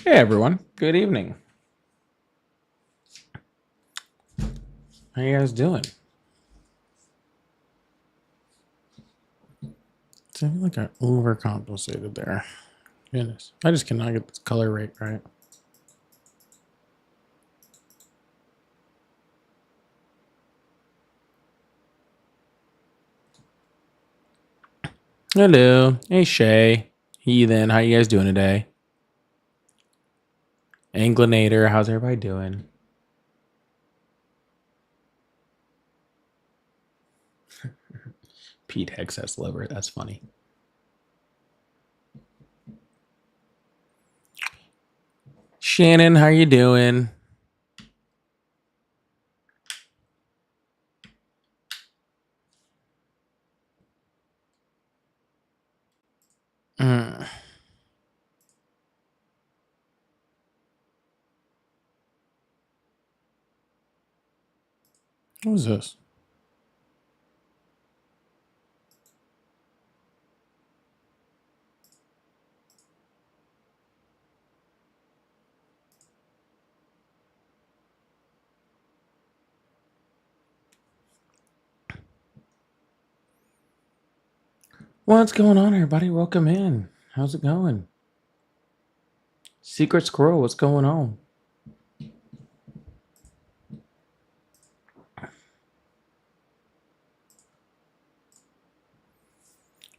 Hey everyone, good evening. How you guys doing? I feel like I overcompensated there. Goodness, I just cannot get this color rate right. Hello, hey Shay, Heathen, how you guys doing today? Anglinator, how's everybody doing? Pete Excess Liver, that's funny. Shannon, how you doing? Mm. What was this? What's going on, everybody? Welcome in. How's it going? Secret Squirrel, what's going on?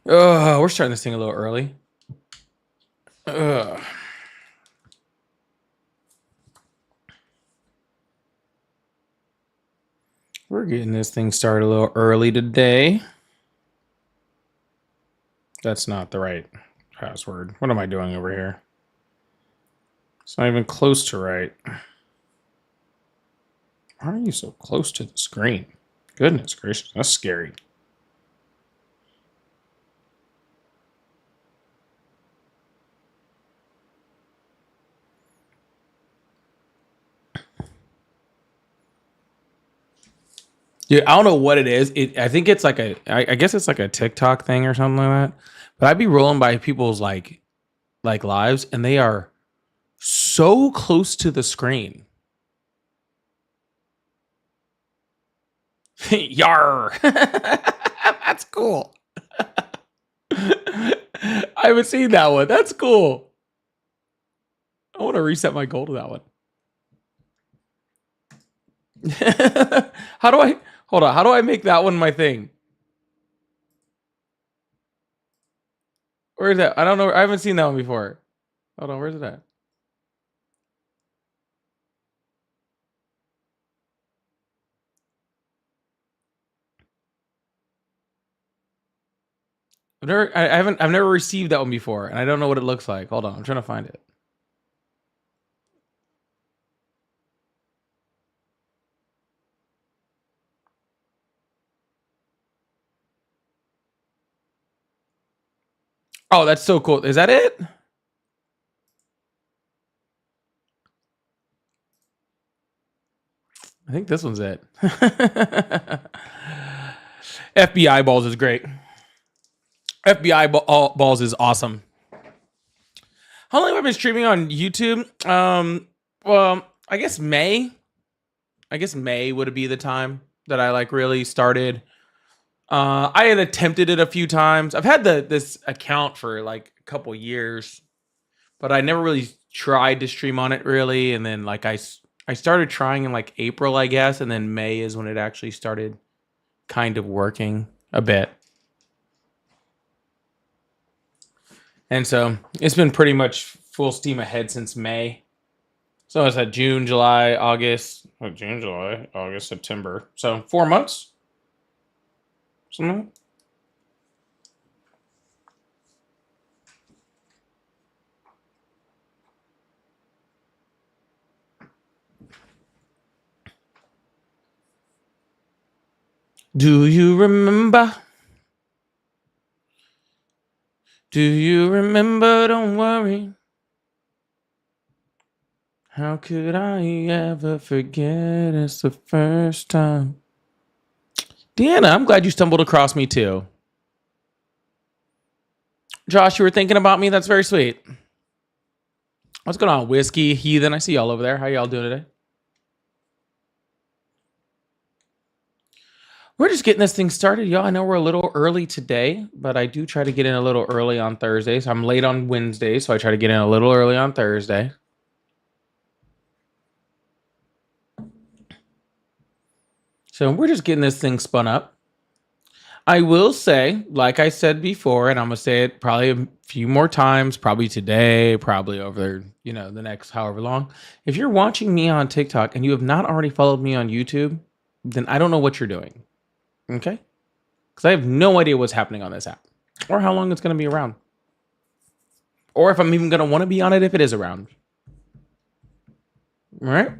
We're starting this thing a little early. Ugh. We're getting this thing started a little early today. That's not the right password. What am I doing over here? It's not even close to right. Why are you so close to the screen? Goodness gracious, that's scary. Dude, I don't know what it is. I think it's like I guess it's like a TikTok thing or something like that. But I'd be rolling by people's like lives, and they are so close to the screen. Yar. That's cool. I haven't seen that one. That's cool. I want to reset my goal to that one. How do I hold on? How do I make that one my thing? Where is that? I don't know. I haven't seen that one before. Hold on, where's it at? I've never received that one before, and I don't know what it looks like. Hold on, I'm trying to find it. Oh, that's so cool. Is that it? I think this one's it. FBI balls is great. FBI balls is awesome. How long have I been streaming on YouTube? Well, I guess May. I guess May would be the time that I like really started. I had attempted it a few times. I've had this account for like a couple years, but I never really tried to stream on it really. And then like I started trying in like April, I guess, and then May is when it actually started kind of working a bit. And so it's been pretty much full steam ahead since May. So I said June, July, August, June, July, August, September. So 4 months. Something. Do you remember? Do you remember? Don't worry. How could I ever forget? It's the first time. Deanna, I'm glad you stumbled across me too. Josh, you were thinking about me? That's very sweet. What's going on, Whiskey Heathen? I see y'all over there. How y'all doing today? We're just getting this thing started, y'all. I know we're a little early today, but I do try to get in a little early on Thursdays. I'm late on Wednesday, so I try to get in a little early on Thursday. So we're just getting this thing spun up. I will say, like I said before, and I'm going to say it probably a few more times, probably today, probably over, the next however long. If you're watching me on TikTok and you have not already followed me on YouTube, then I don't know what you're doing. Okay? Because I have no idea what's happening on this app or how long it's going to be around. Or if I'm even going to want to be on it if it is around. All right?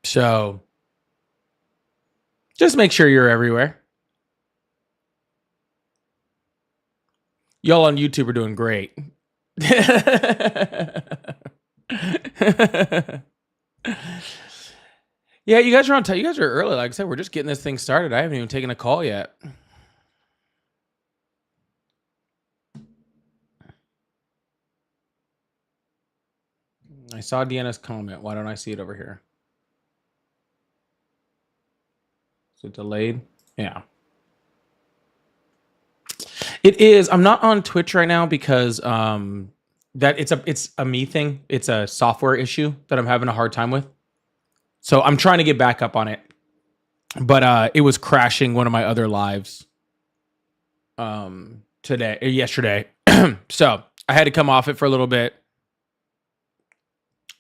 So just make sure you're everywhere. Y'all on YouTube are doing great. Yeah, you guys are on time. You guys are early. Like I said, we're just getting this thing started. I haven't even taken a call yet. I saw Deanna's comment. Why don't I see it over here? Is it delayed? Yeah. It is. I'm not on Twitch right now because that it's a me thing. It's a software issue that I'm having a hard time with. So I'm trying to get back up on it. But it was crashing one of my other lives yesterday. So I had to come off it for a little bit.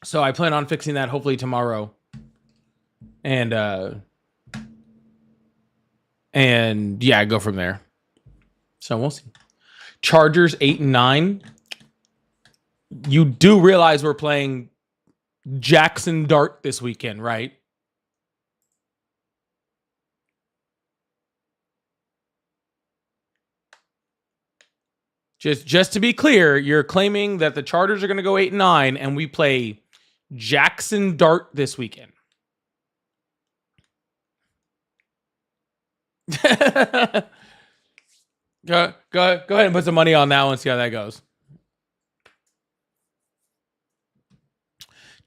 So I plan on fixing that hopefully tomorrow. And yeah, go from there. So we'll see. Chargers 8 and 9. You do realize we're playing Jackson Dart this weekend, right? Just to be clear, you're claiming that the Chargers are going to go 8 and 9, and we play Jackson Dart this weekend. Go ahead and put some money on that one and see how that goes.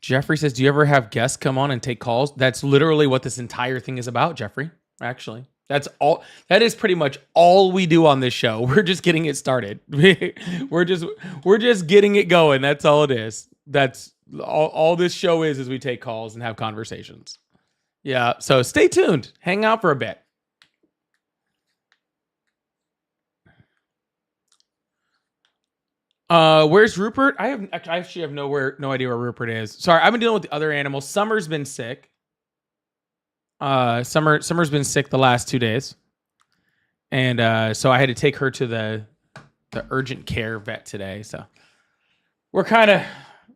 Jeffrey says, do you ever have guests come on and take calls? That's literally what this entire thing is about, Jeffrey. Actually, that's all. That is pretty much all we do on this show. We're just getting it started. We're just getting it going. That's all it is. That's all this show is we take calls and have conversations. Yeah. So stay tuned. Hang out for a bit. Where's Rupert? I actually have no idea where Rupert is. Sorry, I've been dealing with the other animals. Summer's been sick. Summer's been sick the last 2 days. And so I had to take her to the urgent care vet today. So we're kind of,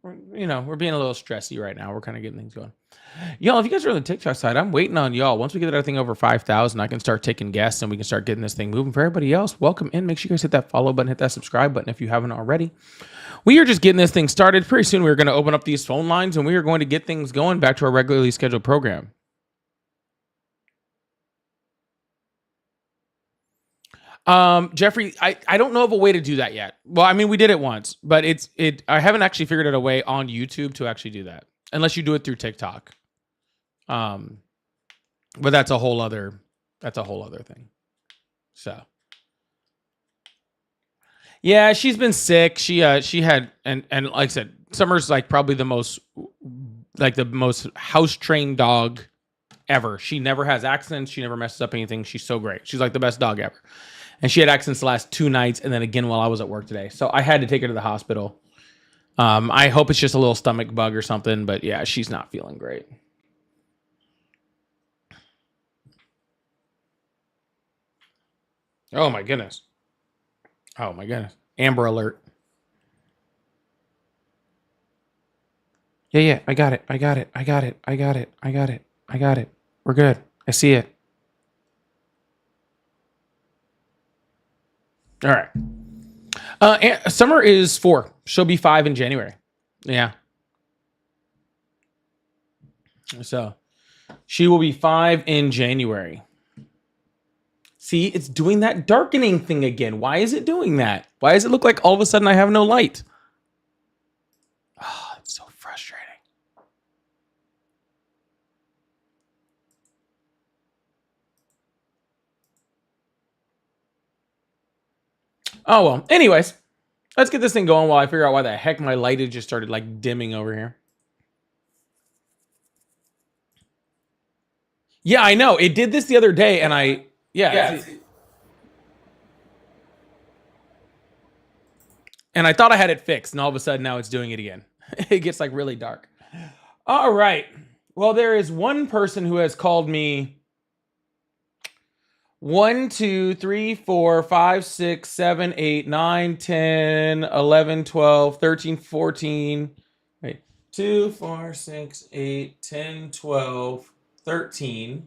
we're being a little stressy right now. We're kind of getting things going. Y'all, if you guys are on the TikTok side, I'm waiting on y'all. Once we get that thing over 5,000, I can start taking guests and we can start getting this thing moving. For everybody else, welcome in. Make sure you guys hit that follow button, hit that subscribe button if you haven't already. We are just getting this thing started. Pretty soon we're going to open up these phone lines and we are going to get things going back to our regularly scheduled program. Jeffrey, I don't know of a way to do that yet. Well, I mean, we did it once, but I haven't actually figured out a way on YouTube to actually do that, unless you do it through TikTok. But that's a whole other thing. So, yeah, she's been sick. She had, and like I said, Summer's like probably the most house trained dog ever. She never has accidents. She never messes up anything. She's so great. She's like the best dog ever. And she had accidents the last 2 nights, and then again while I was at work today. So I had to take her to the hospital. I hope it's just a little stomach bug or something, but yeah, she's not feeling great. Oh my goodness. Amber alert. Yeah, I got it. We're good. I see it. All right. Summer is 4. She'll be 5 in January. Yeah. So she will be 5 in January. See, it's doing that darkening thing again. Why is it doing that? Why does it look like all of a sudden I have no light? Oh, it's so frustrating. Oh, well. Anyways, let's get this thing going while I figure out why the heck my light had just started like dimming over here. Yeah, I know. It did this the other day and and I thought I had it fixed, and all of a sudden now it's doing it again. It gets like really dark. All right. Well, there is one person who has called me 1, 2, 3, 4, 5, 6, 7, 8, 9, 10, 11, 12, 13, 14. Wait. 2, 4, 6, 8, 10, 12, 13,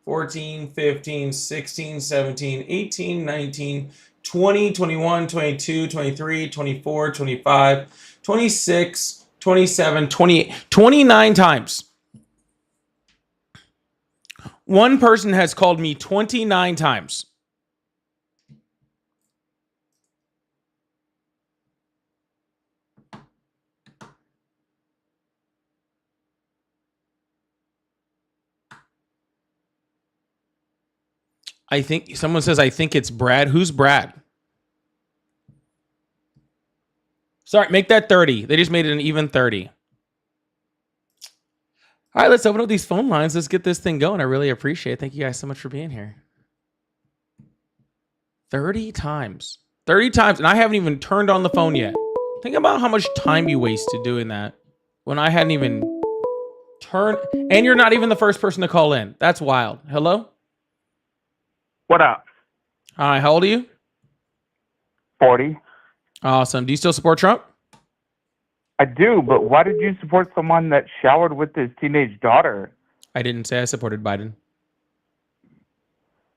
14, 15, 16, 17, 18, 19, 20, 21, 22, 23, 24, 25, 26, 27, 28, 29 times. One person has called me 29 times. I think someone says, I think it's Brad. Who's Brad? Sorry, make that 30. They just made it an even 30. All right, let's open up these phone lines. Let's get this thing going. I really appreciate it. Thank you guys so much for being here. 30 times. 30 times, and I haven't even turned on the phone yet. Think about how much time you wasted doing that when I hadn't even turned. And you're not even the first person to call in. That's wild. Hello? What up? Hi, how old are you? 40. Awesome. Do you still support Trump? I do, but why did you support someone that showered with his teenage daughter? I didn't say I supported Biden.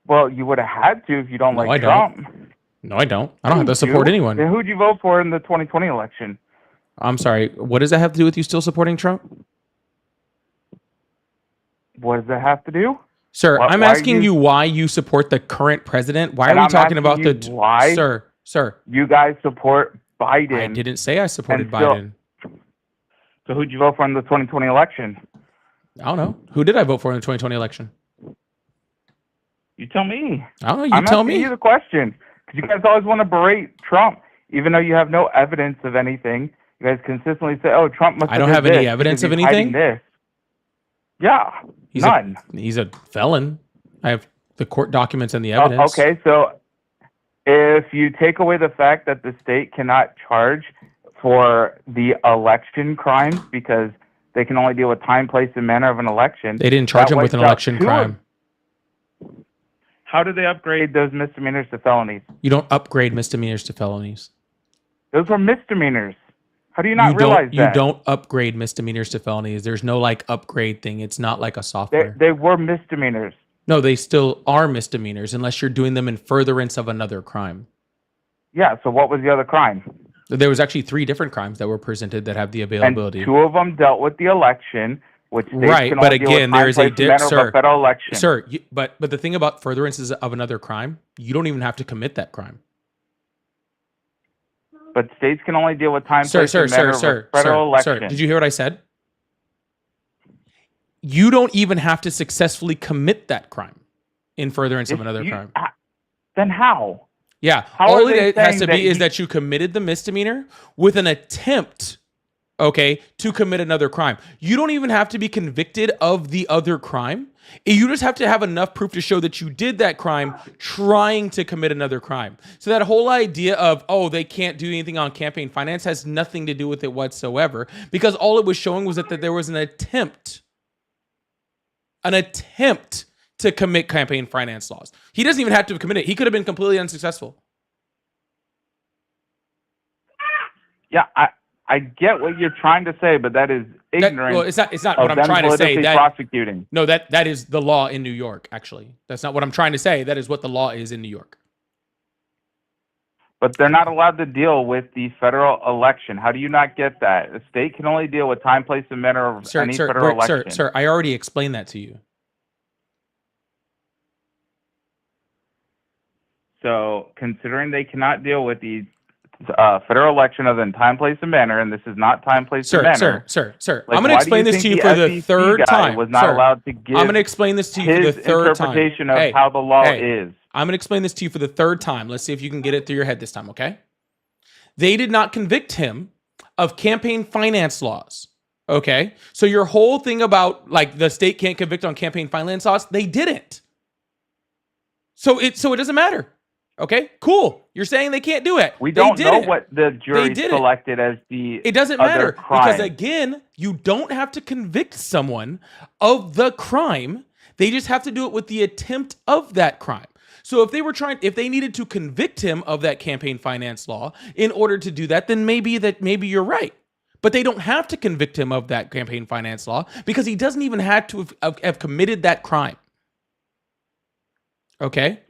Well, you would have had to if you don't No, like I Trump. don't. No, I don't. I don't have to support anyone. Then who'd you vote for in the 2020 election? I'm sorry. What does that have to do with you still supporting Trump? What does that have to do? Sir, I'm asking you why you support the current president. Why are we talking about the... Why? Sir. You guys support Biden. I didn't say I supported Biden. So who'd you vote for in the 2020 election? I don't know. Who did I vote for in the 2020 election? You tell me. I don't know. I'm tell asking me. you the question. Because you guys always want to berate Trump, even though you have no evidence of anything. You guys consistently say, oh, Trump must have I don't have any evidence of anything? This. Yeah, none. He's a felon. I have the court documents and the evidence. Okay, so if you take away the fact that the state cannot charge for the election crimes because they can only deal with time, place, and manner of an election. They didn't charge him with an election crime. How do they upgrade those misdemeanors to felonies? You don't upgrade misdemeanors to felonies. Those were misdemeanors. How do you not realize that? You don't upgrade misdemeanors to felonies. There's no like upgrade thing. It's not like a software. They were misdemeanors. No, they still are misdemeanors unless you're doing them in furtherance of another crime. Yeah, so what was the other crime? There was actually 3 different crimes that were presented that have the availability. And 2 of them dealt with the election, which right, but again, there is a federal election. Sir, but the thing about furtherances of another crime, you don't even have to commit that crime. But states can only deal with time, place, and manner of a federal election. Sir, did you hear what I said? You don't even have to successfully commit that crime in furtherance of another crime. Then how? Yeah, all it has to be is that you committed the misdemeanor with an attempt, okay, to commit another crime. You don't even have to be convicted of the other crime. You just have to have enough proof to show that you did that crime trying to commit another crime. So that whole idea of, oh, they can't do anything on campaign finance has nothing to do with it whatsoever, because all it was showing was that there was an attempt to commit campaign finance laws. He doesn't even have to commit it. He could have been completely unsuccessful. Yeah, I get what you're trying to say, but that is ignorant. It's not what I'm trying to say. Prosecuting. No, that is the law in New York, actually. That's not what I'm trying to say. That is what the law is in New York. But they're not allowed to deal with the federal election. How do you not get that? The state can only deal with time, place, and manner of any federal election. Sir, I already explained that to you. So, considering they cannot deal with the federal election other than time, place, and manner, and this is not time, place, and manner. Sir. Like, I'm going to explain this to you for the FEC third guy time. Was not allowed to give. I'm going to explain this to you for the third time. His interpretation of how the law is. I'm going to explain this to you for the third time. Let's see if you can get it through your head this time, okay? They did not convict him of campaign finance laws. Okay? So your whole thing about like the state can't convict on campaign finance laws, they didn't. So it doesn't matter. Okay? Cool. You're saying they can't do it. We don't know what the jury selected as the It doesn't matter because again, you don't have to convict someone of the crime. They just have to do it with the attempt of that crime. So if they needed to convict him of that campaign finance law in order to do that, then maybe you're right. But they don't have to convict him of that campaign finance law because he doesn't even have to have committed that crime. Okay?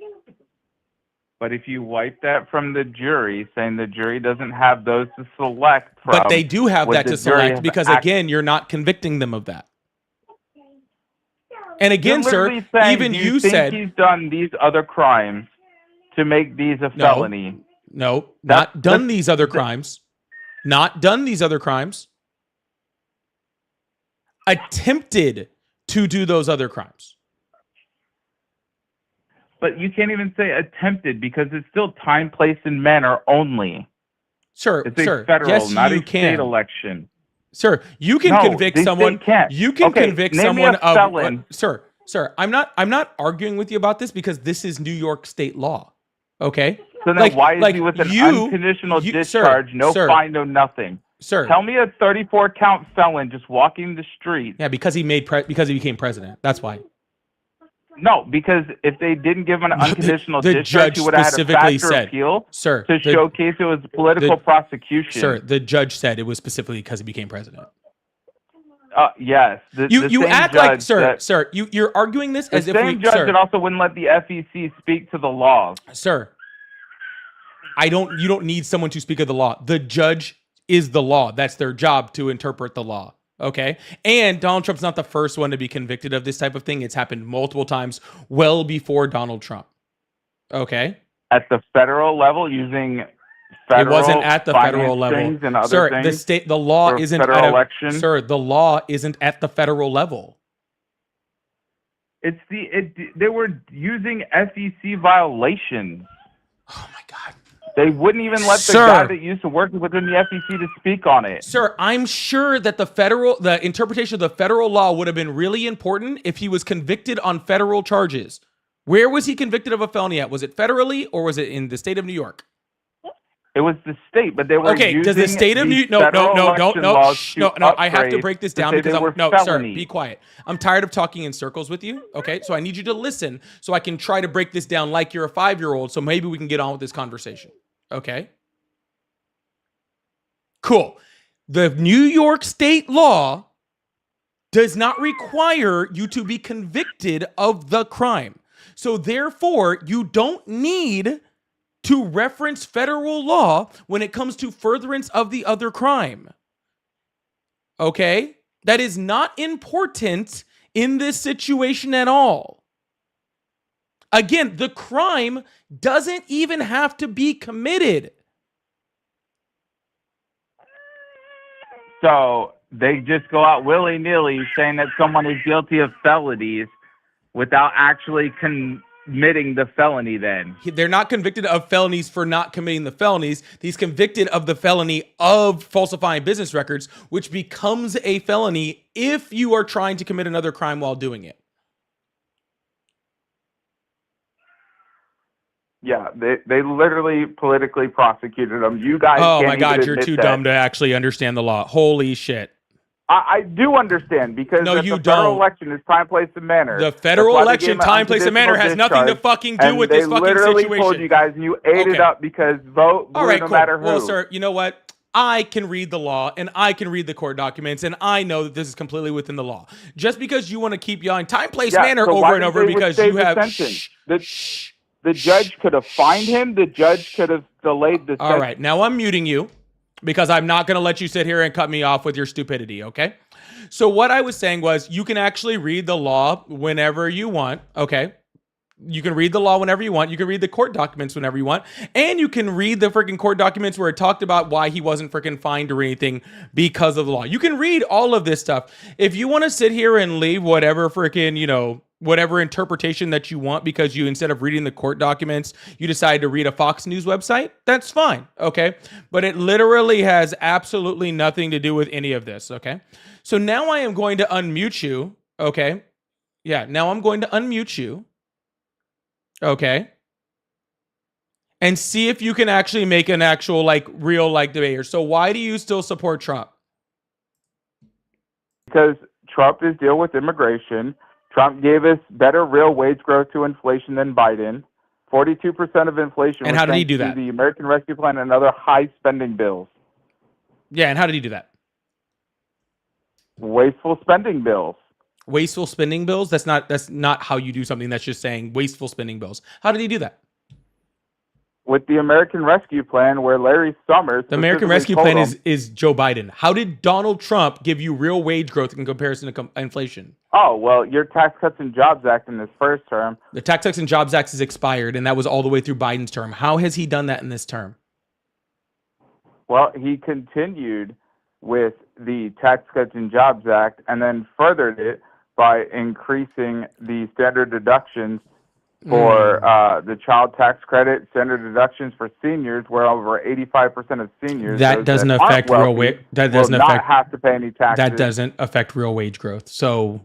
But if you wipe that from the jury, saying the jury doesn't have those to select from. But they do have that to select because, again, you're not convicting them of that. And again, sir, even you said he's done these other crimes to make these a felony. No, not done these other crimes. Not done these other crimes. Attempted to do those other crimes. But you can't even say attempted because it's still time, place, and manner only. Sir, it's a federal, not a state election. Sir, you can convict someone. You can convict someone of sir. I'm not arguing with you about this because this is New York state law. Okay? So then why is he with an unconditional discharge, no fine, no nothing? Sir, tell me a 34-count felon just walking the street. Yeah, because he became president. That's why. No, because if they didn't give him an unconditional discharge, he would have had a factor appeal to showcase it was political prosecution. Sir, the judge said it was specifically because he became president. Yes. You act like, sir, you're arguing this as if we... The same judge that also wouldn't let the FEC speak to the laws. Sir, you don't need someone to speak of the law. The judge is the law. That's their job, to interpret the law. Okay. And Donald Trump's not the first one to be convicted of this type of thing. It's happened multiple times well before Donald Trump. Okay. At the federal level using federal. It wasn't at the federal level. Sir, the law isn't at election. Sir, the law isn't at the federal level. They were using FEC violations. Oh my God. They wouldn't even let the guy that used to work within the FEC to speak on it. Sir, I'm sure that the interpretation of the federal law would have been really important if he was convicted on federal charges. Where was he convicted of a felony at? Was it federally or was it in the state of New York? It was the state, but they were using does the state of New York? No, I have to break this down because sir, be quiet. I'm tired of talking in circles with you. Okay, so I need you to listen so I can try to break this down like you're a 5-year-old. So maybe we can get on with this conversation. Okay. Cool. The New York state law does not require you to be convicted of the crime. So therefore, you don't need to reference federal law when it comes to furtherance of the other crime. Okay? That is not important in this situation at all. Again, the crime doesn't even have to be committed. So they just go out willy-nilly saying that someone is guilty of felonies without actually committing the felony then. They're not convicted of felonies for not committing the felonies. He's convicted of the felony of falsifying business records, which becomes a felony if you are trying to commit another crime while doing it. Yeah, they literally politically prosecuted him. You guys oh my God, you're too dumb to actually understand the law. Holy shit. I do understand because the federal election is time, place, and manner. The federal election, time, place, and manner has nothing to fucking do with this fucking situation. They literally told you guys and you ate it up because vote no matter who. Well, sir, you know what? I can read the law and I can read the court documents and I know that this is completely within the law. Just because you want to keep yelling time, place, manner over and over because you have... The judge could have fined him. The judge could have delayed the sentence. All right. Now I'm muting you because I'm not going to let you sit here and cut me off with your stupidity, okay? So what I was saying was you can actually read the law whenever you want, okay? You can read the law whenever you want. You can read the court documents whenever you want. And you can read the freaking court documents where it talked about why he wasn't freaking fined or anything because of the law. You can read all of this stuff. If you want to sit here and leave whatever freaking, whatever interpretation that you want because you, instead of reading the court documents, you decide to read a Fox News website, that's fine, okay? But it literally has absolutely nothing to do with any of this, okay? So now I am going to unmute you, okay? Yeah, now I'm going to unmute you. Okay. And see if you can actually make an actual, real, debate here. So why do you still support Trump? Because Trump is deal with immigration. Trump gave us better real wage growth to inflation than Biden. 42% of inflation. And how did he do that? The American Rescue Plan and other high spending bills. Yeah, and how did he do that? Wasteful spending bills. Wasteful spending bills? That's not how you do something. That's just saying wasteful spending bills. How did he do that? With the American Rescue Plan, where Larry Summers... The American Rescue Plan is Joe Biden. How did Donald Trump give you real wage growth in comparison to inflation? Oh, well, your Tax Cuts and Jobs Act in his first term. The Tax Cuts and Jobs Act is expired, and that was all the way through Biden's term. How has he done that in this term? Well, he continued with the Tax Cuts and Jobs Act and then furthered it by increasing the standard deductions for the child tax credit, standard deductions for seniors, where over 85% of seniors that doesn't affect real wage. That doesn't affect have to pay any taxes. That doesn't affect real wage growth. So,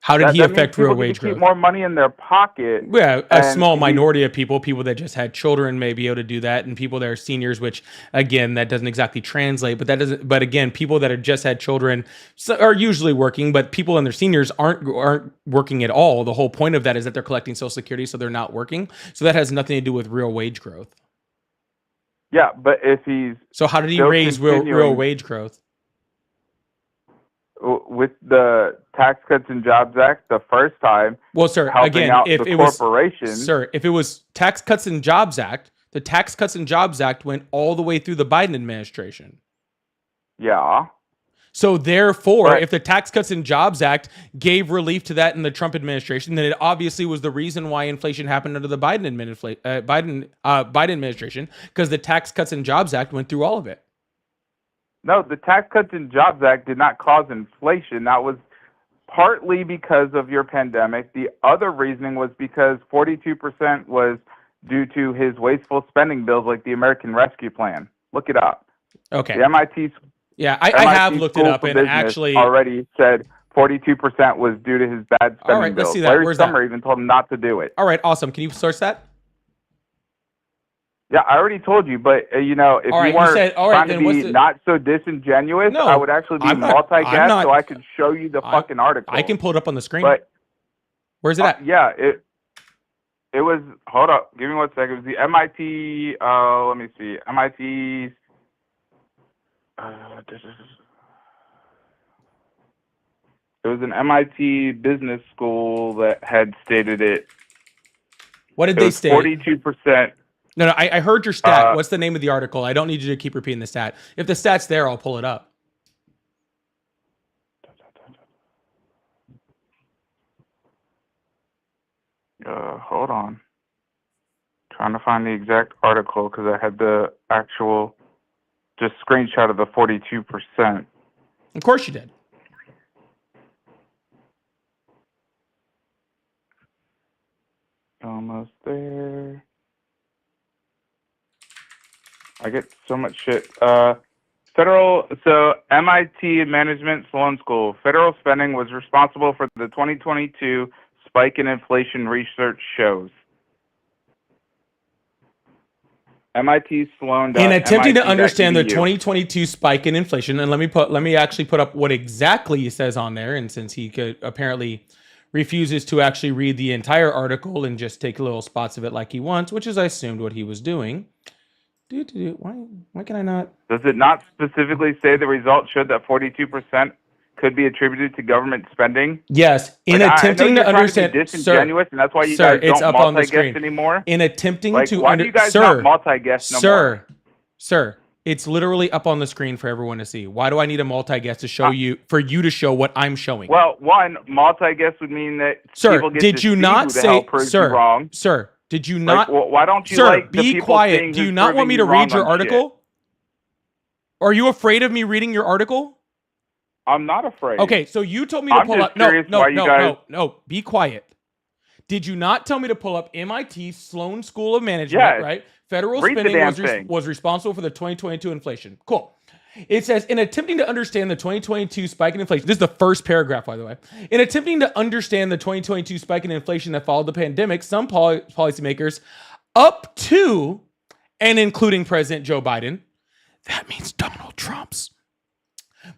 how did he affect real wage growth? Keep more money in their pocket. Yeah, a small minority of people that just had children may be able to do that, and people that are seniors, which again that doesn't exactly translate. But that doesn't. But again, people that have just had children are usually working, but people and their seniors aren't working at all. The whole point of that is that they're collecting Social Security, so they're not working. So that has nothing to do with real wage growth. Yeah, but if he's how did he raise real wage growth? With the Tax Cuts and Jobs Act, the first time. Well, sir, again, if it was Tax Cuts and Jobs Act, the Tax Cuts and Jobs Act went all the way through the Biden administration. Yeah. So therefore, if the Tax Cuts and Jobs Act gave relief to that in the Trump administration, then it obviously was the reason why inflation happened under the Biden administration, because the Tax Cuts and Jobs Act went through all of it. No, the Tax Cuts and Jobs Act did not cause inflation. That was partly because of your pandemic. The other reasoning was because 42% was due to his wasteful spending bills like the American Rescue Plan. Look it up. Okay. The MIT. Yeah, I have looked it up and actually already said 42% was due to his bad spending bills. All right, let's see that. Larry Summer even told him not to do it. All right, awesome. Can you source that? Yeah, I already told you, but if you weren't trying to be not so disingenuous, I would actually be multi-guest so I could show you the fucking article. I can pull it up on the screen. But where's it at? Yeah, it was. Hold up, give me 1 second. It was the MIT. Let me see. MIT's. It was an MIT business school that had stated it. What did they state? 42%. No, I heard your stat. What's the name of the article? I don't need you to keep repeating the stat. If the stat's there, I'll pull it up. Hold on. Trying to find the exact article because I had the actual just screenshot of the 42%. Of course you did. Almost there. I get so much shit. MIT Management Sloan School. Federal spending was responsible for the 2022 spike in inflation, research shows. MIT Sloan. In attempting to understand the 2022 spike in inflation, and let me actually put up what exactly he says on there, and since he apparently refuses to actually read the entire article and just take little spots of it like he wants, which is I assumed what he was doing. Why can I not? Does it not specifically say the results showed that 42% could be attributed to government spending? Yes. In attempting to understand, disingenuous, and that's why you guys don't multi-guest anymore. In attempting to why do you guys not multi-guest no more? Sir, It's literally up on the screen for everyone to see. Why do I need a multi-guest to show you, for you to show what I'm showing? Well, one, multi-guest would mean that sir, people get did to you see not who the say, hell proves you wrong. Sir, did you not? Like, why don't you sir, like the be people quiet. seeing Do you who's not want me to proving you read your wrong on article? shit? Are you afraid of me reading your article? I'm not afraid. Okay, so you told me to I'm pull just up. curious why you guys- No. Be quiet. Did you not tell me to pull up MIT Sloan School of Management? Yes. Right. Federal Read the spending damn thing. was responsible for the 2022 inflation. Cool. It says, in attempting to understand the 2022 spike in inflation, this is the first paragraph, by the way. In attempting to understand the 2022 spike in inflation that followed the pandemic, some policymakers, up to and including President Joe Biden, that means Donald Trump's,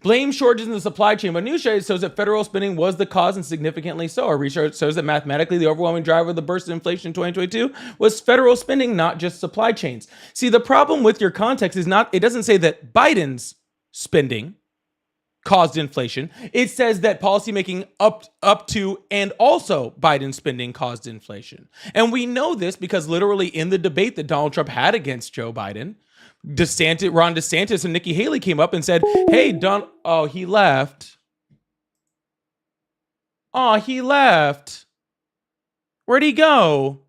blame shortages in the supply chain, but news shows that federal spending was the cause, and significantly so. Our research shows that mathematically the overwhelming driver of the burst of inflation in 2022 was federal spending, not just supply chains. See, the problem with your context is not, it doesn't say that Biden's spending caused inflation. It says that policymaking up to and also Biden's spending caused inflation. And we know this because literally in the debate that Donald Trump had against Joe Biden, Ron DeSantis and Nikki Haley came up and said, hey, oh, he left. Oh, he left. Where'd he go?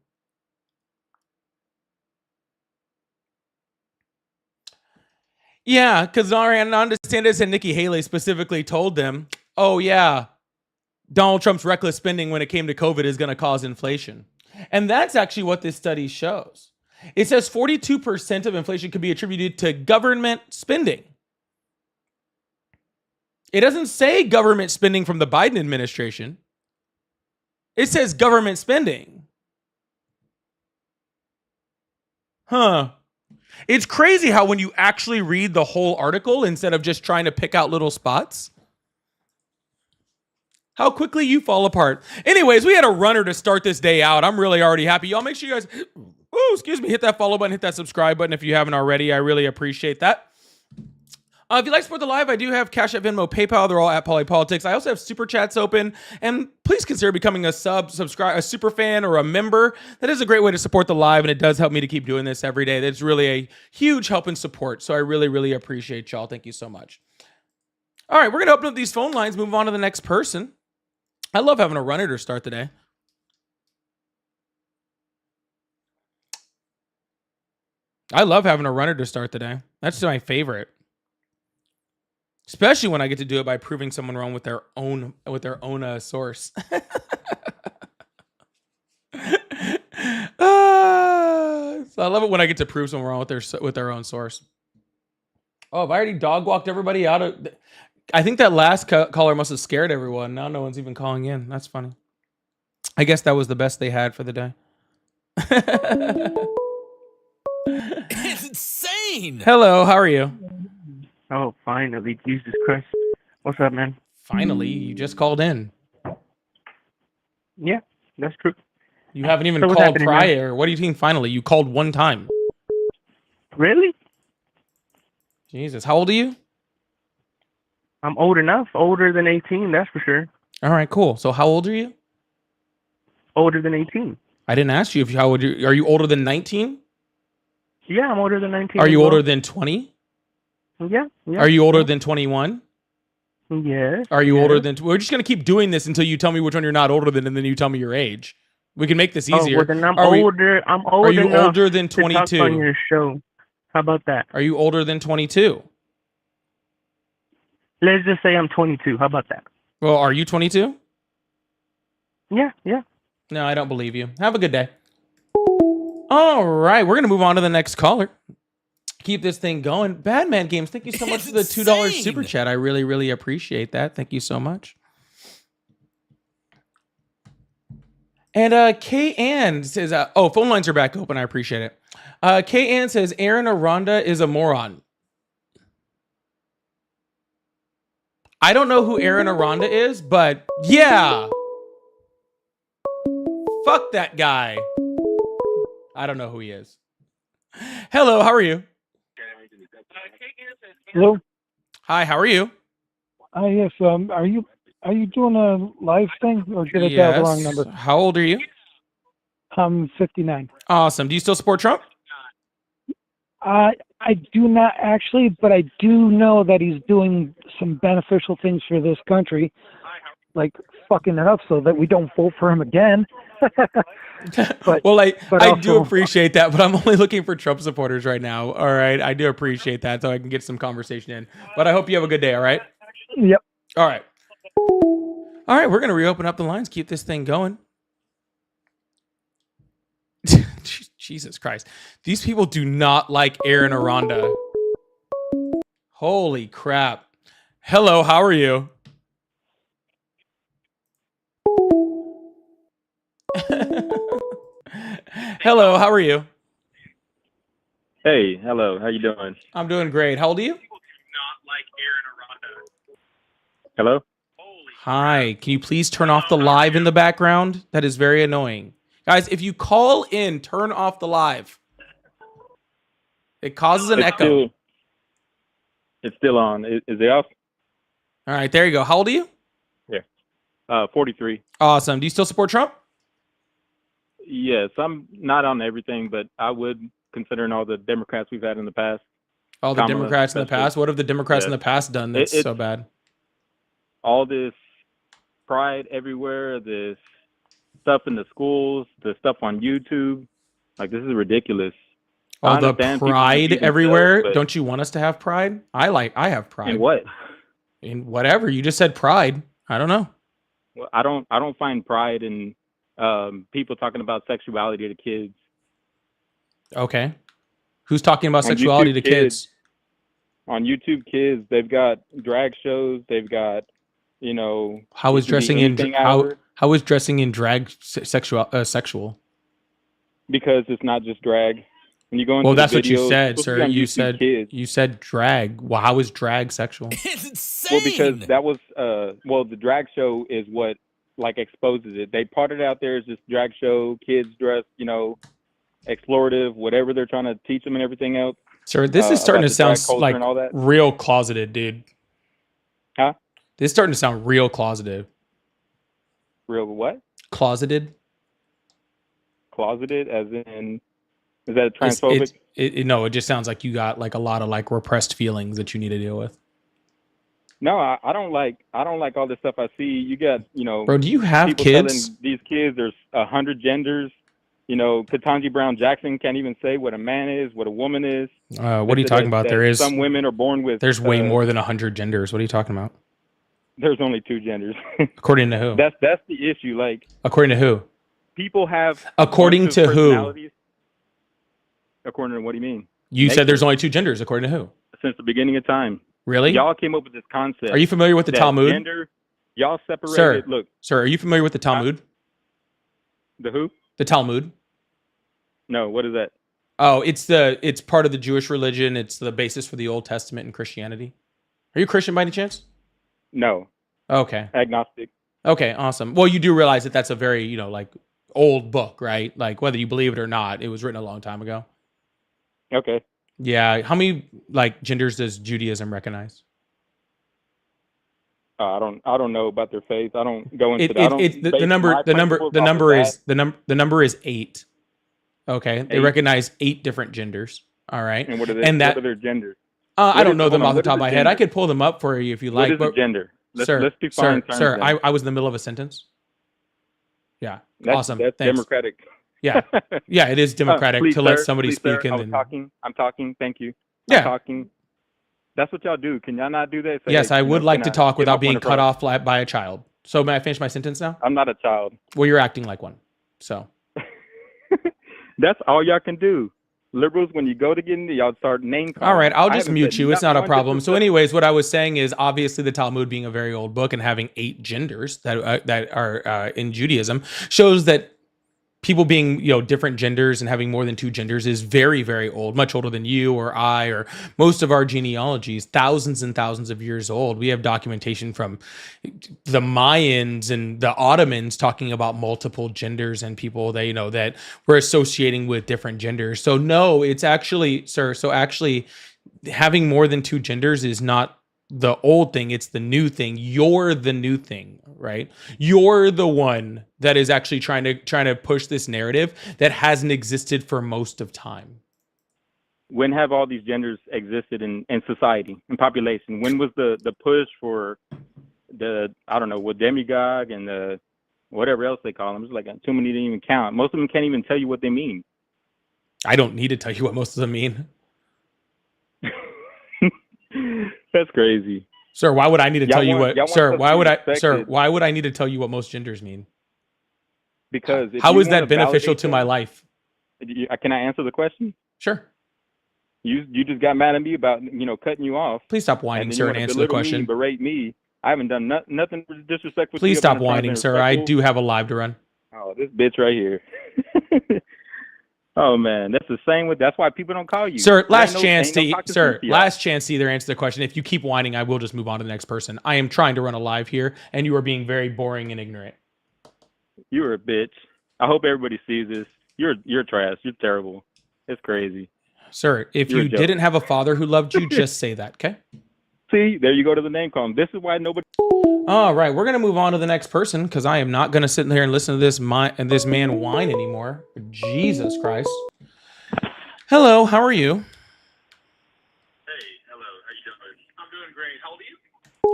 Yeah, because Ron DeSantis and Nikki Haley specifically told them, oh, yeah, Donald Trump's reckless spending when it came to COVID is going to cause inflation. And that's actually what this study shows. It says 42% of inflation could be attributed to government spending. It doesn't say government spending from the Biden administration. It says government spending. Huh. It's crazy how when you actually read the whole article instead of just trying to pick out little spots, how quickly you fall apart. Anyways, we had a runner to start this day out. I'm really already happy. Y'all make sure you guys, hit that follow button, hit that subscribe button if you haven't already. I really appreciate that. If you'd like to support the live, I do have Cash App, Venmo, PayPal. They're all at Polypolitics. I also have super chats open, and please consider becoming a subscribe, a super fan, or a member. That is a great way to support the live, and it does help me to keep doing this every day. That's really a huge help and support. So I really, really appreciate y'all. Thank you so much. All right, we're gonna open up these phone lines, move on to the next person. I love having a runner to start the day. That's my favorite. Especially when I get to do it by proving someone wrong with their own source. So I love it when I get to prove someone wrong with their own source. Oh, have I already dog walked everybody out of? I think that last caller must have scared everyone. Now no one's even calling in. That's funny. I guess that was the best they had for the day. It's insane. Hello, how are you? Oh, finally, Jesus Christ. What's up, man? Finally, you just called in. Yeah, that's true. You haven't even So what's called happening, prior. What do you mean finally? You called one time. Really? Jesus, how old are you? I'm old enough. Older than 18, that's for sure. All right, cool. So how old are you? Older than 18. I didn't ask you if how old you are. You older than 19? Yeah, I'm older than 19. Are you as well. older than 20? Yeah. Are you older than 21? Yes. Are you older than... We're just going to keep doing this until you tell me which one you're not older than, and then you tell me your age. We can make this easier. Oh, well, then I'm Are older. I'm older. Are you enough older than to talk 22? on your show. How about that? Are you older than 22? Let's just say I'm 22. How about that? Well, are you 22? Yeah. No, I don't believe you. Have a good day. All right, we're going to move on to the next caller. Keep this thing going. Badman Games, thank you so much for the $2 super chat. I really, really appreciate that. Thank you so much. And K Ann says, phone lines are back open. I appreciate it. K Ann says, Aaron Aranda is a moron. I don't know who Aaron Aranda is, but yeah. Fuck that guy. I don't know who he is. Hello, how are you? Hello. Hi, how are you? Yes. Are you doing a live thing, or did I dial the wrong number? How old are you? I'm 59. Awesome. Do you still support Trump? I I do not actually, but I do know that he's doing some beneficial things for this country, like fucking it up so that we don't vote for him again. But well, but I do also, appreciate that, but I'm only looking for Trump supporters right now. All right, I do appreciate that, so I can get some conversation in. But I hope you have a good day. All right. yep. All right. All right, we're gonna reopen up the lines, keep this thing going. Jesus Christ, these people do not like Aaron Aranda. Holy crap! Hello, how are you? Hello, how are you? Hey, hello. How you doing? I'm doing great. How old are you? Hello? Hi, can you please turn off the live in the background? That is very annoying. Guys, if you call in, turn off the live. It causes an echo. It's still on. Is it off? All right, there you go. How old are you? 43. Awesome. Do you still support Trump? Yes, I'm not on everything, but I would, considering all the Democrats we've had in the past. All the Kamala, Democrats in the especially. past? What have the Democrats in the past done that's so bad? All this pride everywhere, this stuff in the schools, the stuff on YouTube. Like, this is ridiculous. All the pride everywhere? Don't you want us to have pride? I have pride. In what? In whatever. You just said pride. I don't know. Well, I don't find pride in people talking about sexuality to kids. Okay. Who's talking about sexuality to kids? On YouTube Kids, they've got drag shows. They've got, how is dressing in drag sexual? Because it's not just drag. When you go into that's videos, what you said, sir. You said said drag. Well, how is drag sexual? It's insane. Well, because that was the drag show is what exposes it. They part it out there as just drag show, kids dressed, explorative, whatever they're trying to teach them and everything else. Sir, this is starting to sound like real closeted, dude. Huh? This is starting to sound real closeted. Real what? Closeted? Closeted, as in, is that transphobic? No, it just sounds like you got a lot of repressed feelings that you need to deal with. No, I don't like all this stuff I see. You got, bro, do you have people kids? Telling these kids there's 100 genders. Ketanji Brown Jackson can't even say what a man is, what a woman is. What are you talking about? There is some women are born with. There's way more than 100 genders. What are you talking about? There's only 2 genders. According to who? That's the issue. According to who? People have. According to who? According to what do you mean? You said there's only 2 genders. According to who? Since the beginning of time. Really? Y'all came up with this concept. Are you familiar with the Talmud? Gender, y'all separated. Sir, are you familiar with the Talmud? The who? The Talmud. No, what is that? Oh, it's part of the Jewish religion. It's the basis for the Old Testament and Christianity. Are you Christian by any chance? No. Okay. Agnostic. Okay, awesome. Well, you do realize that that's a very, old book, right? Whether you believe it or not, it was written a long time ago. Okay. Yeah. How many genders does Judaism recognize? I don't know about their faith. I don't go into that. The number is 8. Okay. They recognize 8 different genders. All right. And what are what are their genders? I don't know them off the top of my head. I could pull them up for you if you like. What is a gender? Let's define terms. Sir, I was in the middle of a sentence. Yeah. Awesome. That's Thanks. democratic. Yeah. Yeah, it is democratic please, to let sir, somebody please, speak. Sir, I'm talking. Thank you. Yeah. I'm talking. That's what y'all do. Can y'all not do that? Yes, I would like to talk without being cut off by a child. So may I finish my sentence now? I'm not a child. Well, you're acting like one. So. That's all y'all can do. Liberals, when you go to get into, y'all start name calling. All right, I'll just mute you. It's not a problem. So anyways, what I was saying is obviously the Talmud being a very old book and having 8 genders that are in Judaism shows that people being, different genders and having more than 2 genders is very, very old, much older than you or I or most of our genealogies, thousands and thousands of years old. We have documentation from the Mayans and the Ottomans talking about multiple genders and people that, that we're associating with different genders. So no, it's actually, sir, having more than 2 genders is not the old thing, it's the new thing. You're the new thing, right? You're the one that is actually trying to push this narrative that hasn't existed for most of time. when have all these genders existed in society, in population? When was the push for I don't know, what demigod and the whatever else they call them? It's like too many to even count. Most of them can't even tell you what they mean. I don't need to tell you what most of them mean. That's crazy. Sir, why would I need to tell you what why would I need to tell you what most genders mean? Because how is that beneficial to my life? Can I answer the question? Sure. You just got mad at me about cutting you off. Please stop whining, sir, and answer the question. Me, berate me. I haven't done nothing disrespectful. Please stop whining, sir. I do have a live to run. Oh, this bitch right here. Oh man, that's why people don't call you, sir. Last chance to either answer the question. If you keep whining, I will just move on to the next person. I am trying to run a live here, and you are being very boring and ignorant. You're a bitch. I hope everybody sees this. You're trash. You're terrible. It's crazy. Sir, if you didn't have a father who loved you, just say that, okay? See, there you go to the name calling. This is why nobody. All right, we're gonna move on to the next person because I am not gonna sit here and listen to this man whine anymore. Jesus Christ. Hello, how are you? Hey, hello. How you doing? I'm doing great. How old are you?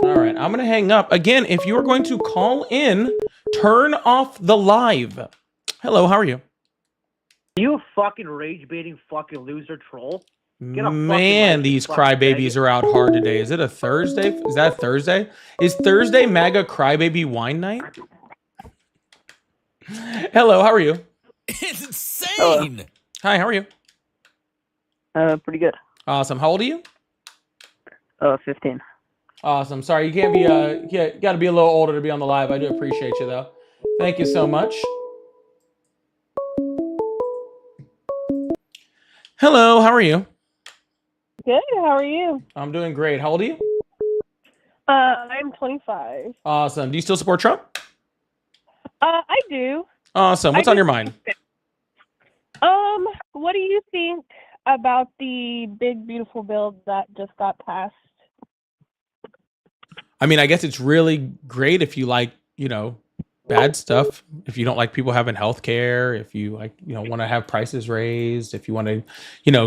All right, I'm gonna hang up again. If you are going to call in, turn off the live. Hello, how are you? Are you a fucking rage-baiting fucking loser troll? Man, these crybabies are out hard today. Is it a Thursday? Is that Thursday? Is Thursday MAGA crybaby wine night? Hello, how are you? It's insane. Hello. Hi, how are you? Pretty good. Awesome. How old are you? 15. Awesome. Sorry, you can't be got to be a little older to be on the live. I do appreciate you though. Thank you so much. Hello, how are you? Good. How are you? I'm doing great. How old are you? I'm 25. Awesome. Do you still support Trump? I do. Awesome. What's on your mind? What do you think about the big beautiful bill that just got passed? I mean, I guess it's really great if you like, bad stuff. If you don't like people having health care, if you like, want to have prices raised, if you want to,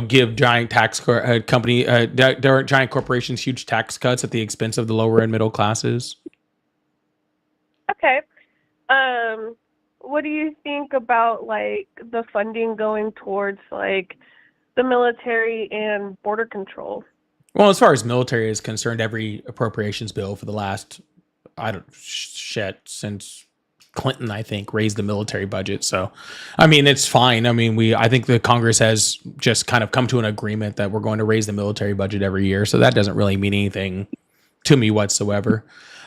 give giant giant corporations huge tax cuts at the expense of the lower and middle classes. Okay. What do you think about like the funding going towards like the military and border control? Well, as far as military is concerned, every appropriations bill for the last, since Clinton, I think, raised the military budget. So, I mean, it's fine. I mean, I think the Congress has just kind of come to an agreement that we're going to raise the military budget every year. So that doesn't really mean anything to me whatsoever.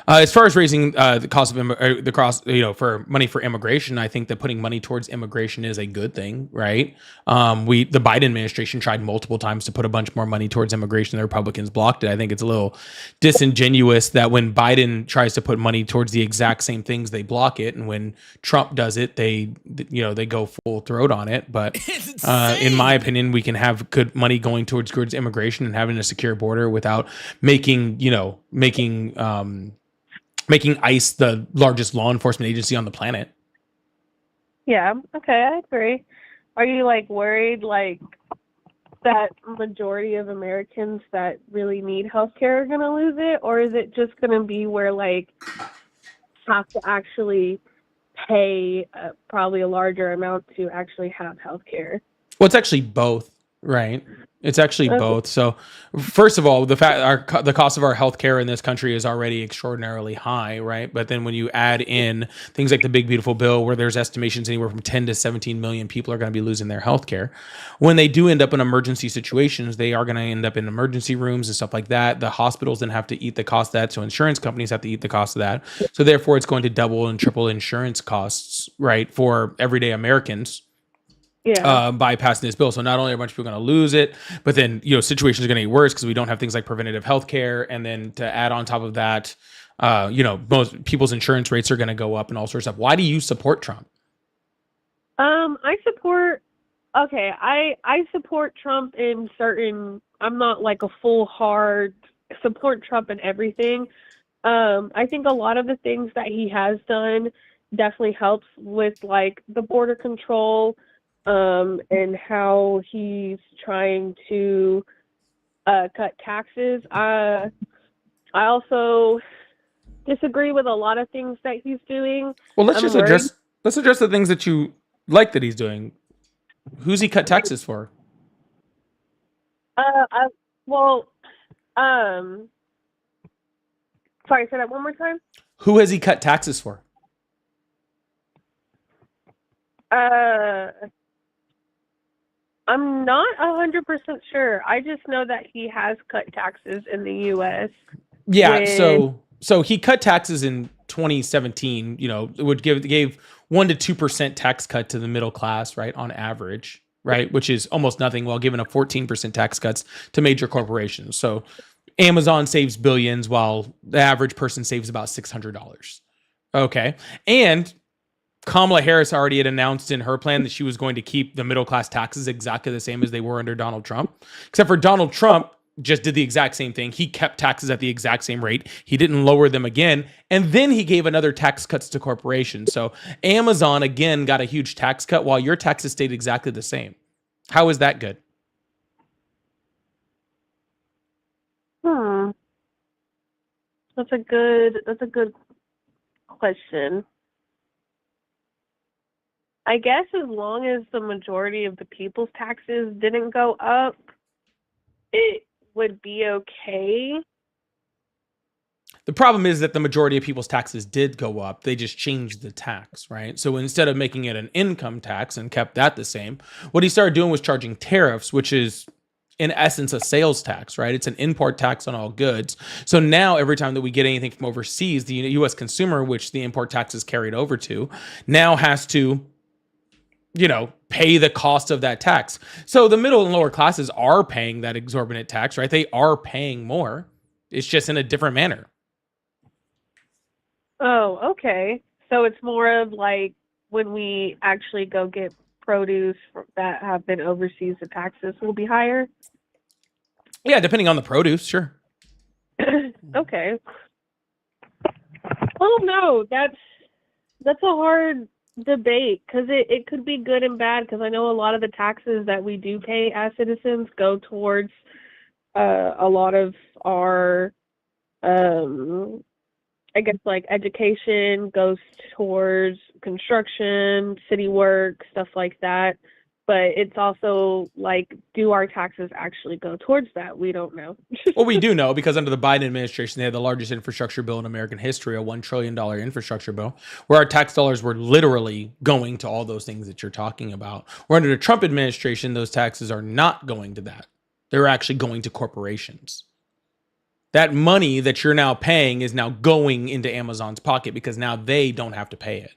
As far as raising the cost of for money for immigration, I think that putting money towards immigration is a good thing, right? The Biden administration tried multiple times to put a bunch more money towards immigration. The Republicans blocked it. I think it's a little disingenuous that when Biden tries to put money towards the exact same things, they block it, and when Trump does it, they go full throat on it. But in my opinion, we can have good money going towards immigration and having a secure border without making ICE the largest law enforcement agency on the planet. Yeah, okay, I agree. Are you like worried like that majority of Americans that really need healthcare are going to lose it, or is it just going to be where like have to actually pay probably a larger amount to actually have healthcare? Well, it's actually both, right? It's actually both. So, first of all, the cost of our healthcare in this country is already extraordinarily high, right? But then when you add in things like the big beautiful bill, where there's estimations anywhere from 10 to 17 million people are going to be losing their healthcare, when they do end up in emergency situations, they are going to end up in emergency rooms and stuff like that. The hospitals then have to eat the cost of that, so insurance companies have to eat the cost of that. So therefore, it's going to double and triple insurance costs, right, for everyday Americans. Yeah. By passing this bill. So not only are a bunch of people going to lose it, but then, situations are going to get worse because we don't have things like preventative health care. And then to add on top of that, most people's insurance rates are going to go up and all sorts of stuff. Why do you support Trump? I support Trump in certain, I'm not like a full hard support Trump in everything. I think a lot of the things that he has done definitely helps with like the border control, and how he's trying to cut taxes. I also disagree with a lot of things that he's doing. Well, let's I'm just worried. address the things that you like that he's doing. Who's he cut taxes for? Well, sorry, say that one more time. Who has he cut taxes for? I'm not 100% sure. I just know that he has cut taxes in the U.S. Yeah, so he cut taxes in 2017. You know, it would gave 1 to 2% tax cut to the middle class, right, on average, right, which is almost nothing. While giving a 14% tax cuts to major corporations. So Amazon saves billions, while the average person saves about $600. Okay, and Kamala Harris already had announced in her plan that she was going to keep the middle class taxes exactly the same as they were under Donald Trump, except for Donald Trump just did the exact same thing. He kept taxes at the exact same rate. He didn't lower them again. And then he gave another tax cuts to corporations. So Amazon, again, got a huge tax cut while your taxes stayed exactly the same. How is that good? That's a good question. I guess as long as the majority of the people's taxes didn't go up, it would be okay. The problem is that the majority of people's taxes did go up. They just changed the tax, right? So instead of making it an income tax and kept that the same, what he started doing was charging tariffs, which is in essence a sales tax, right? It's an import tax on all goods. So now every time that we get anything from overseas, the U.S. consumer, which the import tax is carried over to, now has to, you know, pay the cost of that tax. So the middle and lower classes are paying that exorbitant tax, right? They are paying more. It's just in a different manner. Oh, okay. So it's more of like when we actually go get produce that have been overseas, the taxes will be higher? Yeah, depending on the produce, sure. Okay. Well, no, that's a hard debate because it could be good and bad, because I know a lot of the taxes that we do pay as citizens go towards a lot of our I guess like education, goes towards construction, city work, stuff like that. But it's also like, do our taxes actually go towards that? We don't know. Well, we do know, because under the Biden administration, they had the largest infrastructure bill in American history, a $1 trillion infrastructure bill, where our tax dollars were literally going to all those things that you're talking about. Where under the Trump administration, those taxes are not going to that. They're actually going to corporations. That money that you're now paying is now going into Amazon's pocket, because now they don't have to pay it.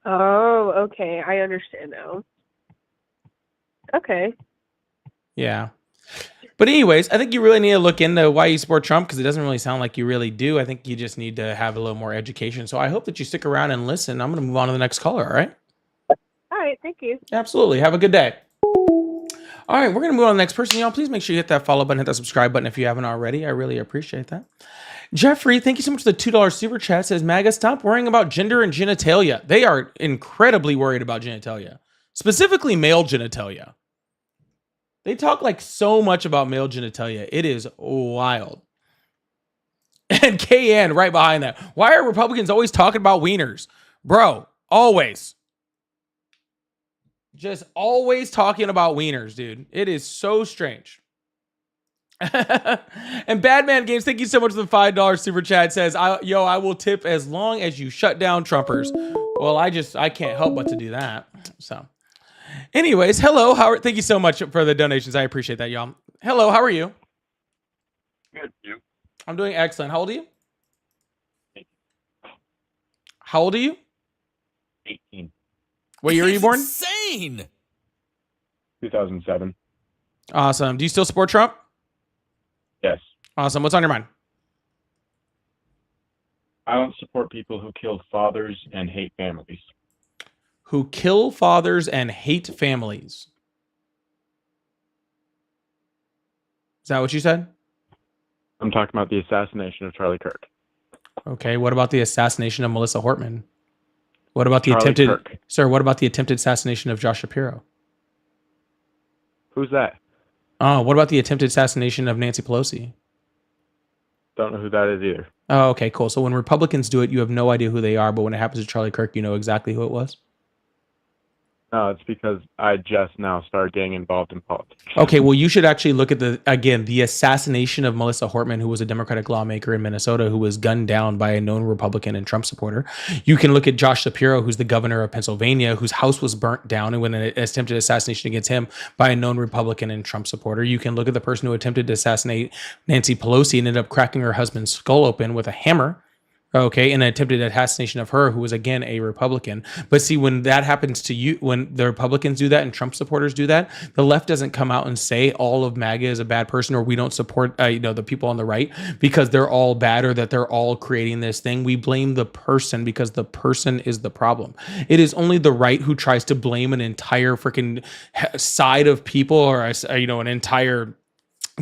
Oh, okay. I understand now. Okay. Yeah. But anyways, I think you really need to look into why you support Trump, because it doesn't really sound like you really do. I think you just need to have a little more education. So I hope that you stick around and listen. I'm going to move on to the next caller, all right? All right. Thank you. Absolutely. Have a good day. All right, we're going to move on to the next person. Y'all, please make sure you hit that follow button, hit that subscribe button if you haven't already. I really appreciate that. Jeffrey, thank you so much for the $2 super chat. Says, MAGA, stop worrying about gender and genitalia. They are incredibly worried about genitalia, specifically male genitalia. They talk like so much about male genitalia. It is wild. And KN right behind that. Why are Republicans always talking about wieners? Bro, always. Just always talking about wieners, dude. It is so strange. And Badman Games, thank you so much for the $5 super chat. Says, I will tip as long as you shut down Trumpers. Well, I can't help but to do that. So anyways, hello, Howard. Thank you so much for the donations. I appreciate that, y'all. Hello, how are you? Good, you. I'm doing excellent. How old are you? How old are you? 18. What year are you born? Insane. 2007. Awesome. Do you still support Trump? Yes. Awesome. What's on your mind? I don't support people who kill fathers and hate families. Who kill fathers and hate families. Is that what you said? I'm talking about the assassination of Charlie Kirk. Okay. What about the assassination of Melissa Hortman? What about the Charlie attempted, Kirk. sir? What about the attempted assassination of Josh Shapiro? Who's that? What about the attempted assassination of Nancy Pelosi? Don't know who that is either. Oh, okay, cool. So when Republicans do it, you have no idea who they are, but when it happens to Charlie Kirk, you know exactly who it was. No, it's because I just now started getting involved in politics. Okay, well, you should actually look at the assassination of Melissa Hortman, who was a Democratic lawmaker in Minnesota, who was gunned down by a known Republican and Trump supporter. You can look at Josh Shapiro, who's the governor of Pennsylvania, whose house was burnt down and when an attempted assassination against him by a known Republican and Trump supporter. You can look at the person who attempted to assassinate Nancy Pelosi and ended up cracking her husband's skull open with a hammer. Okay, and an attempted assassination of her, who was again a Republican. But see, when that happens to you, when the Republicans do that and Trump supporters do that, the left doesn't come out and say all of MAGA is a bad person or we don't support the people on the right because they're all bad or that they're all creating this thing. We blame the person because the person is the problem. It is only the right who tries to blame an entire freaking side of people or an entire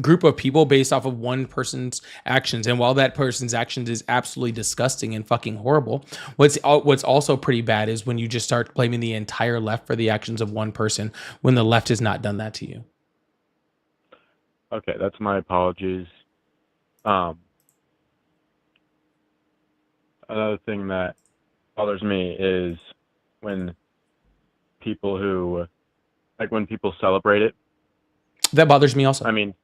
group of people based off of one person's actions. And while that person's actions is absolutely disgusting and fucking horrible, what's also pretty bad is when you just start blaming the entire left for the actions of one person when the left has not done that to you. Okay, that's my apologies. Another thing that bothers me is when people when people celebrate it. That bothers me also. I mean,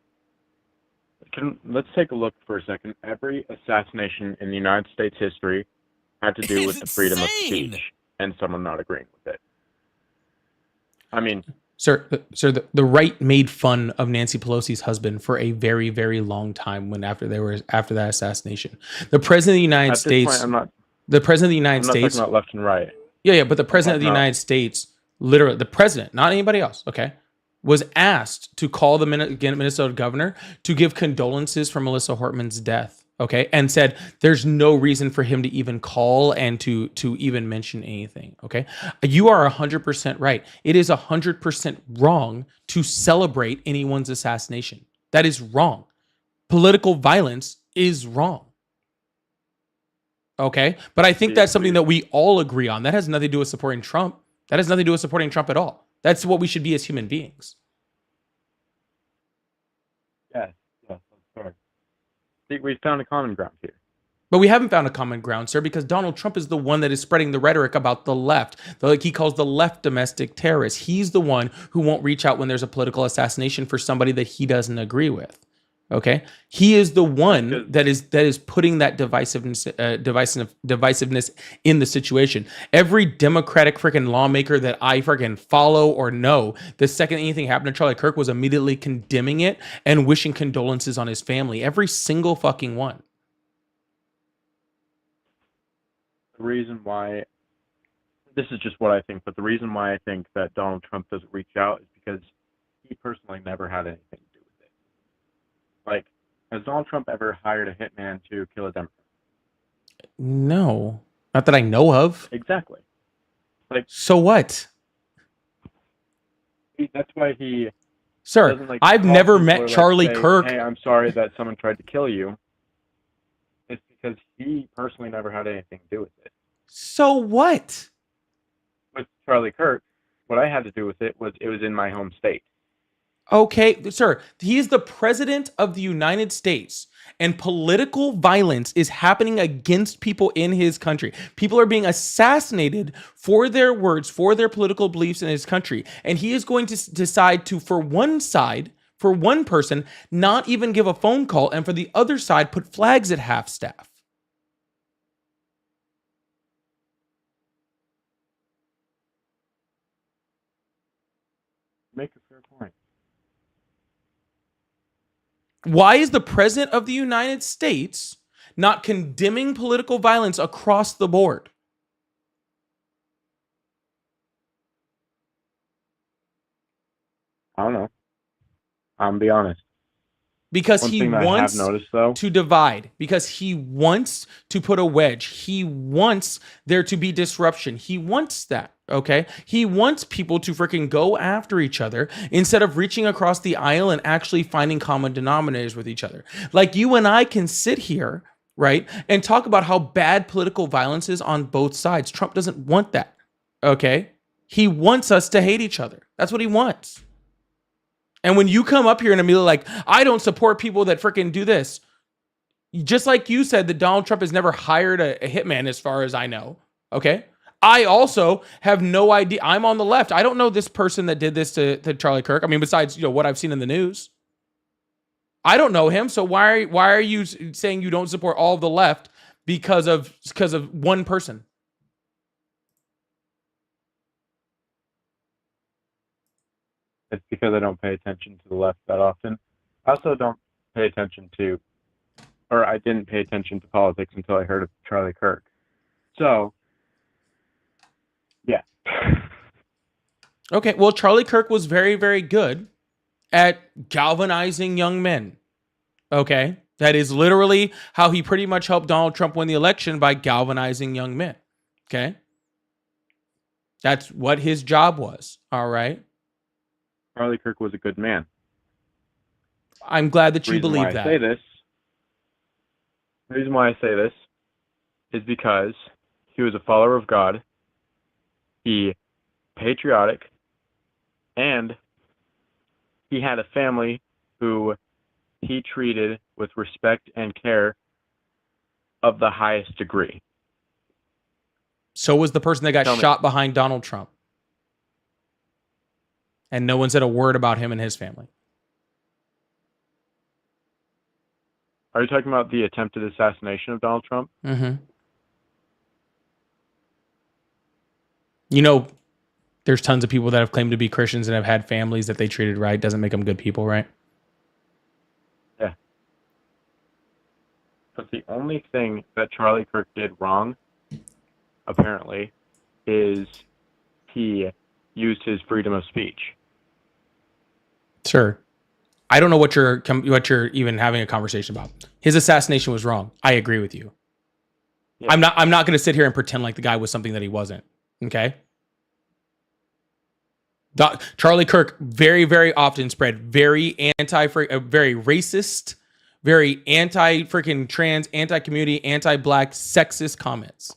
let's take a look for a second. Every assassination in the United States history had to do with the freedom of speech and someone not agreeing with it. I mean, Sir, the right made fun of Nancy Pelosi's husband for a very, very long time after that assassination. The president of the United States, the president of the United States, talking about left and right. Yeah, but the president of the United States, literally the president, not anybody else, okay, was asked to call the Minnesota governor to give condolences for Melissa Hortman's death, okay, and said there's no reason for him to even call and to even mention anything, okay? You are 100% right. It is 100% wrong to celebrate anyone's assassination. That is wrong. Political violence is wrong. Okay? But I think that's something that we all agree on. That has nothing to do with supporting Trump. That has nothing to do with supporting Trump at all. That's what we should be as human beings. Yes, that's fair. See, we found a common ground here. But we haven't found a common ground, sir, because Donald Trump is the one that is spreading the rhetoric about the left. Like he calls the left domestic terrorists. He's the one who won't reach out when there's a political assassination for somebody that he doesn't agree with. Okay, he is the one that is putting that divisiveness in the situation. Every Democratic freaking lawmaker that I freaking follow or know, the second anything happened to Charlie Kirk was immediately condemning it and wishing condolences on his family. Every single fucking one. The reason why, this is just what I think, but the reason why I think that Donald Trump doesn't reach out is because he personally never had anything to do with it. Like, has Donald Trump ever hired a hitman to kill a Democrat? No, not that I know of. Exactly. Like, so what? That's why he. Sir, I've never met Charlie Kirk. Hey, I'm sorry that someone tried to kill you. It's because he personally never had anything to do with it. So what? With Charlie Kirk, what I had to do with it was in my home state. Okay, sir, he is the president of the United States, and political violence is happening against people in his country. People are being assassinated for their words, for their political beliefs in his country. And he is going to decide to, for one side, for one person, not even give a phone call, and for the other side, put flags at half-staff. Make a fair point. Why is the president of the United States not condemning political violence across the board? I don't know. I'm gonna be honest. Because he wants to divide. Because he wants to put a wedge. He wants there to be disruption. He wants that. Okay? He wants people to freaking go after each other instead of reaching across the aisle and actually finding common denominators with each other. Like you and I can sit here right? And talk about how bad political violence is on both sides. Trump doesn't want that. Okay? He wants us to hate each other. That's what he wants. And when you come up here and immediately like, I don't support people that freaking do this. Just like you said that Donald Trump has never hired a hitman as far as I know. Okay? I also have no idea. I'm on the left. I don't know this person that did this to Charlie Kirk. I mean, besides, what I've seen in the news. I don't know him. So why are you saying you don't support all of the left because of one person? It's because I don't pay attention to the left that often. I also don't pay attention to, or I didn't pay attention to politics until I heard of Charlie Kirk. So, yeah. Okay, well, Charlie Kirk was very, very good at galvanizing young men. Okay, that is literally how he pretty much helped Donald Trump win the election, by galvanizing young men. Okay, that's what his job was. All right. Charlie Kirk was a good man. I'm glad that you believe that. The reason why I say this is because he was a follower of God. He patriotic, and he had a family who he treated with respect and care of the highest degree. So was the person that got shot behind Donald Trump. And no one said a word about him and his family. Are you talking about the attempted assassination of Donald Trump? Mm-hmm. There's tons of people that have claimed to be Christians and have had families that they treated right. Doesn't make them good people, right? Yeah. But the only thing that Charlie Kirk did wrong, apparently, is he used his freedom of speech. Sure. I don't know what you're even having a conversation about. His assassination was wrong. I agree with you. Yeah. I'm not going to sit here and pretend like the guy was something that he wasn't. Okay? Charlie Kirk very, very often spread very very racist, very anti-freaking trans, anti-community, anti-black, sexist comments.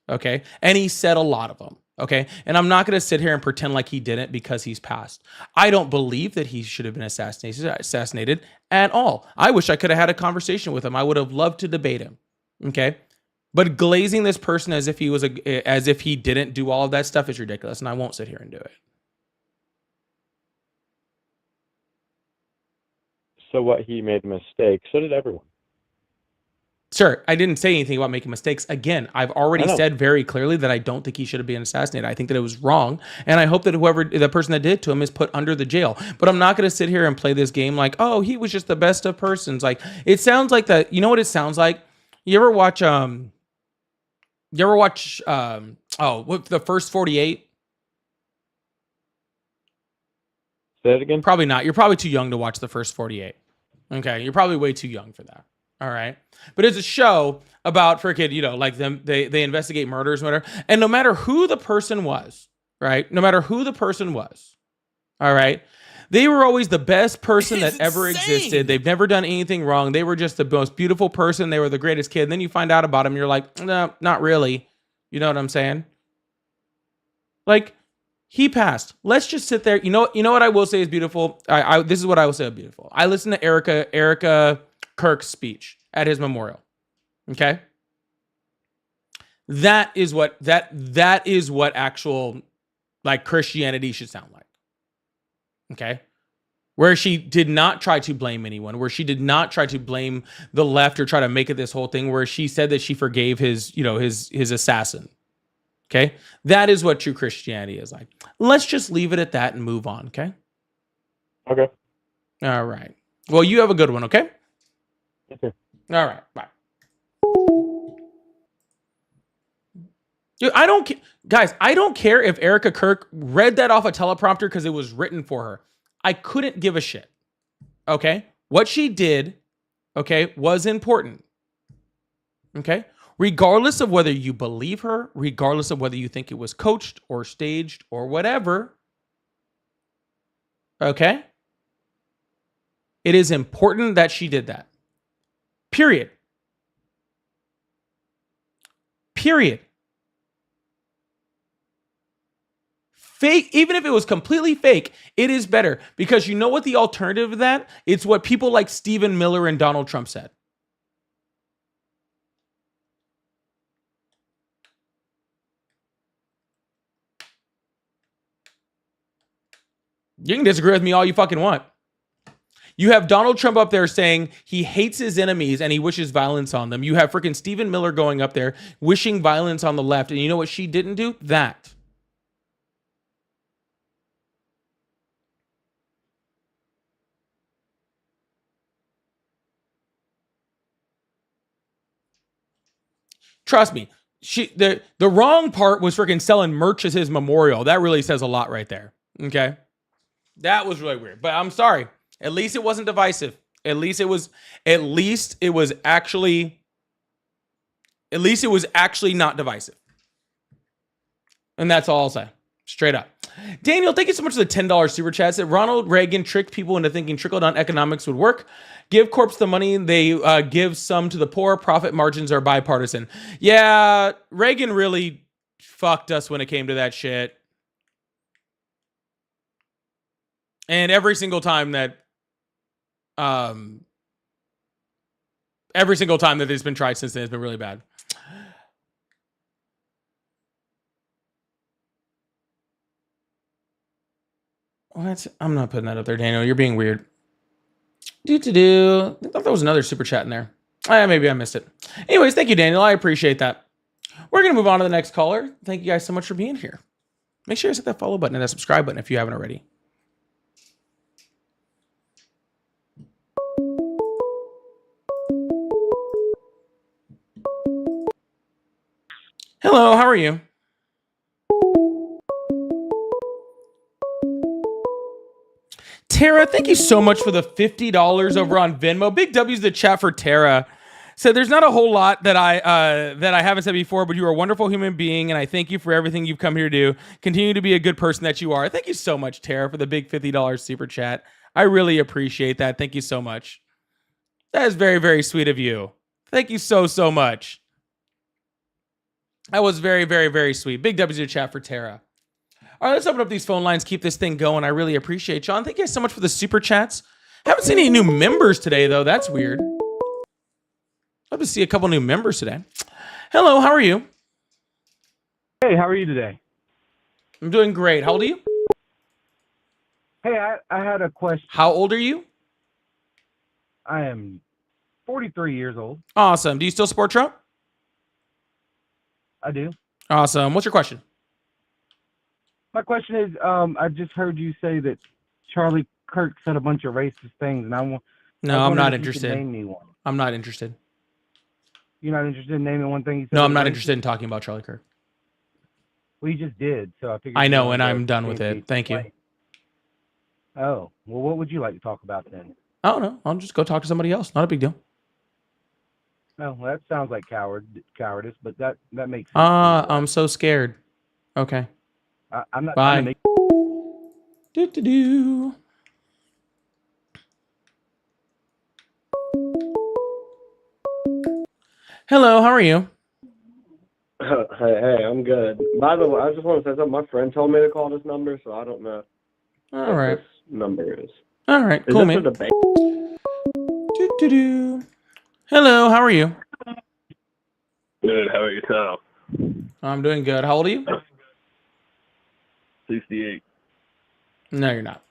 Okay? And he said a lot of them. Okay? And I'm not going to sit here and pretend like he didn't because he's passed. I don't believe that he should have been assassinated at all. I wish I could have had a conversation with him. I would have loved to debate him. Okay? But glazing this person as if he didn't do all of that stuff is ridiculous, and I won't sit here and do it. So what, he made a mistake? So did everyone. Sir, I didn't say anything about making mistakes. Again, I've already said very clearly that I don't think he should have been assassinated. I think that it was wrong, and I hope that the person that did it to him is put under the jail. But I'm not going to sit here and play this game like, oh, he was just the best of persons. Like, it sounds like that. You know what it sounds like? You ever watch the First 48? Say it again? Probably not. You're probably too young to watch the First 48. Okay, you're probably way too young for that. All right, but it's a show about freaking, like they investigate murders, and whatever. And no matter who the person was, right? No matter who the person was, all right, they were always the best person that ever existed. They've never done anything wrong. They were just the most beautiful person. They were the greatest kid. And then you find out about them, you're like, no, not really. You know what I'm saying? Like, he passed. Let's just sit there. You know what I will say is beautiful. This is what I will say is beautiful. I listened to Erica Kirk's speech at his memorial. Okay, that is what actual like Christianity should sound like. Okay, where she did not try to blame anyone, where she did not try to blame the left or try to make it this whole thing, where she said that she forgave his assassin. Okay, that is what true Christianity is like. Let's just leave it at that and move on. Okay. Okay. All right. Well, you have a good one. Okay. Okay. All right. Bye. Dude, I don't care if Erica Kirk read that off a teleprompter because it was written for her. I couldn't give a shit. Okay? What she did, okay, was important. Okay? Regardless of whether you believe her, regardless of whether you think it was coached or staged or whatever, okay? It is important that she did that. Period. Period. Fake, even if it was completely fake, it is better because you know what the alternative to that? It's what people like Stephen Miller and Donald Trump said. You can disagree with me all you fucking want. You have Donald Trump up there saying he hates his enemies and he wishes violence on them. You have freaking Stephen Miller going up there wishing violence on the left. And you know what she didn't do? That. Trust me. The wrong part was freaking selling merch as his memorial. That really says a lot right there. Okay? That was really weird. But I'm sorry. At least it wasn't divisive. At least it was actually not divisive. And that's all I'll say. Straight up. Daniel, thank you so much for the $10 super chat. Said Ronald Reagan tricked people into thinking trickle-down economics would work. Give corps the money, they give some to the poor. Profit margins are bipartisan. Yeah, Reagan really fucked us when it came to that shit. And every single time that it's been tried since then, it's been really bad. What? I'm not putting that up there, Daniel. You're being weird. I thought there was another super chat in there. Maybe I missed it. Anyways, thank you, Daniel. I appreciate that. We're going to move on to the next caller. Thank you guys so much for being here. Make sure you hit that follow button and that subscribe button if you haven't already. Hello, how are you? Tara, thank you so much for the $50 over on Venmo. Big W's the chat for Tara. Said there's not a whole lot that I haven't said before, but you are a wonderful human being, and I thank you for everything you've come here to do. Continue to be a good person that you are. Thank you so much, Tara, for the big $50 super chat. I really appreciate that. Thank you so much. That is very, very sweet of you. Thank you so, so much. That was very, very, very sweet. Big W's in chat for Tara. All right, let's open up these phone lines, keep this thing going. I really appreciate John. Thank you guys so much for the super chats. Haven't seen any new members today, though. That's weird. Love to see a couple new members today. Hello, how are you? Hey, how are you today? I'm doing great. How old are you? Hey, I had a question. How old are you? I am 43 years old. Awesome. Do you still support Trump? I do. Awesome. What's your question? My question is, I just heard you say that Charlie Kirk said a bunch of racist things, and I'm not interested. Name me one. I'm not interested. You're not interested in naming one thing he said? No, I'm not interested in talking about Charlie Kirk. Well, you just did, so I figured. I know, and I'm done with it. Thank you. Oh, well, what would you like to talk about then? I don't know. I'll just go talk to somebody else. Not a big deal. Oh, well, that sounds like cowardice, but that makes sense. I'm so scared. Okay. I'm not Bye. trying to make. Hello, how are you? Hey, I'm good. By the way, I just want to say something. My friend told me to call this number, so I don't know All right. this number is. All right, Is cool, this man. a debate? Hello, how are you? Good. How about yourself? I'm doing good. How old are you? 68. No, you're not.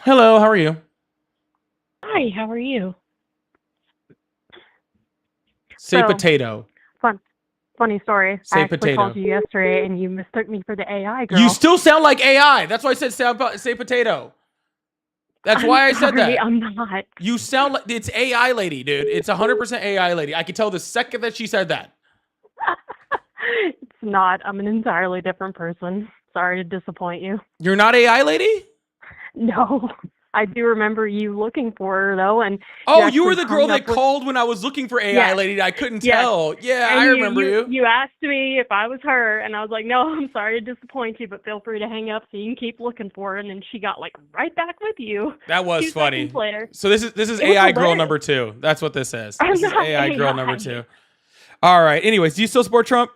Hello, how are you? Hi, how are you? Say So, potato. Funny story. Say I actually potato. called you yesterday and you mistook me for the AI girl. You still sound like AI. That's why I said say potato. That's why I said sorry, that. I'm not. You sound like it's AI lady, dude. It's 100% AI lady. I could tell the second that she said that. It's not. I'm an entirely different person. Sorry to disappoint you. You're not AI lady? No. I do remember you looking for her though, and Oh, you were the girl that called. called when I was looking for AI Yes. lady. I couldn't Yes. tell. Yeah, And I remember you. You asked me if I was her, and I was like, no, I'm sorry to disappoint you, but feel free to hang up so you can keep looking for her. And then she got like right back with you. That was 2 funny. seconds later. So this is It was AI girl hilarious. number 2. That's what this is. I'm This is not AI girl AI. number 2. All right. Anyways, do you still support Trump?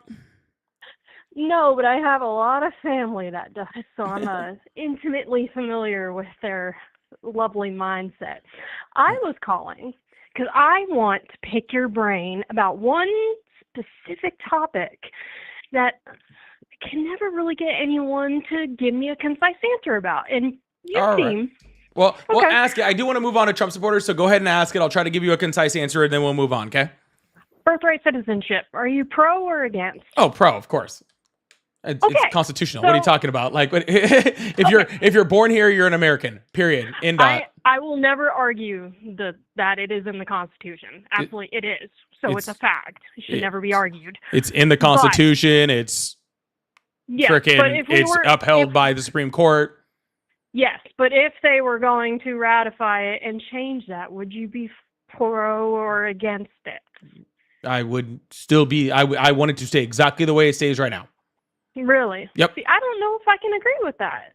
No, but I have a lot of family that does, so I'm intimately familiar with their lovely mindset. I was calling because I want to pick your brain about one specific topic that I can never really get anyone to give me a concise answer about. And you All right. seem... Well, we'll Okay. ask it. I do want to move on to Trump supporters, so go ahead and ask it. I'll try to give you a concise answer, and then we'll move on, okay? Birthright citizenship. Are you pro or against? Oh, pro, of course. It's constitutional. What are you so- talking about? Like, if you're born here, you're an American. Period. End dot. I will never argue that it is in the Constitution. Absolutely, it is. So it's a fact. It should never be argued. It's in the Constitution. It's frickin'. It's upheld by the Supreme Court. Yes, but if they were going to ratify it and change that, would you be pro or against it? I would still be. I want it to stay exactly the way it stays right now. Really? Yep. See, I don't know if I can agree with that.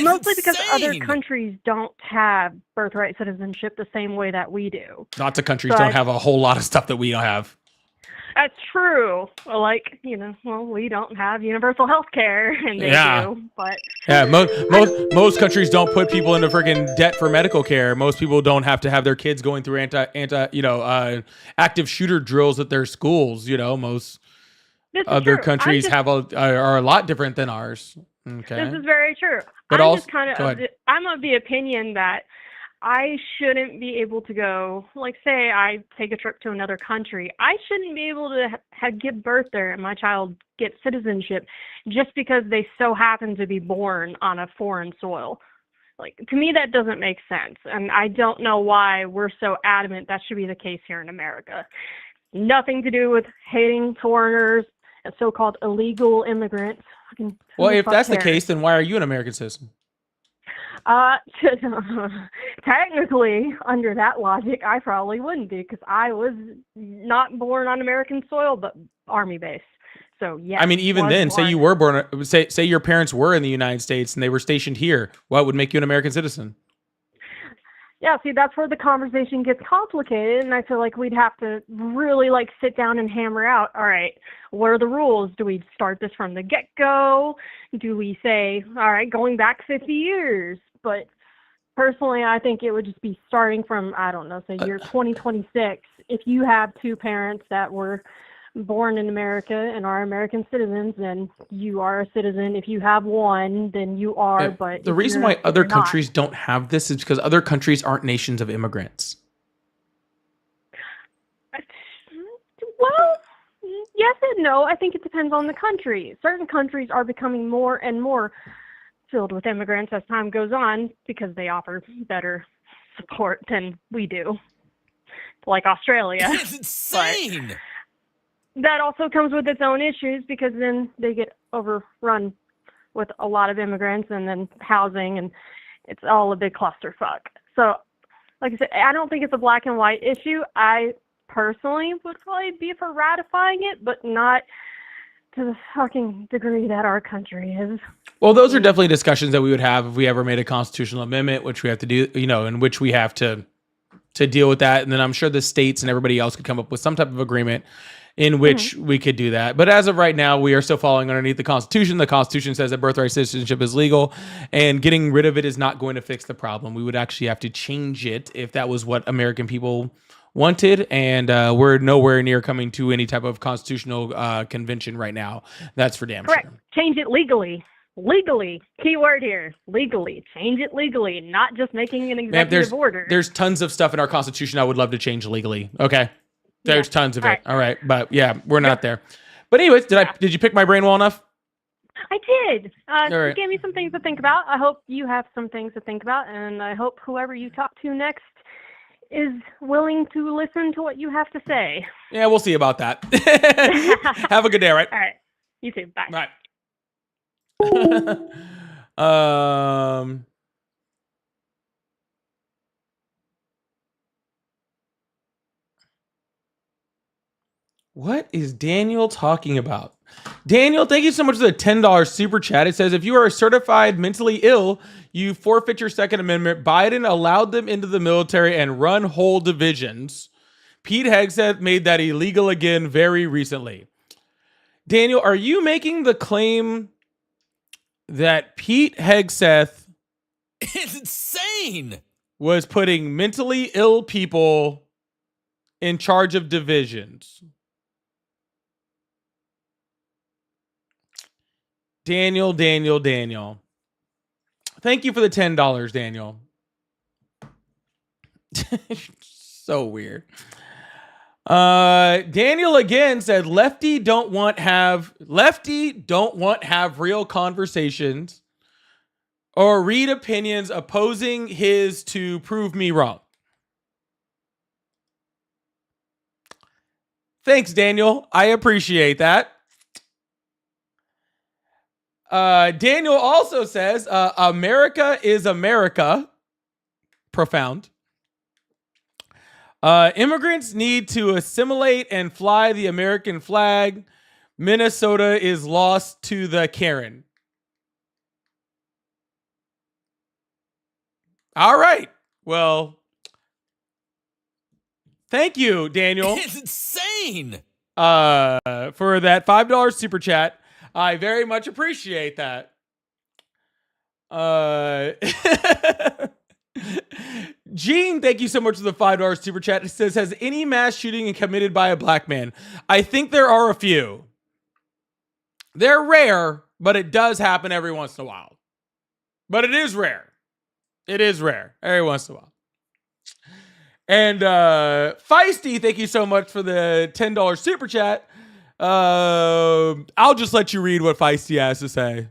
Mostly because other countries don't have birthright citizenship the same way that we do. Lots of countries don't have a whole lot of stuff that we don't have. That's true. Like, we don't have universal health care, and they do. But most countries don't put people into freaking debt for medical care. Most people don't have to have their kids going through active shooter drills at their schools. Most other countries are a lot different than ours. Okay. This is very true. But I'm also, just kind go of ahead. I'm of the opinion that I shouldn't be able to go, like, say I take a trip to another country. I shouldn't be able to give birth there and my child get citizenship just because they so happen to be born on a foreign soil. Like, to me, that doesn't make sense. And I don't know why we're so adamant that should be the case here in America. Nothing to do with hating foreigners and so-called illegal immigrants. Well, if that's the case, then why are you an American citizen? Technically, under that logic, I probably wouldn't be because I was not born on American soil, but Army base. So yeah. I mean, even then, say you were born, say your parents were in the United States and they were stationed here. What would make you an American citizen? Yeah, see, that's where the conversation gets complicated, and I feel like we'd have to really, sit down and hammer out, all right, what are the rules? Do we start this from the get-go? Do we say, all right, going back 50 years? But personally, I think it would just be starting from, I don't know, say year 2026. If you have two parents that were born in America and are American citizens, then you are a citizen. If you have one, then you are. But the reason why other countries don't have this is because other countries aren't nations of immigrants. Well, yes and no. I think it depends on the country. Certain countries are becoming more and more filled with immigrants as time goes on because they offer better support than we do, like Australia. It's insane. But that also comes with its own issues because then they get overrun with a lot of immigrants and then housing, and it's all a big clusterfuck. So, like I said, I don't think it's a black and white issue. I personally would probably be for ratifying it, but not to the fucking degree that our country is. Well, those are definitely discussions that we would have if we ever made a constitutional amendment, which we have to do, in which we have to deal with that. And then I'm sure the states and everybody else could come up with some type of agreement in which we could do that. But as of right now, we are still falling underneath the Constitution. The Constitution says that birthright citizenship is legal, and getting rid of it is not going to fix the problem. We would actually have to change it if that was what American people wanted, and we're nowhere near coming to any type of constitutional convention right now. That's for damn Correct. sure. Change it legally. Legally. Key word here. Legally. Change it legally, not just making an executive order. There's tons of stuff in our Constitution I would love to change legally. Okay. There's tons of it. All right. But yeah, we're not there. But anyways, did you pick my brain well enough? I did. All right. You gave me some things to think about. I hope you have some things to think about, and I hope whoever you talk to next is willing to listen to what you have to say. Yeah, we'll see about that. Have a good day, all right? All right. You too. Bye. Bye. What is Daniel talking about? Daniel, thank you so much for the $10 super chat. It says, if you are certified mentally ill, you forfeit your Second Amendment. Biden allowed them into the military and run whole divisions. Pete Hegseth made that illegal again very recently. Daniel, are you making the claim that Pete Hegseth It's insane. was putting mentally ill people in charge of divisions? Daniel. Thank you for the $10, Daniel. So weird. Daniel again said lefty don't want have real conversations or read opinions opposing his to prove me wrong. Thanks, Daniel. I appreciate that. Daniel also says America is America. Profound. Immigrants need to assimilate and fly the American flag. Minnesota is lost to the Karen. All right. Well, thank you, Daniel. It's insane. For that $5 super chat. I very much appreciate that. Gene, thank you so much for the $5 super chat. It says, has any mass shooting committed by a black man? I think there are a few. They're rare, but it does happen every once in a while. But it is rare. It is rare every once in a while. And Feisty, thank you so much for the $10 super chat. I'll just let you read what Feisty has to say.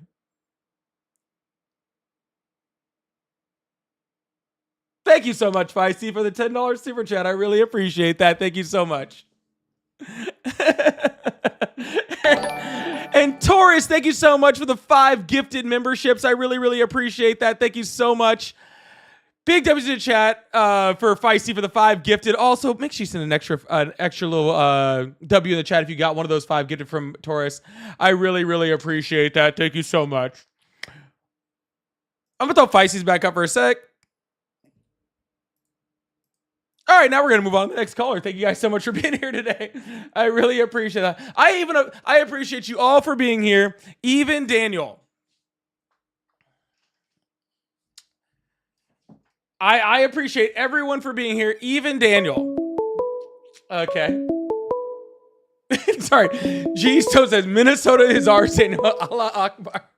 Thank you so much, Feisty, for the $10 super chat. I really appreciate that. Thank you so much. And Taurus, thank you so much for the 5 gifted memberships. I really, really appreciate that. Thank you so much. Big W to the chat for Feisty for the 5 gifted. Also, make sure you send an extra little W in the chat if you got one of those 5 gifted from Taurus. I really, really appreciate that. Thank you so much. I'm going to throw Feisty's back up for a sec. All right, now we're going to move on to the next caller. Thank you guys so much for being here today. I really appreciate that. I appreciate you all for being here, even Daniel. I appreciate everyone for being here, even Daniel. Okay. Sorry. G Stone says Minnesota is ours, Daniel. Allah Akbar.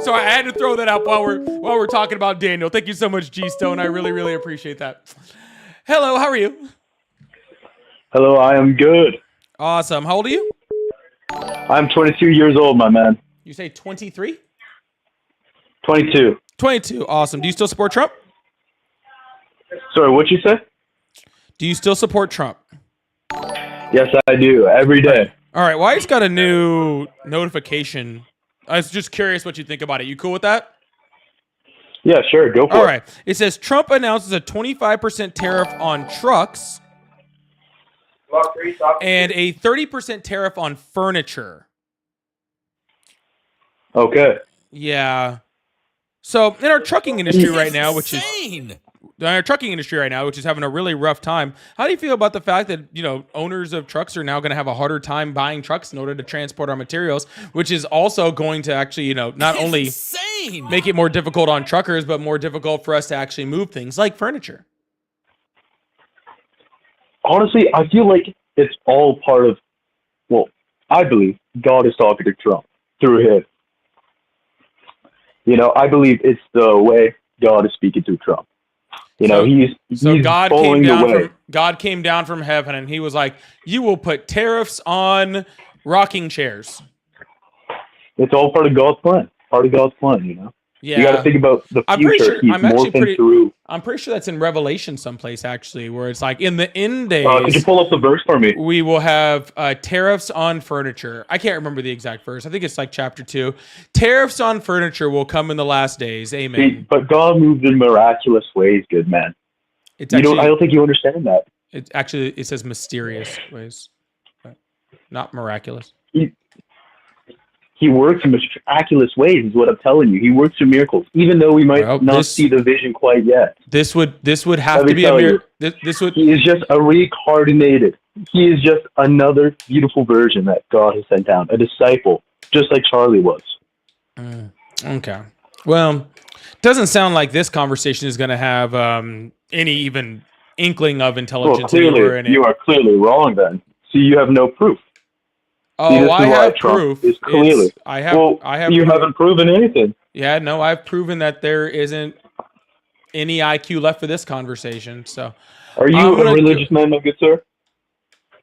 So I had to throw that out while we're talking about Daniel. Thank you so much, G Stone. I really, really appreciate that. Hello, how are you? Hello, I am good. Awesome. How old are you? I'm 22 years old, my man. You say 23? 22. 22. Awesome. Do you still support Trump? Sorry, what'd you say? Do you still support Trump? Yes, I do. Every day. All right. Well, I just got a new notification. I was just curious what you think about it. You cool with that? Yeah, sure. Go for it. All right. It says Trump announces a 25% tariff on trucks and a 30% tariff on furniture. Okay. Yeah. So in our trucking industry right now, which is having a really rough time, how do you feel about the fact that, owners of trucks are now going to have a harder time buying trucks in order to transport our materials, which is also going to actually, not only make it more difficult on truckers, but more difficult for us to actually move things like furniture? Honestly, I feel like it's all part of, I believe God is talking to Trump through him. I believe it's the way God is speaking to Trump. He's God following the way. God came down from heaven and he was like, you will put tariffs on rocking chairs. It's all part of God's plan. Yeah. You got to think about the future. I'm pretty sure that's in Revelation someplace, actually, where it's like in the end days. Could you pull up the verse for me? We will have tariffs on furniture. I can't remember the exact verse. I think it's like chapter 2. Tariffs on furniture will come in the last days. Amen. See, but God moves in miraculous ways, good man. I don't think you understand that. It says mysterious ways, not miraculous. He works in miraculous ways, is what I'm telling you. He works in miracles, even though we might not see the vision quite yet. This would have to be a miracle. This would. He is just a reincarnated. He is just another beautiful version that God has sent down, a disciple, just like Charlie was. Okay. Well, doesn't sound like this conversation is going to have any even inkling of intelligence. Well, clearly, you are clearly wrong then. See, you have no proof. Oh, I have proof. Is clearly. I have. You haven't proven anything. Yeah, no, I've proven that there isn't any IQ left for this conversation. So, are you a religious man, my good sir?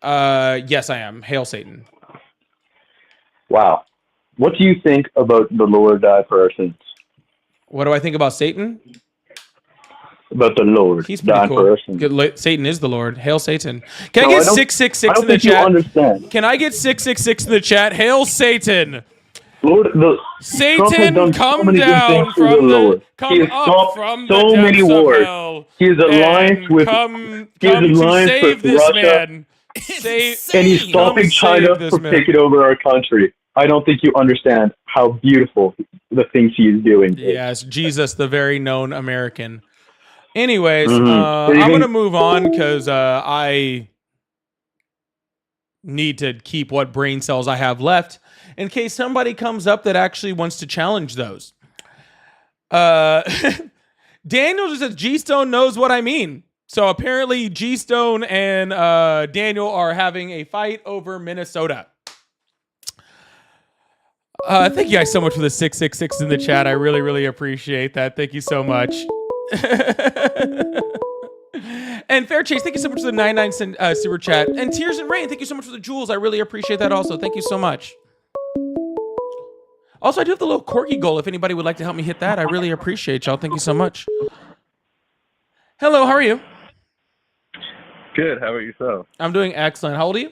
Yes, I am. Hail Satan. Wow. What do you think about the Lord died for our sins? What do I think about Satan? About the Lord. He's pretty cool. Satan is the Lord. Hail Satan. Can I get 666 in the chat? Understand. Can I get 666 in the chat? Hail Satan. Lord, Satan, come down from the He has stopped so many wars. He is alliance with Russia. Man. And he's stopping China from taking over our country. I don't think you understand how beautiful the things he is doing. Yes, Jesus, the very known American. Anyways, I'm going to move on because I need to keep what brain cells I have left in case somebody comes up that actually wants to challenge those. Daniel just says G-Stone knows what I mean. So apparently G-Stone and Daniel are having a fight over Minnesota. Thank you guys so much for the 666 in the chat. I really, really appreciate that. Thank you so much. And Fair Chase, thank you so much for the 99 cent super chat. And Tears and Rain, thank you so much for the jewels. I really appreciate that also. Thank you so much. Also, I do have the little corgi goal. If anybody would like to help me hit that, I really appreciate y'all. Thank you so much. Hello, how are you? Good. How about yourself? I'm doing excellent. How old are you?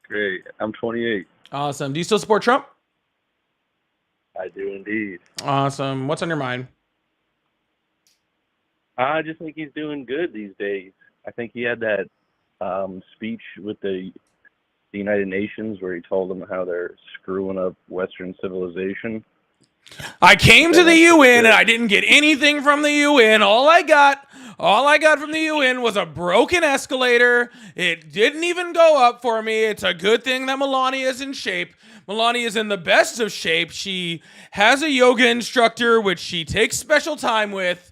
Great. I'm 28. Awesome. Do you still support Trump? I do indeed. Awesome. What's on your mind? I just think he's doing good these days. I think he had that speech with the United Nations where he told them how they're screwing up Western civilization. I came to the UN and I didn't get anything from the UN. All I got from the UN was a broken escalator. It didn't even go up for me. It's a good thing that Melania is in shape. Melania is in the best of shape. She has a yoga instructor, which she takes special time with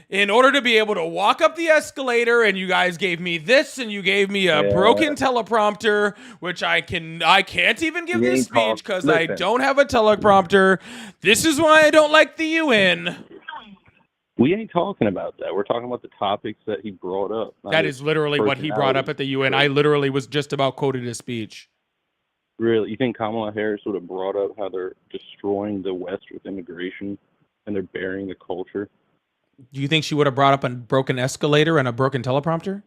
in order to be able to walk up the escalator. And you guys gave me this, and you gave me a broken teleprompter, which I can't even give this speech because I don't have a teleprompter. This is why I don't like the UN. We ain't talking about that. We're talking about the topics that he brought up. That is literally what he brought up at the UN. I literally was just about quoting his speech. Really? You think Kamala Harris would have brought up how they're destroying the West with immigration and they're burying the culture? Do you think she would have brought up a broken escalator and a broken teleprompter?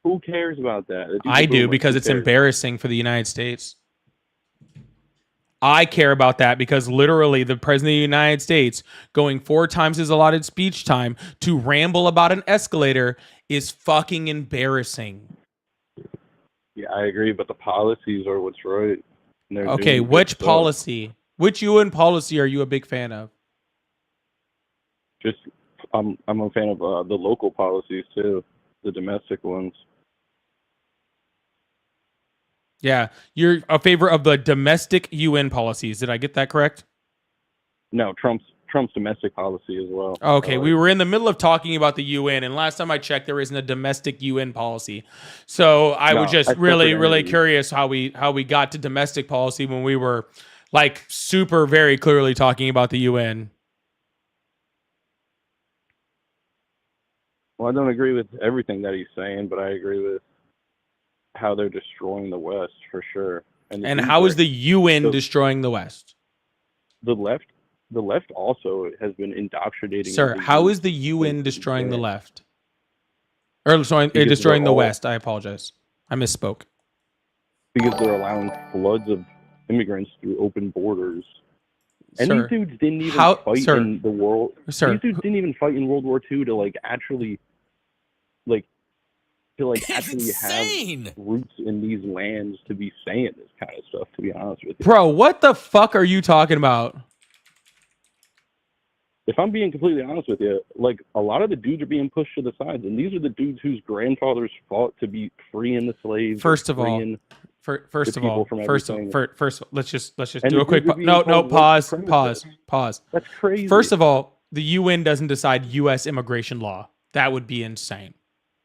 Who cares about that? I do, because it's embarrassing for the United States. I care about that because literally the president of the United States going 4 times his allotted speech time to ramble about an escalator is fucking embarrassing. Yeah, I agree, but the policies are what's right. Okay, which policy? Which UN policy are you a big fan of? Just, I'm a fan of the local policies too, the domestic ones. Yeah, you're a favor of the domestic UN policies. Did I get that correct? No, Trump's domestic policy as well. Okay, we were in the middle of talking about the UN, and last time I checked, there isn't a domestic UN policy. So I was just really curious how we got to domestic policy when we were like super very clearly talking about the UN. Well, I don't agree with everything that he's saying, but I agree with how they're destroying the West for sure. And how is the UN destroying the West? The left also has been indoctrinating. Sir, how is the UN destroying the left? Or sorry, destroying the West. I apologize. I misspoke. Because they're allowing floods of immigrants through open borders. And these dudes didn't even fight in the world. These dudes didn't even fight in World War II to like actually like to like It's actually insane. have roots in these lands to be saying this kind of stuff, to be honest with you. Bro, what the fuck are you talking about? If I'm being completely honest with you, like a lot of the dudes are being pushed to the sides, and these are the dudes whose grandfathers fought to be freeing the slaves. First of all, let's just do a quick pause. That's crazy. First of all, the UN doesn't decide U.S. immigration law. That would be insane.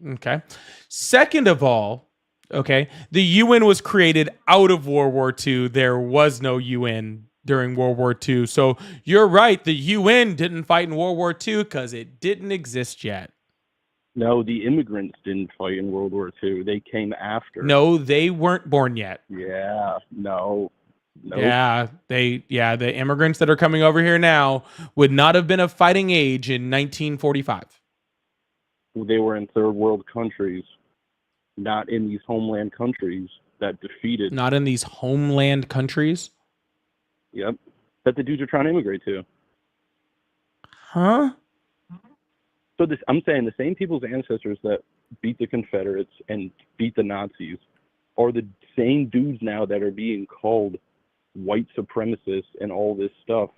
Okay. Second of all, okay, the UN was created out of World War II. There was no UN during World War II. So you're right. The UN didn't fight in World War II because it didn't exist yet. No, the immigrants didn't fight in World War II. They came after. No, they weren't born yet. Yeah. No. Nope. Yeah, the immigrants that are coming over here now would not have been of fighting age in 1945. They were in third world countries, not in these homeland countries that defeated. Not in these homeland countries? Yep. That the dudes are trying to immigrate to. Huh? So I'm saying the same people's ancestors that beat the Confederates and beat the Nazis are the same dudes now that are being called white supremacists and all this stuff.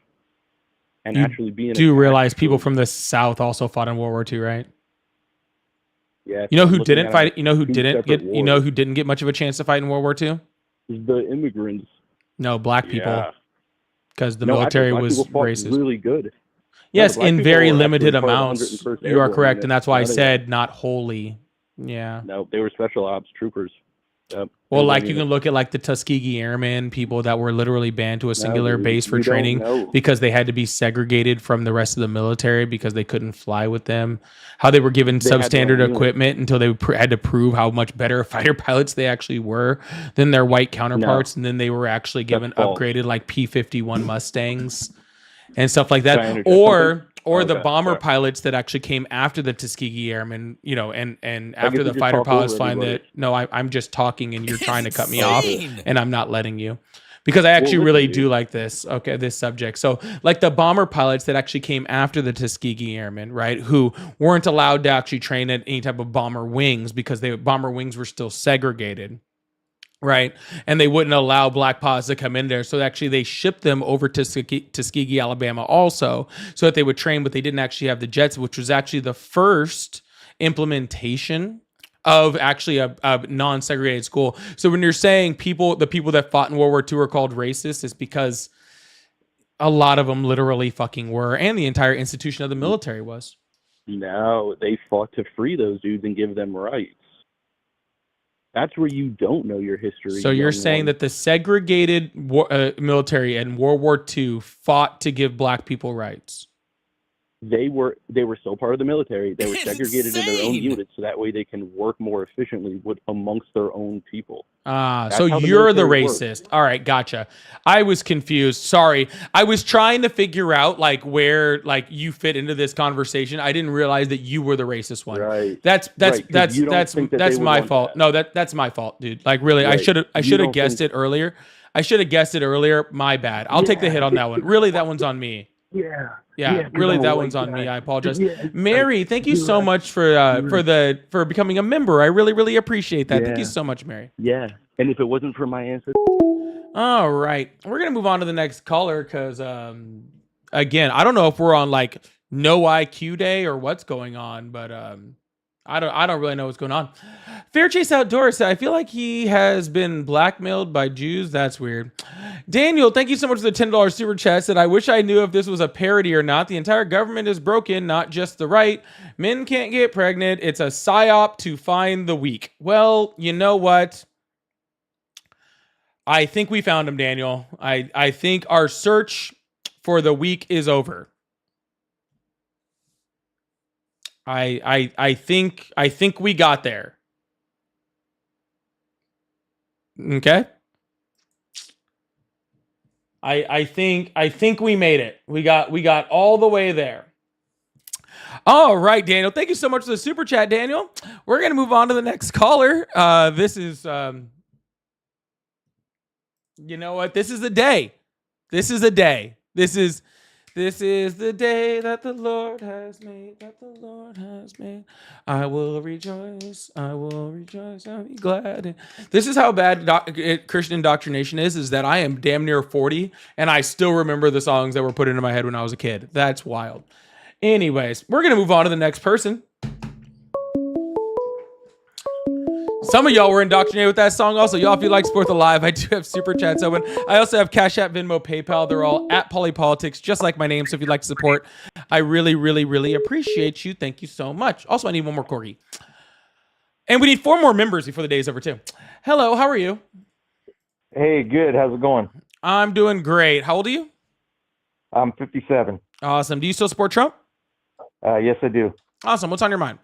And you actually being do realize people from the South also fought in World War II, right? Yeah. You know who didn't fight? You know who didn't get? You know who didn't get much of a chance to fight in World War II? The immigrants. No, black people. Yeah. Because the military was racist. Really good. Yes, in very limited part of the amounts. 101st You are Airborne correct, Unit. and that's why I Not said not wholly. Yeah. No, they were special ops troopers. Yep. Well, Airborne like you unit. can look at like the Tuskegee Airmen, people that were literally banned to a singular dude, base for you don't training know. because they had to be segregated from the rest of the military because they couldn't fly with them. How they were given They had their substandard own unit. equipment until they had to prove how much better fighter pilots they actually were than their white counterparts, and then they were actually given false. upgraded like P-51 Mustangs and stuff like that, Diana, or the Okay, bomber sorry. pilots that actually came after the Tuskegee Airmen, you know, and guess after you the just fighter talk pilots over find that everybody. I'm just talking and you're trying to cut me insane. off, and I'm not letting you because I actually Well, really listen, do like this subject. So like the bomber pilots that actually came after the Tuskegee Airmen, right, who weren't allowed to actually train at any type of bomber wings because bomber wings were still segregated. Right. And they wouldn't allow black pilots to come in there. So actually they shipped them over to Tuskegee, Alabama also so that they would train, but they didn't actually have the jets, which was actually the first implementation of actually a non-segregated school. So when you're saying the people that fought in World War II are called racist, it's because a lot of them literally fucking were, and the entire institution of the military was. No, they fought to free those dudes and give them rights. That's where you don't know your history. So you're saying that the segregated military in World War II fought to give black people rights? they were still part of the military. They were It's segregated in their own insane. units, so that way they can work more efficiently with amongst their own people. That's So how the you're the military works. racist. All right, gotcha. I was confused. Sorry. I was trying to figure out like where like you fit into this conversation. I didn't realize that you were the racist one. Right. That's Right, 'cause you don't think that they would my want fault. that. No, that's my fault, dude. Like really, I Right. should You have don't guessed think- it earlier. I should have guessed it earlier. My bad. I'll take the hit on that one. Really, that one's on me. Yeah, 'cause really, I'm a that white one's on me. guy. I apologize. Yeah, it's Mary, like, thank you you're so right. much for becoming a member. I really appreciate that. Thank you Yeah. so much, Mary. Yeah, and if it wasn't for my ancestors, All right, we're gonna move on to the next caller because again, I don't know if we're on like no IQ day or what's going on, but I don't really know what's going on. Fair Chase Outdoors said, I feel like he has been blackmailed by Jews. That's weird. Daniel, thank you so much for the $10 super chat. Said, I wish I knew if this was a parody or not. The entire government is broken, not just the right. Men can't get pregnant. It's a psyop to find the weak. Well, you know what? I think we found him, Daniel. I think our search for the weak is over. I think we got there. Okay. I think we made it. We got all the way there. All right, Daniel. Thank you so much for the super chat, Daniel. We're gonna move on to the next caller. This is you know what? This is a day. This is This is the day that the Lord has made, that the Lord has made. I will rejoice, I'll be glad. This is how bad Christian indoctrination is that I am damn near 40, and I still remember the songs that were put into my head when I was a kid. That's wild. Anyways, we're going to move on to the next person. Some of y'all were indoctrinated with that song also. Y'all, if you like Support the Live, I do have Super Chats open. I also have Cash App, Venmo, PayPal. They're all at Polypolitics, just like my name. So if you'd like to support, I really, really, really appreciate you. Thank you so much. Also, I need one more corgi. And we need 4 more members before the day is over, too. Hello, how are you? Hey, good. How's it going? I'm doing great. How old are you? I'm 57. Awesome. Do you still support Trump? Yes, I do. Awesome. What's on your mind?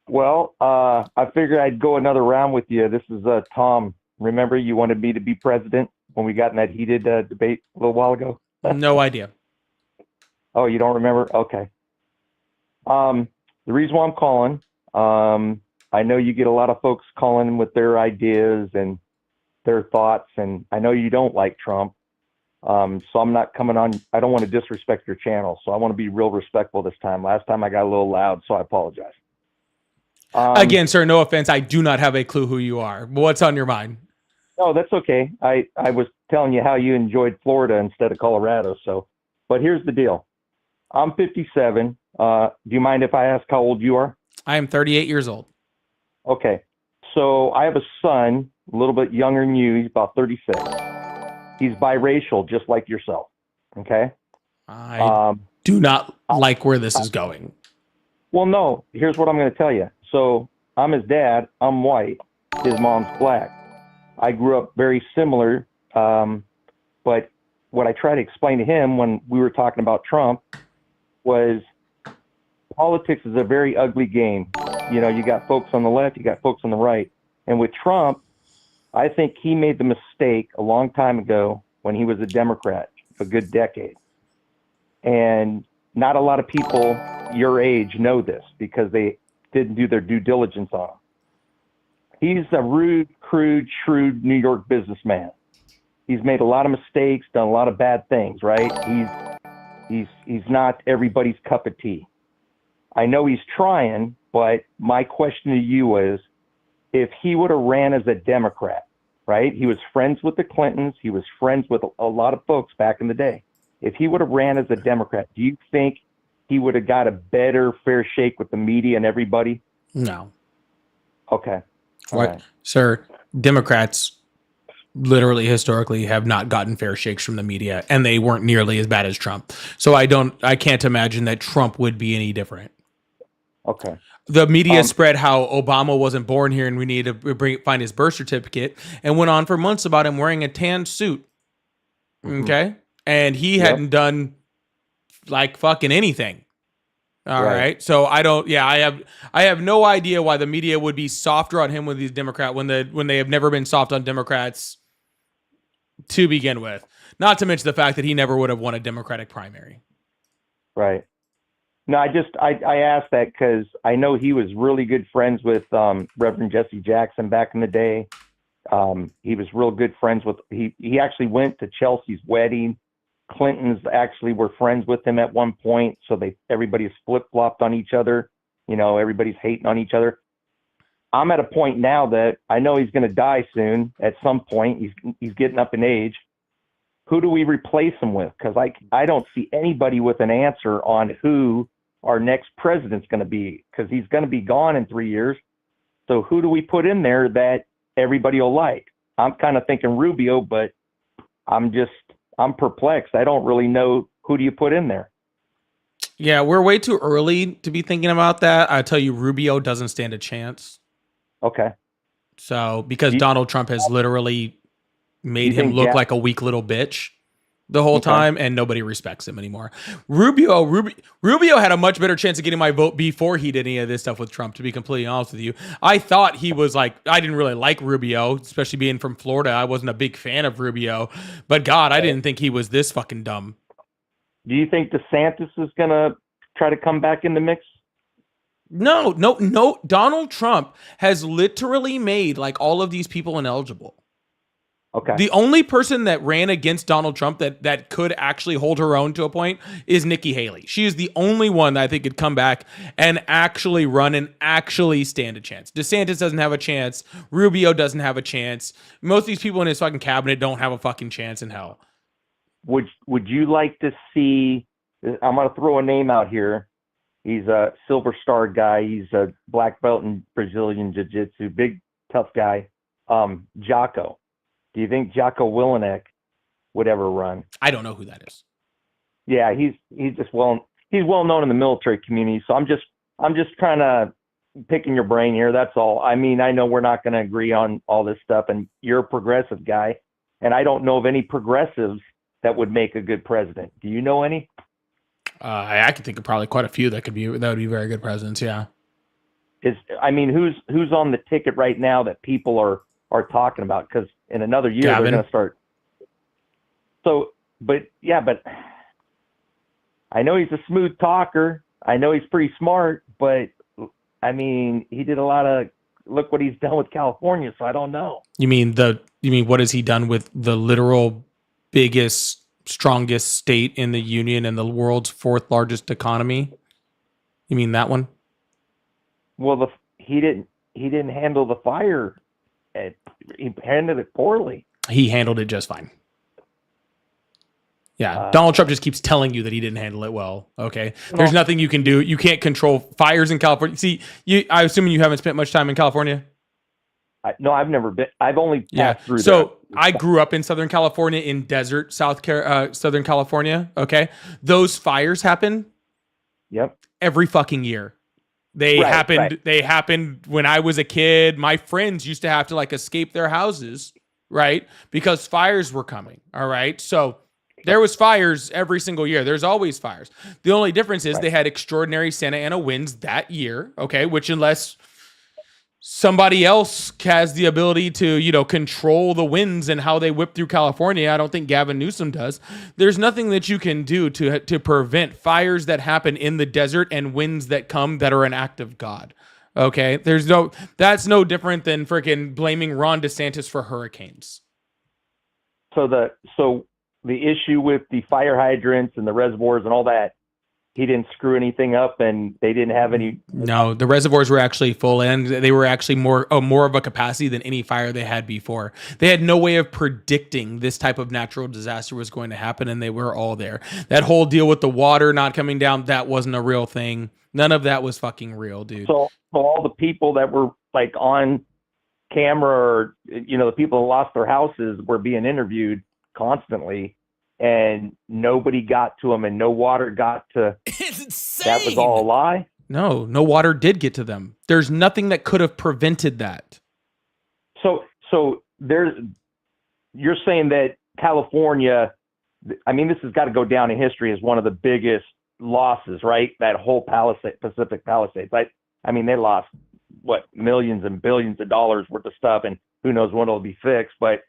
Well, I figured I'd go another round with you. This is Tom. Remember, you wanted me to be president when we got in that heated debate a little while ago? No idea. Oh, you don't remember? Okay. The reason why I'm calling, I know you get a lot of folks calling with their ideas and their thoughts, and I know you don't like Trump. So I'm not coming on. I don't want to disrespect your channel, so I want to be real respectful this time. Last time I got a little loud, so I apologize. Again, sir, no offense. I do not have a clue who you are. What's on your mind? No, that's okay. I was telling you how you enjoyed Florida instead of Colorado. So, but here's the deal. I'm 57. Do you mind if I ask how old you are? I am 38 years old. Okay. So I have a son, a little bit younger than you. He's about 36. He's biracial, just like yourself. Okay. I do not like where this is going. Well, no. Here's what I'm going to tell you. So I'm his dad. I'm white. His mom's black. I grew up very similar. But what I try to explain to him when we were talking about Trump was politics is a very ugly game. You know, you got folks on the left, you got folks on the right. And with Trump, I think he made the mistake a long time ago when he was a Democrat, a good decade. And not a lot of people your age know this because they didn't do their due diligence on him. He's a rude, crude, shrewd New York businessman. He's made a lot of mistakes, done a lot of bad things, right? He's not everybody's cup of tea. I know he's trying, but my question to you is, if he would have ran as a Democrat, right? He was friends with the Clintons. He was friends with a lot of folks back in the day. If he would have ran as a Democrat, do you think he would have got a better fair shake with the media and everybody? No. Okay. Right. Sir, Democrats literally historically have not gotten fair shakes from the media, and they weren't nearly as bad as Trump. So I can't imagine that Trump would be any different. Okay. The media spread how Obama wasn't born here and we need to find his birth certificate, and went on for months about him wearing a tan suit. Okay. And he hadn't done like fucking anything. All right. So I have no idea why the media would be softer on him with these Democrats when they have never been soft on Democrats to begin with. Not to mention the fact that he never would have won a Democratic primary. Right. No, I asked that because I know he was really good friends with Reverend Jesse Jackson back in the day. He was real good friends with, he actually went to Chelsea's wedding. Clintons actually were friends with him at one point, so everybody's flip-flopped on each other. You know, everybody's hating on each other. I'm at a point now that I know he's going to die soon at some point. He's getting up in age. Who do we replace him with? Because I don't see anybody with an answer on who our next president's going to be, because he's going to be gone in 3 years. So who do we put in there that everybody will like? I'm kind of thinking Rubio, but I'm perplexed. I don't really know who do you put in there. Yeah, we're way too early to be thinking about that. I tell you, Rubio doesn't stand a chance. Okay. So, because Donald Trump has literally made him look like a weak little bitch the whole time, and nobody respects him anymore. Rubio had a much better chance of getting my vote before he did any of this stuff with Trump, to be completely honest with you. I thought he was I didn't really like Rubio, especially being from Florida. I wasn't a big fan of Rubio, but God, I didn't think he was this fucking dumb. Do you think DeSantis is going to try to come back in the mix? No. Donald Trump has literally made like all of these people ineligible. Okay. The only person that ran against Donald Trump that could actually hold her own to a point is Nikki Haley. She is the only one that I think could come back and actually run and actually stand a chance. DeSantis doesn't have a chance. Rubio doesn't have a chance. Most of these people in his fucking cabinet don't have a fucking chance in hell. Would you like to see? I'm going to throw a name out here. He's a Silver Star guy. He's a black belt in Brazilian Jiu-Jitsu. Big tough guy. Jocko. Do you think Jocko Willenick would ever run? I don't know who that is. Yeah, he's well known in the military community. So I'm just kind of picking your brain here. That's all. I mean, I know we're not going to agree on all this stuff, and you're a progressive guy, and I don't know of any progressives that would make a good president. Do you know any? I could think of probably quite a few that would be very good presidents. Yeah. Who's on the ticket right now that people are talking about? Because in another year Gavin. they're going to start. So, but I know he's a smooth talker. I know he's pretty smart, but I mean, he did a lot of. Look what he's done with California. So I don't know. You mean what has he done with the literal biggest, strongest state in the union and the world's fourth largest economy? You mean that one? Well, he didn't handle the fire. He handled it poorly. He handled it just fine. Yeah, Donald Trump just keeps telling you that he didn't handle it well. Okay, there's nothing you can do. You can't control fires in California. See, I assuming you haven't spent much time in California. No, I've never been. I've only passed through. So I grew up in Southern California, in desert Southern California. Okay, those fires happen. Yep. Every fucking year. They happened when I was a kid. My friends used to have to escape their houses, right? Because fires were coming. All right. So there was fires every single year. There's always fires. The only difference is they had extraordinary Santa Ana winds that year. Okay. Which, unless somebody else has the ability to, control the winds and how they whip through California, I don't think Gavin Newsom does. There's nothing that you can do to prevent fires that happen in the desert and winds that come that are an act of God. Okay. That's no different than freaking blaming Ron DeSantis for hurricanes. So the issue with the fire hydrants and the reservoirs and all that, he didn't screw anything up, and they didn't have any. No, the reservoirs were actually full, and they were actually more of a capacity than any fire they had before. They had no way of predicting this type of natural disaster was going to happen, and they were all there. That whole deal with the water not coming down, that wasn't a real thing. None of that was fucking real, dude. So all the people that were on camera, or the people that lost their houses, were being interviewed constantly, and nobody got to them, and no water got to. That was all a lie. No water did get to them. There's nothing that could have prevented that. So you're saying that California, I mean, this has got to go down in history as one of the biggest losses, right? That whole Pacific Palisades. I mean, they lost millions and billions of dollars worth of stuff, and who knows when it'll be fixed. But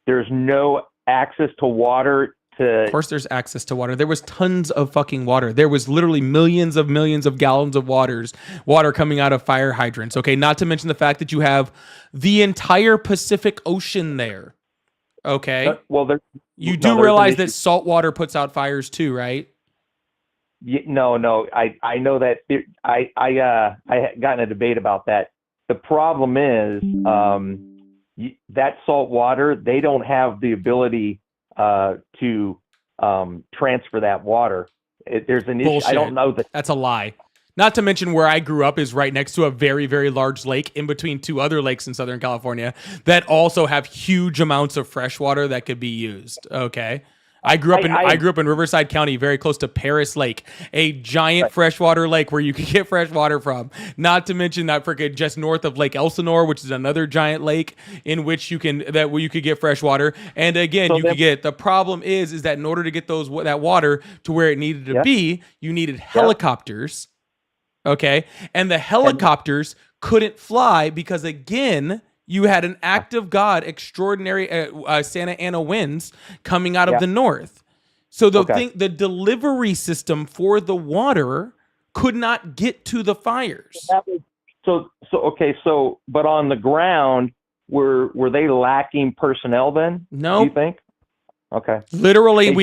there's no access to water. Of course there's access to water. There was tons of fucking water. There was literally millions of gallons of water coming out of fire hydrants. Okay, not to mention the fact that you have the entire Pacific Ocean there. Okay. You do realize that salt water puts out fires too, right? No. I know that. I got in a debate about that. The problem is that salt water, they don't have the ability to transfer that water. There's an issue. I don't know that. That's a lie. Not to mention where I grew up is right next to a very, very large lake in between two other lakes in Southern California that also have huge amounts of fresh water that could be used. Okay. I grew up in Riverside County, very close to Paris Lake, a giant freshwater lake where you can get fresh water from. Not to mention that freaking just north of Lake Elsinore, which is another giant lake in which you could get fresh water. And again, the problem is that in order to get that water to where it needed to be, you needed helicopters. Okay, and the helicopters couldn't fly because again, you had an act of God, extraordinary Santa Ana winds coming out of the north. So the delivery system for the water could not get to the fires. But on the ground, were they lacking personnel then? No. Do you think? Okay. Literally,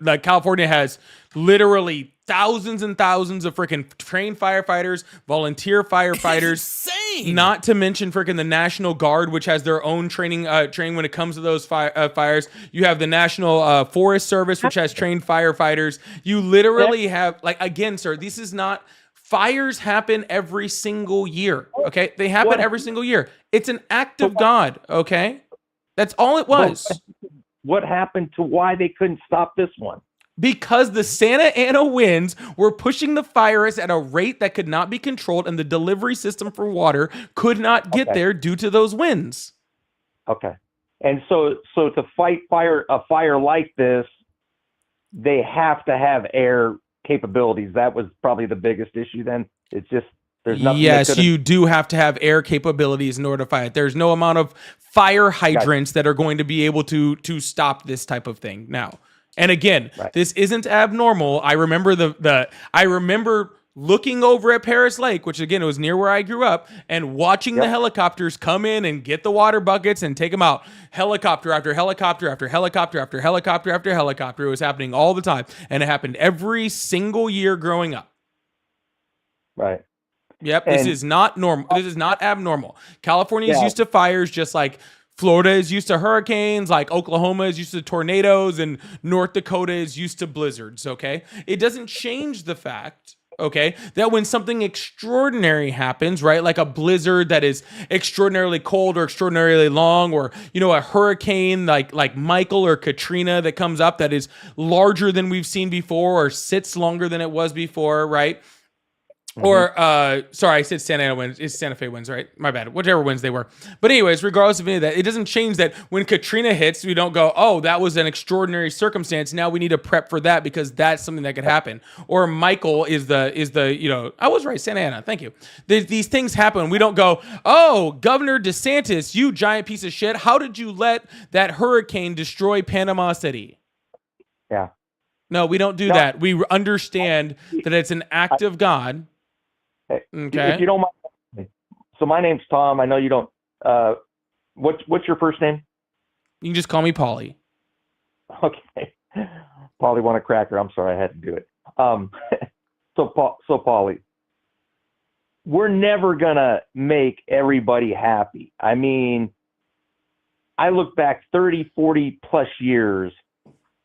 like California has literally thousands and thousands of freaking trained firefighters, volunteer firefighters. Not to mention freaking the National Guard, which has their own training when it comes to those fires. You have the National Forest Service, which has trained firefighters. You literally have, like, again, sir, this is not. Fires happen every single year. Okay, they happen every single year. It's an act of God. Okay, that's all it was. What happened to why they couldn't stop this one? Because the Santa Ana winds were pushing the fires at a rate that could not be controlled, and the delivery system for water could not get there due to those winds. Okay. And so to fight a fire like this, they have to have air capabilities. That was probably the biggest issue then. It's just there's nothing. Yes, you do have to have air capabilities in order to fight it. There's no amount of fire hydrants that are going to be able to stop this type of thing now. And again, this isn't abnormal. I remember I remember looking over at Paris Lake, which again, it was near where I grew up, and watching the helicopters come in and get the water buckets and take them out. Helicopter after helicopter after helicopter after helicopter after helicopter. It was happening all the time. And it happened every single year growing up. Right. Yep. This is not normal. This is not abnormal. California is used to fires just like Florida is used to hurricanes, like Oklahoma is used to tornadoes, and North Dakota is used to blizzards, okay? It doesn't change the fact, okay, that when something extraordinary happens, right, like a blizzard that is extraordinarily cold or extraordinarily long, or, you know, a hurricane like Michael or Katrina that comes up that is larger than we've seen before or sits longer than it was before, right? Or, sorry, I said Santa Ana winds. It's Santa Fe winds, right? My bad. Whichever winds they were. But anyways, regardless of any of that, it doesn't change that when Katrina hits, we don't go, oh, that was an extraordinary circumstance. Now we need to prep for that because that's something that could happen. Or Michael is the you know, I was right, Santa Ana. Thank you. These things happen. We don't go, oh, Governor DeSantis, you giant piece of shit. How did you let that hurricane destroy Panama City? Yeah. No, we don't do that. We understand that it's an act of God. Okay. If you don't mind, so my name's Tom. I know you don't. What's your first name? You can just call me Paulie. Okay. Paulie want a cracker. I'm sorry, I had to do it. So Paulie, we're never gonna make everybody happy. I mean, I look back 30, 40 plus years,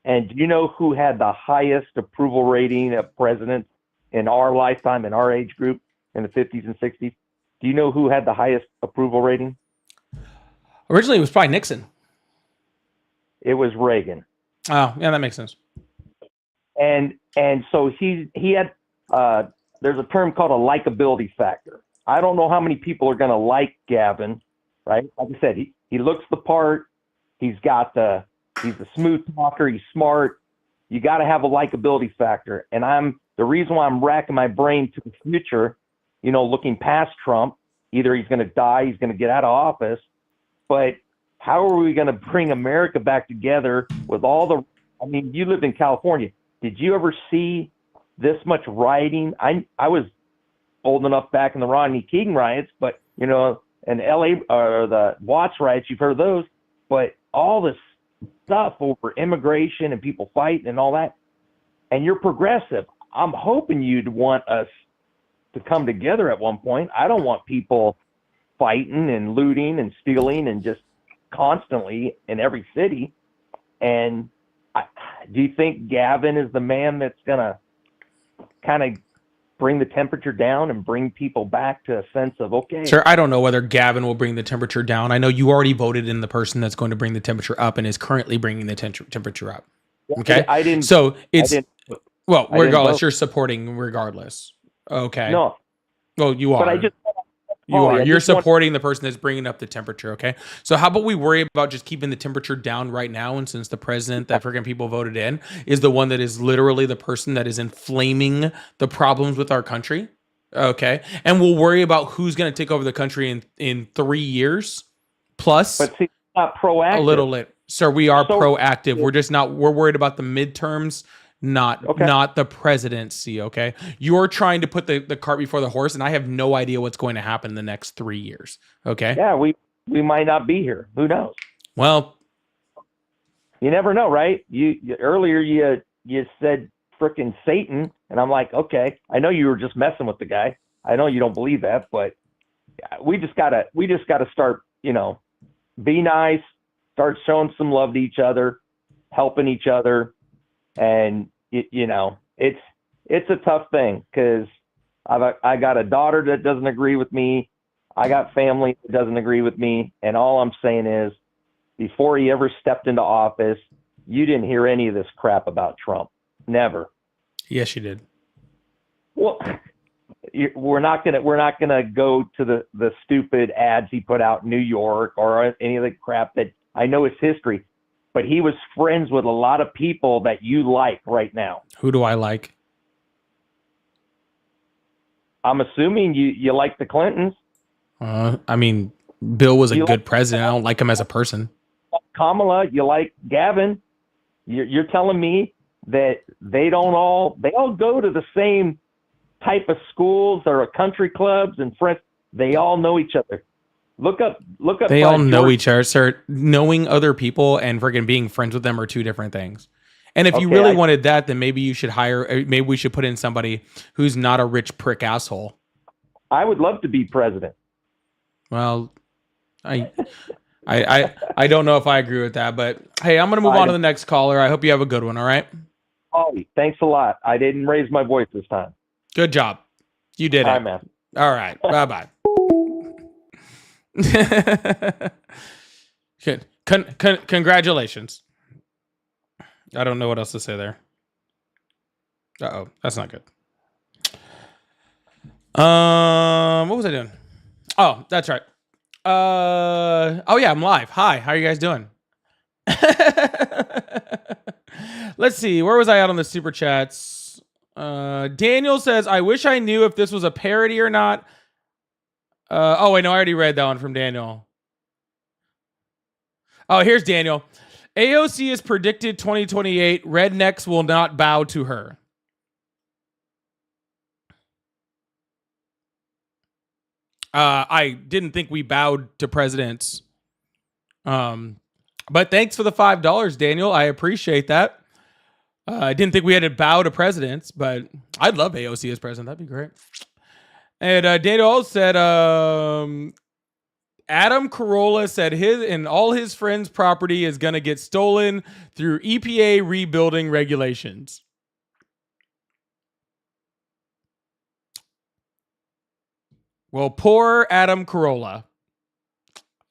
and do you know who had the highest approval rating of presidents in our lifetime, in our age group? In the 50s and 60s. Do you know who had the highest approval rating? Originally, it was probably Nixon. It was Reagan. Oh, yeah, that makes sense. And so he had, there's a term called a likability factor. I don't know how many people are going to like Gavin, right? Like I said, he looks the part. He's a smooth talker. He's smart. You got to have a likability factor. And the reason why I'm racking my brain to the future, you know, looking past Trump, either he's going to die, he's going to get out of office, but how are we going to bring America back together with all I mean, you lived in California. Did you ever see this much rioting? I was old enough back in the Rodney King riots, but, you know, and LA, or the Watts riots, you've heard of those, but all this stuff over immigration and people fighting and all that, and you're progressive. I'm hoping you'd want us to come together at one point. I don't want people fighting and looting and stealing and just constantly in every city. And do you think Gavin is the man that's going to kind of bring the temperature down and bring people back to a sense of, okay. Sir, I don't know whether Gavin will bring the temperature down. I know you already voted in the person that's going to bring the temperature up and is currently bringing the temperature up. Okay. I didn't. So it's, well, regardless, vote. you're supporting regardless. Okay. No. Well, you are. But You're supporting the person that's bringing up the temperature, okay? So how about we worry about just keeping the temperature down right now, and since the president that freaking people voted in is the one that is literally the person that is inflaming the problems with our country, okay? And we'll worry about who's going to take over the country in 3 years plus. But see, not proactive. A little late. Sir, we are proactive. We're just not, we're worried about the midterms, not the presidency, okay? You're trying to put the cart before the horse, and I have no idea what's going to happen in the next 3 years, okay? Yeah, we might not be here. Who knows? Well, you never know, right? Earlier you said frickin' Satan, and I'm like, okay, I know you were just messing with the guy. I know you don't believe that, but we just gotta start, be nice, start showing some love to each other, helping each other, and it's a tough thing because I got a daughter that doesn't agree with me. I got family that doesn't agree with me, and all I'm saying is, before he ever stepped into office, you didn't hear any of this crap about Trump. Never. Yes, you did. Well, we're not gonna go to the stupid ads he put out in New York or any of the crap that I know is history. But he was friends with a lot of people that you like right now. Who do I like? I'm assuming you like the Clintons. I mean, Bill was a good president. I don't like him as a person. Kamala, you like Gavin. You're telling me that they all go to the same type of schools or country clubs and friends. They all know each other. Look up. They all know each other, sir. Knowing other people and freaking being friends with them are two different things. And if you really wanted that, then maybe you should maybe we should put in somebody who's not a rich prick asshole. I would love to be president. Well, I don't know if I agree with that, but hey, I'm going to move on to the next caller. I hope you have a good one. All right. Oh, thanks a lot. I didn't raise my voice this time. Good job. You did it. Man. All right. Bye-bye. Congratulations. I don't know what else to say there. Uh-oh. That's not good. What was I doing? Oh, that's right. Oh yeah, I'm live. Hi, how are you guys doing? Let's see. Where was I at on the super chats? Daniel says, I wish I knew if this was a parody or not. Oh wait, no, I already read that one from Daniel. Oh, here's Daniel. AOC is predicted 2028. Rednecks will not bow to her. I didn't think we bowed to presidents. But thanks for the $5, Daniel. I appreciate that. I didn't think we had to bow to presidents, but I'd love AOC as president. That'd be great. And Daniel also said, Adam Carolla said his and all his friends' property is going to get stolen through EPA rebuilding regulations. Well, poor Adam Carolla.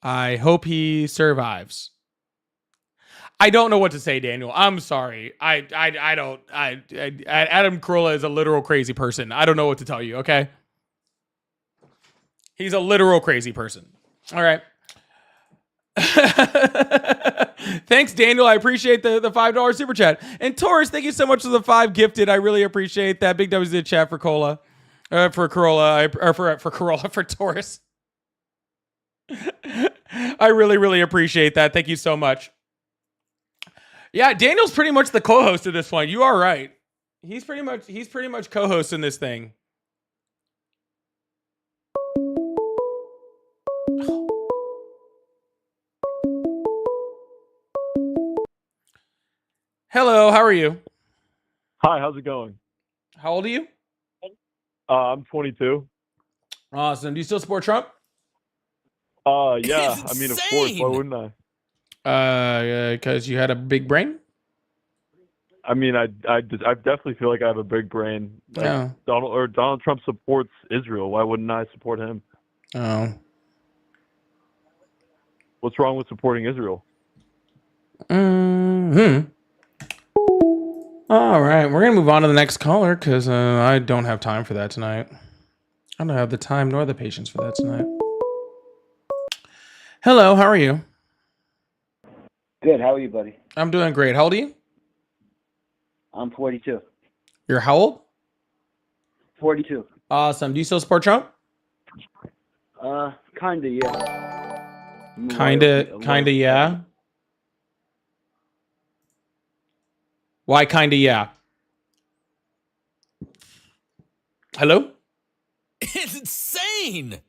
I hope he survives. I don't know what to say, Daniel. I'm sorry. I don't. Adam Carolla is a literal crazy person. I don't know what to tell you. Okay. He's a literal crazy person. All right. Thanks, Daniel. I appreciate the $5 super chat. And Taurus, thank you so much for the 5 gifted. I really appreciate that. Big W's in the chat for Cola. For Corolla. For Corolla. For Taurus. I really, really appreciate that. Thank you so much. Yeah, Daniel's pretty much the co-host at this point. You are right. He's pretty much co-hosting this thing. Hello, how are you? Hi, how's it going? How old are you? I'm 22. Awesome. Do you still support Trump? Yeah. I mean, of course. Why wouldn't I? Because you had a big brain? I mean, I definitely feel like I have a big brain. Like Yeah. Donald Trump supports Israel. Why wouldn't I support him? Oh. What's wrong with supporting Israel? All right, we're gonna move on to the next caller because I don't have time for that tonight. I don't have the time nor the patience for that tonight. Hello, how are you? Good. How are you, buddy? I'm doing great. How old are you? I'm 42. You're how old? 42. Awesome. Do you still support Trump? Kinda, yeah. Kinda, yeah. Why kinda, yeah? Hello? It's insane.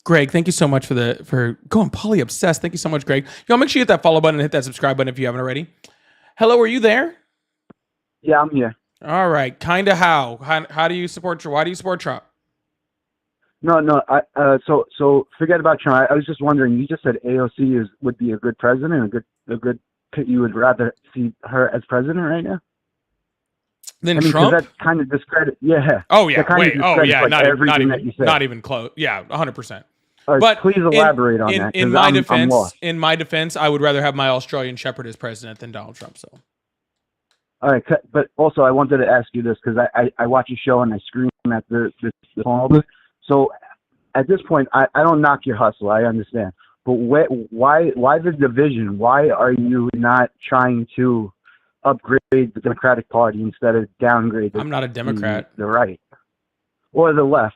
Greg, thank you so much for going poly obsessed. Thank you so much, Greg. Y'all make sure you hit that follow button and hit that subscribe button if you haven't already. Hello, are you there? Yeah, I'm here. All right. Kinda how do you support Trump? Why do you support Trump? No. So forget about Trump. I was just wondering. You just said AOC would be a good president, a good. You would rather see her as president right now Then Trump? That kind of discredit. Yeah. Oh yeah. Wait. Oh yeah. Like not even close. Yeah, 100%. Right, But please elaborate on that. In my defense, I would rather have my Australian Shepherd as president than Donald Trump. So. All right, but also I wanted to ask you this because I watch a show and I scream at the phone. So at this point, I don't knock your hustle. I understand, but why the division? Why are you not trying to upgrade the Democratic Party instead of downgrade? I'm not a Democrat. The right or the left.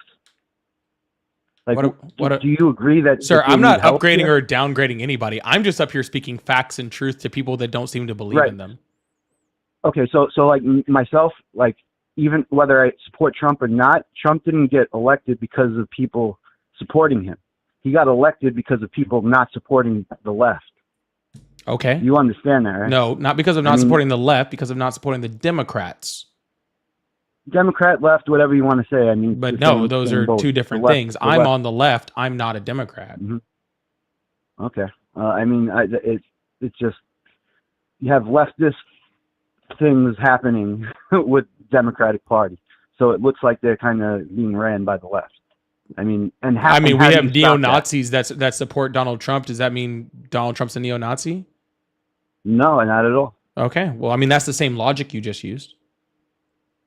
Like, do you agree that? Sir, I'm not upgrading or downgrading anybody. I'm just up here speaking facts and truth to people that don't seem to believe in them. Okay, so like myself, like even whether I support Trump or not, Trump didn't get elected because of people supporting him. He got elected because of people not supporting the left. Okay. You understand that, right? No, not because of not supporting the left, because of not supporting the Democrats. Democrat, left, whatever you want to say. I mean, but no, those are two different things. I'm on the left. I'm not a Democrat. Mm-hmm. Okay. I mean, it's just you have leftist things happening with Democratic Party, so it looks like they're kind of being ran by the left. I mean, we have neo-Nazis that support Donald Trump. Does that mean Donald Trump's a neo-Nazi? No, not at all. Okay. Well, I mean, that's the same logic you just used.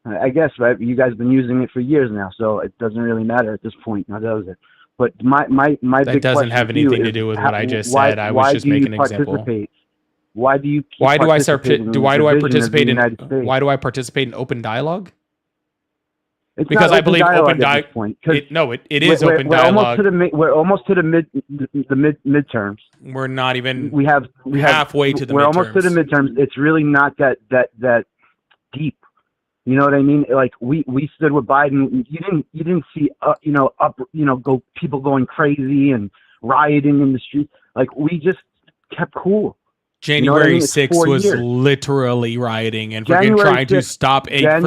I guess, right? You guys have been using it for years now, so it doesn't really matter at this point. Now, does it? But my that big doesn't have anything to do with what I just said. I was just making an example. Why do you? Why do I participate in open dialogue? It's because I believe open dialogue. It is open dialogue. We're almost to the midterms. We're not even. We have halfway to the. We're midterms. almost to the midterms. It's really not that deep. You know what I mean? Like we stood with Biden. You didn't see people going crazy and rioting in the streets. Like we just kept cool. January 6th was literally rioting and freaking trying to stop an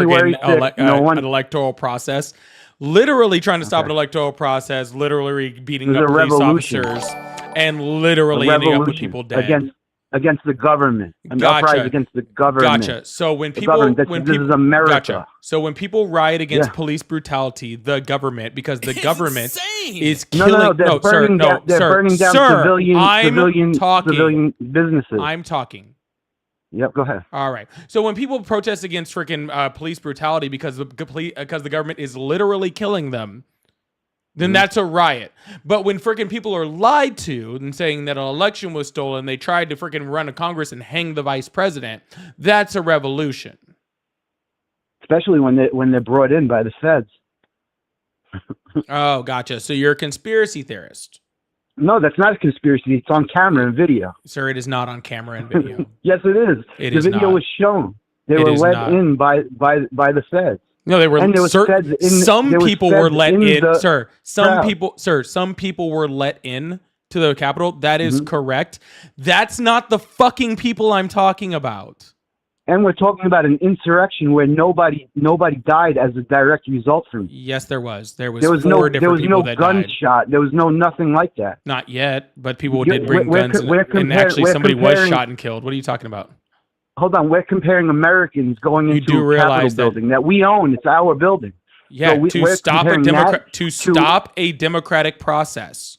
electoral process. Literally trying to stop an electoral process. Literally beating up police officers and literally ending up with people dead. Against the government. Uprising against the government. Gotcha. So when people, this is America. Gotcha. So when people riot against police brutality, the government, because the government is killing. They're burning down civilian businesses. I'm talking. Yep. Go ahead. All right. So when people protest against freaking police brutality because the government is literally killing them, then that's a riot. But when freaking people are lied to and saying that an election was stolen, they tried to freaking run a Congress and hang the vice president, that's a revolution. Especially when they're brought in by the feds. Oh, gotcha. So you're a conspiracy theorist. No, that's not a conspiracy. It's on camera and video. Sir, it is not on camera and video. Yes, it is. The video was shown. They were let in by the feds. No, they were. Some people were let in, sir. Some people were let in to the Capitol. That is correct. That's not the fucking people I'm talking about. And we're talking about an insurrection where nobody died as a direct result from it. Yes, there was. There was no gunshot. There was no nothing like that. Not yet, but people did bring guns and actually somebody was shot and killed. What are you talking about? Hold on, we're comparing Americans going into a Capitol building that we own. It's our building. Yeah, so to stop a democratic process.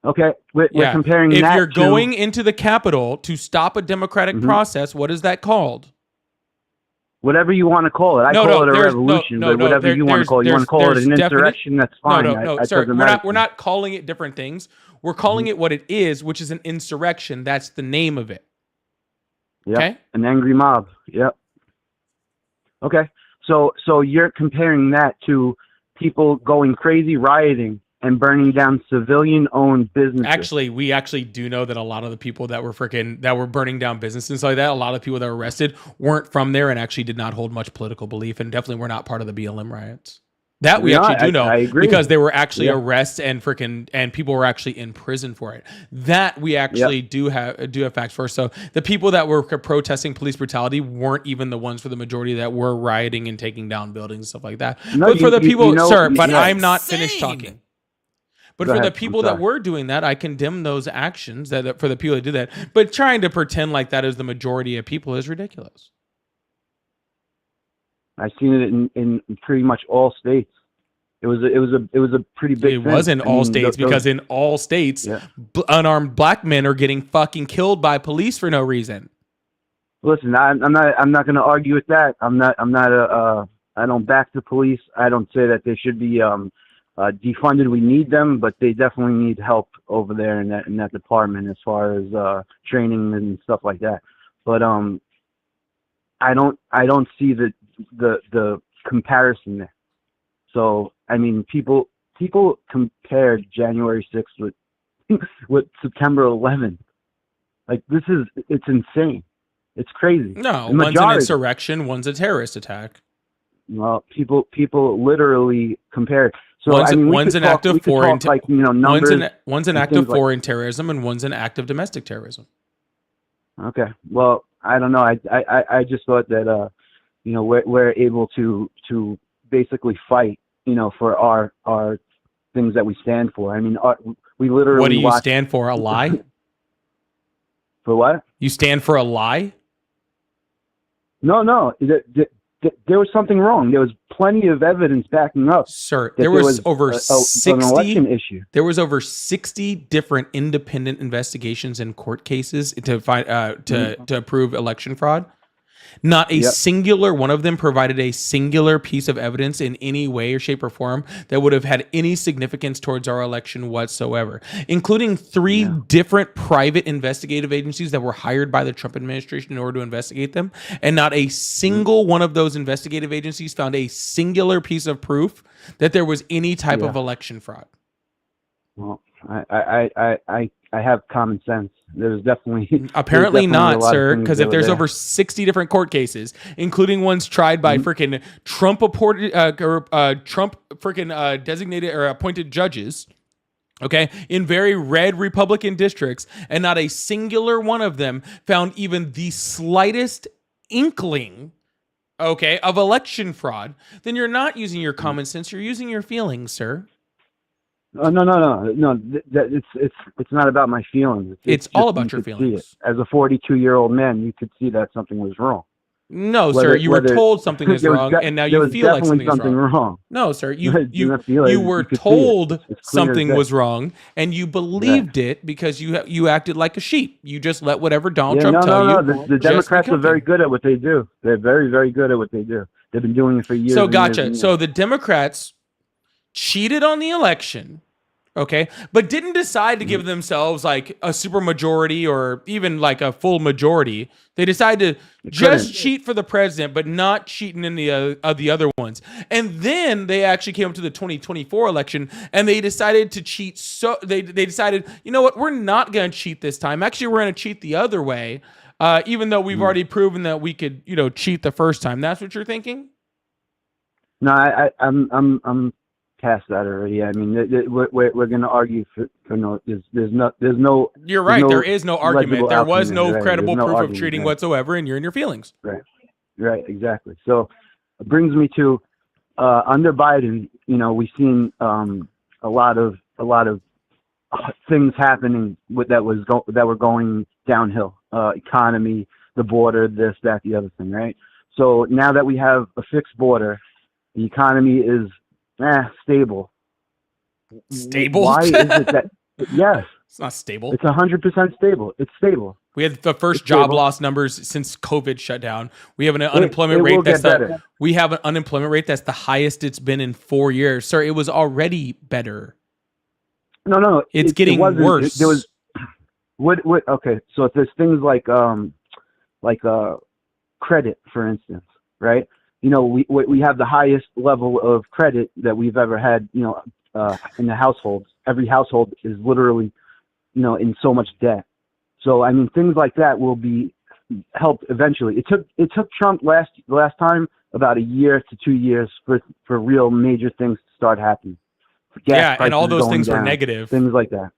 Okay, we're comparing that. If you're going into the Capitol to stop a democratic process, what is that called? Whatever you want to call it. I call it a revolution, but whatever you want to call it. You want to call it an insurrection, that's fine. No, sir, we're not calling it different things. We're calling it what it is, which is an insurrection. That's the name of it. Yep. Okay. An angry mob. Yep. Okay. So you're comparing that to people going crazy, rioting, and burning down civilian-owned businesses. Actually, we do know that a lot of the people that were burning down businesses like that, a lot of people that were arrested weren't from there and actually did not hold much political belief and definitely were not part of the BLM riots. That we actually do know I agree. because there were actually arrests and people were actually in prison for it. That we actually do have facts for. So the people that were protesting police brutality weren't even the ones for the majority that were rioting and taking down buildings and stuff like that. No, but for the people, sir, but yeah. I'm not finished talking. But Go for ahead. the people that were doing that, I condemn those actions that for the people that did that. But trying to pretend like that is the majority of people is ridiculous. I've seen it in pretty much all states. It was a pretty big. It was in all states because in all states, unarmed black men are getting fucking killed by police for no reason. Listen, I'm not going to argue with that. I don't back the police. I don't say that they should be defunded. We need them, but they definitely need help over there in that department as far as training and stuff like that. But I don't see the comparison there. So I mean, people compared January 6th with September 11th. Like it's insane. It's crazy. No, one's an insurrection, one's a terrorist attack. Well, people literally compare. So one's an act of foreign numbers. One's an act of foreign terrorism, and one's an act of domestic terrorism. Okay. Well, I don't know. I just thought that we're able to basically fight for our things that we stand for. I mean, we literally. What do you stand for? A lie? For what? You stand for a lie? No. There was something wrong. There was plenty of evidence backing up. Sir, there was over 60 an election issue. There was over 60 different independent investigations and court cases to find to prove election fraud. Not a singular one of them provided a singular piece of evidence in any way or shape or form that would have had any significance towards our election whatsoever, including 3 different private investigative agencies that were hired by the Trump administration in order to investigate them. And not a single one of those investigative agencies found a singular piece of proof that there was any type of election fraud. Well, I have common sense. There's definitely apparently not, sir, because if there's over 60 different court cases, including ones tried by freaking Trump designated or appointed judges, okay, in very red Republican districts, and not a singular one of them found even the slightest inkling, okay, of election fraud, then you're not using your common sense, you're using your feelings, sir. No. It's not about my feelings. It's all about your feelings. As a 42-year-old man, you could see that something was wrong. No, sir, you were told something is wrong, and now you feel like something is wrong. No, sir, you were told something was wrong, and you believed it because you acted like a sheep. You just let whatever Donald Trump tell you. No. The Democrats are very good at what they do. They're very, very good at what they do. They've been doing it for years. So gotcha. So the Democrats cheated on the election, okay, but didn't decide to give themselves like a super majority or even like a full majority. They decided to just cheat for the president, but not cheating in the other ones. And then they actually came up to the 2024 election and they decided to cheat. So they decided, you know what, we're not going to cheat this time. Actually, we're going to cheat the other way, even though we've already proven that we could, cheat the first time. That's what you're thinking? No, I'm past that already. I mean, we're going to argue for no. There's no. You're right. There is no argument. There was no credible proof of cheating whatsoever, and you're in your feelings. Right. Exactly. So it brings me to under Biden. We've seen a lot of things happening that were going downhill. Economy, the border, this, that, the other thing. Right. So now that we have a fixed border, the economy is stable. Stable? Why is it that? Yes. It's not stable. It's 100% stable. It's stable. We had the first job loss numbers since COVID shut down. We have an unemployment rate we have an unemployment rate that's the highest it's been in 4 years. Sir, it was already better. No. It's getting worse. There was okay, so if there's things like credit, for instance, right? We have the highest level of credit that we've ever had, in the households. Every household is literally, in so much debt. So, I mean, things like that will be helped eventually. It took Trump last time about a year to 2 years for real major things to start happening. Yeah, and all prices those things were down, negative. things like that.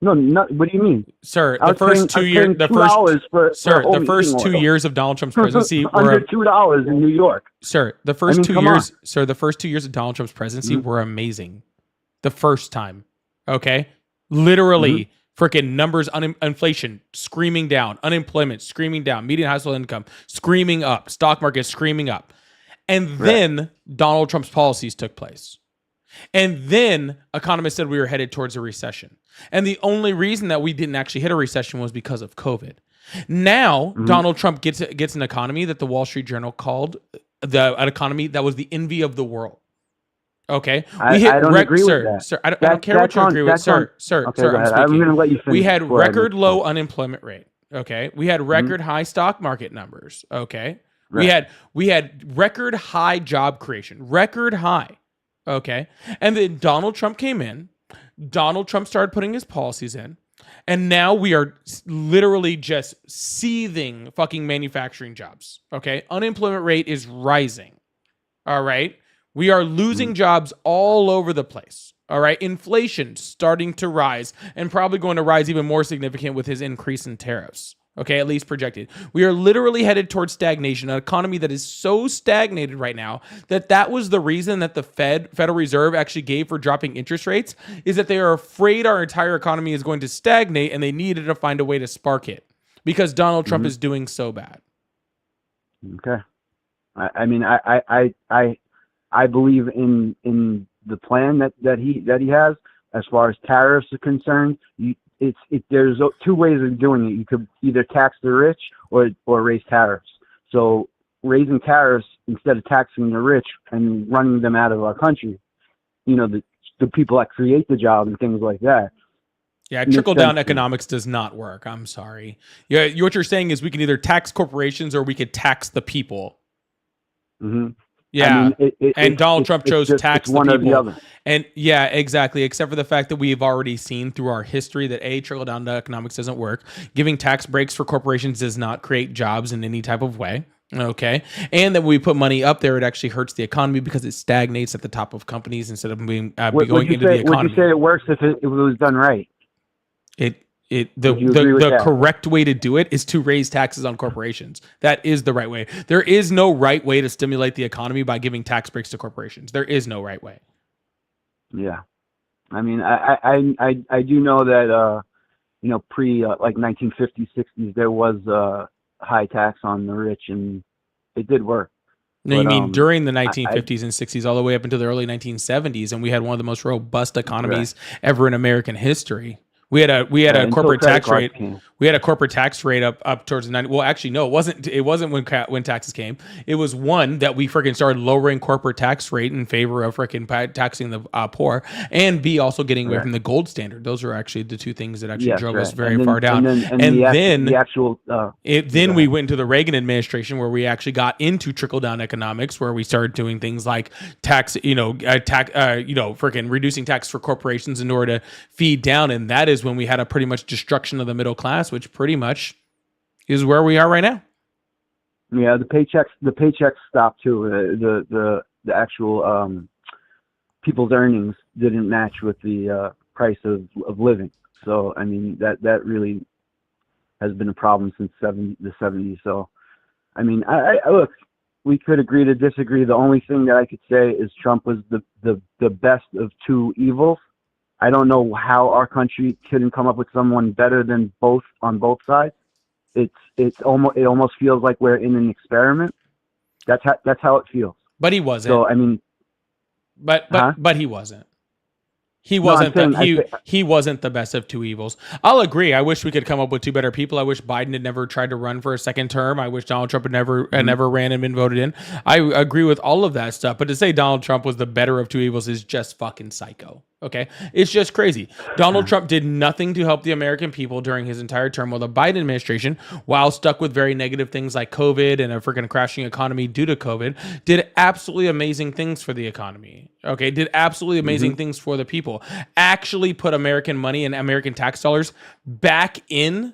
No, what do you mean, sir? I The was first paying- 2 years, the first $2 for sir, a home the first heating 2 oil. years of Donald Trump's presidency were under $2 in New York. Sir, the first I mean, 2 come years, sir, the first 2 years of Donald Trump's presidency Mhm. were amazing. The first time, okay, literally, freaking numbers, inflation screaming down, unemployment screaming down, median household income screaming up, stock market screaming up, and then Donald Trump's policies took place. And then economists said we were headed towards a recession. And the only reason that we didn't actually hit a recession was because of COVID. Now, Donald Trump gets an economy that the Wall Street Journal called an economy that was the envy of the world. Okay, I don't agree with that. Sir, I don't care what you agree with, sir. Okay, go ahead. I'm going to let you finish. We had before I record make- low unemployment rate. Okay, we had record high stock market numbers. Okay, we had record high job creation, record high. Okay, and then Donald Trump came in. Donald Trump started putting his policies in, and now we are literally just seething fucking manufacturing jobs. Okay, unemployment rate is rising. All right. We are losing jobs all over the place. All right. Inflation starting to rise and probably going to rise even more significant with his increase in tariffs. Okay. At least projected. We are literally headed towards stagnation, an economy that is so stagnated right now that was the reason that the Federal Reserve actually gave for dropping interest rates, is that they are afraid our entire economy is going to stagnate and they needed to find a way to spark it because Donald Trump is doing so bad. Okay. I mean, I believe in the plan that he has as far as tariffs are concerned. There's two ways of doing it. You could either tax the rich or raise tariffs. So raising tariffs instead of taxing the rich and running them out of our country, the people that create the job and things like that. Yeah, trickle-down economics does not work. I'm sorry. Yeah, what you're saying is we can either tax corporations or we could tax the people. Mm-hmm. Yeah, I mean, and Donald Trump chose tax the one or the people. other. And yeah, exactly. Except for the fact that we've already seen through our history that trickle-down economics doesn't work. Giving tax breaks for corporations does not create jobs in any type of way. Okay, and that when we put money up there, it actually hurts the economy because it stagnates at the top of companies instead of being going into the economy. Would you say it works if it was done right? The correct way to do it is to raise taxes on corporations. That is the right way. There is no right way to stimulate the economy by giving tax breaks to corporations. There is no right way. Yeah, I mean, I do know that pre like 1950s, 60s, there was high tax on the rich, and it did work. No, you mean during the 1950s and 60s, all the way up until the early 1970s, and we had one of the most robust economies ever in American history. We had a corporate tax rate. We had a corporate tax rate up towards the 90. Well, actually, no, it wasn't. It wasn't when taxes came. It was one that we freaking started lowering corporate tax rate in favor of freaking taxing the poor, and B, also getting away from the gold standard. Those are actually the two things that actually drove us very far down. And then we went into the Reagan administration, where we actually got into trickle down economics, where we started doing things like freaking reducing tax for corporations in order to feed down, and that is when we had a pretty much destruction of the middle class, which pretty much is where we are right now. Yeah, the paychecks stopped too. The actual people's earnings didn't match with the price of living. So I mean that really has been a problem since the 70s. So I mean, I look, we could agree to disagree. The only thing that I could say is Trump was the best of two evils. I don't know how our country couldn't come up with someone better than both on both sides. It almost feels like we're in an experiment. That's how it feels. But he wasn't. So I mean, but he wasn't. He wasn't he wasn't the best of two evils. I'll agree. I wish we could come up with two better people. I wish Biden had never tried to run for a second term. I wish Donald Trump had never ran and been voted in. I agree with all of that stuff. But to say Donald Trump was the better of two evils is just fucking psycho. Okay, it's just crazy. Donald Trump did nothing to help the American people during his entire term, while the Biden administration, while stuck with very negative things like COVID and a freaking crashing economy due to COVID, did absolutely amazing things for the economy. Okay, did absolutely amazing things for the people. Actually put American money and American tax dollars back in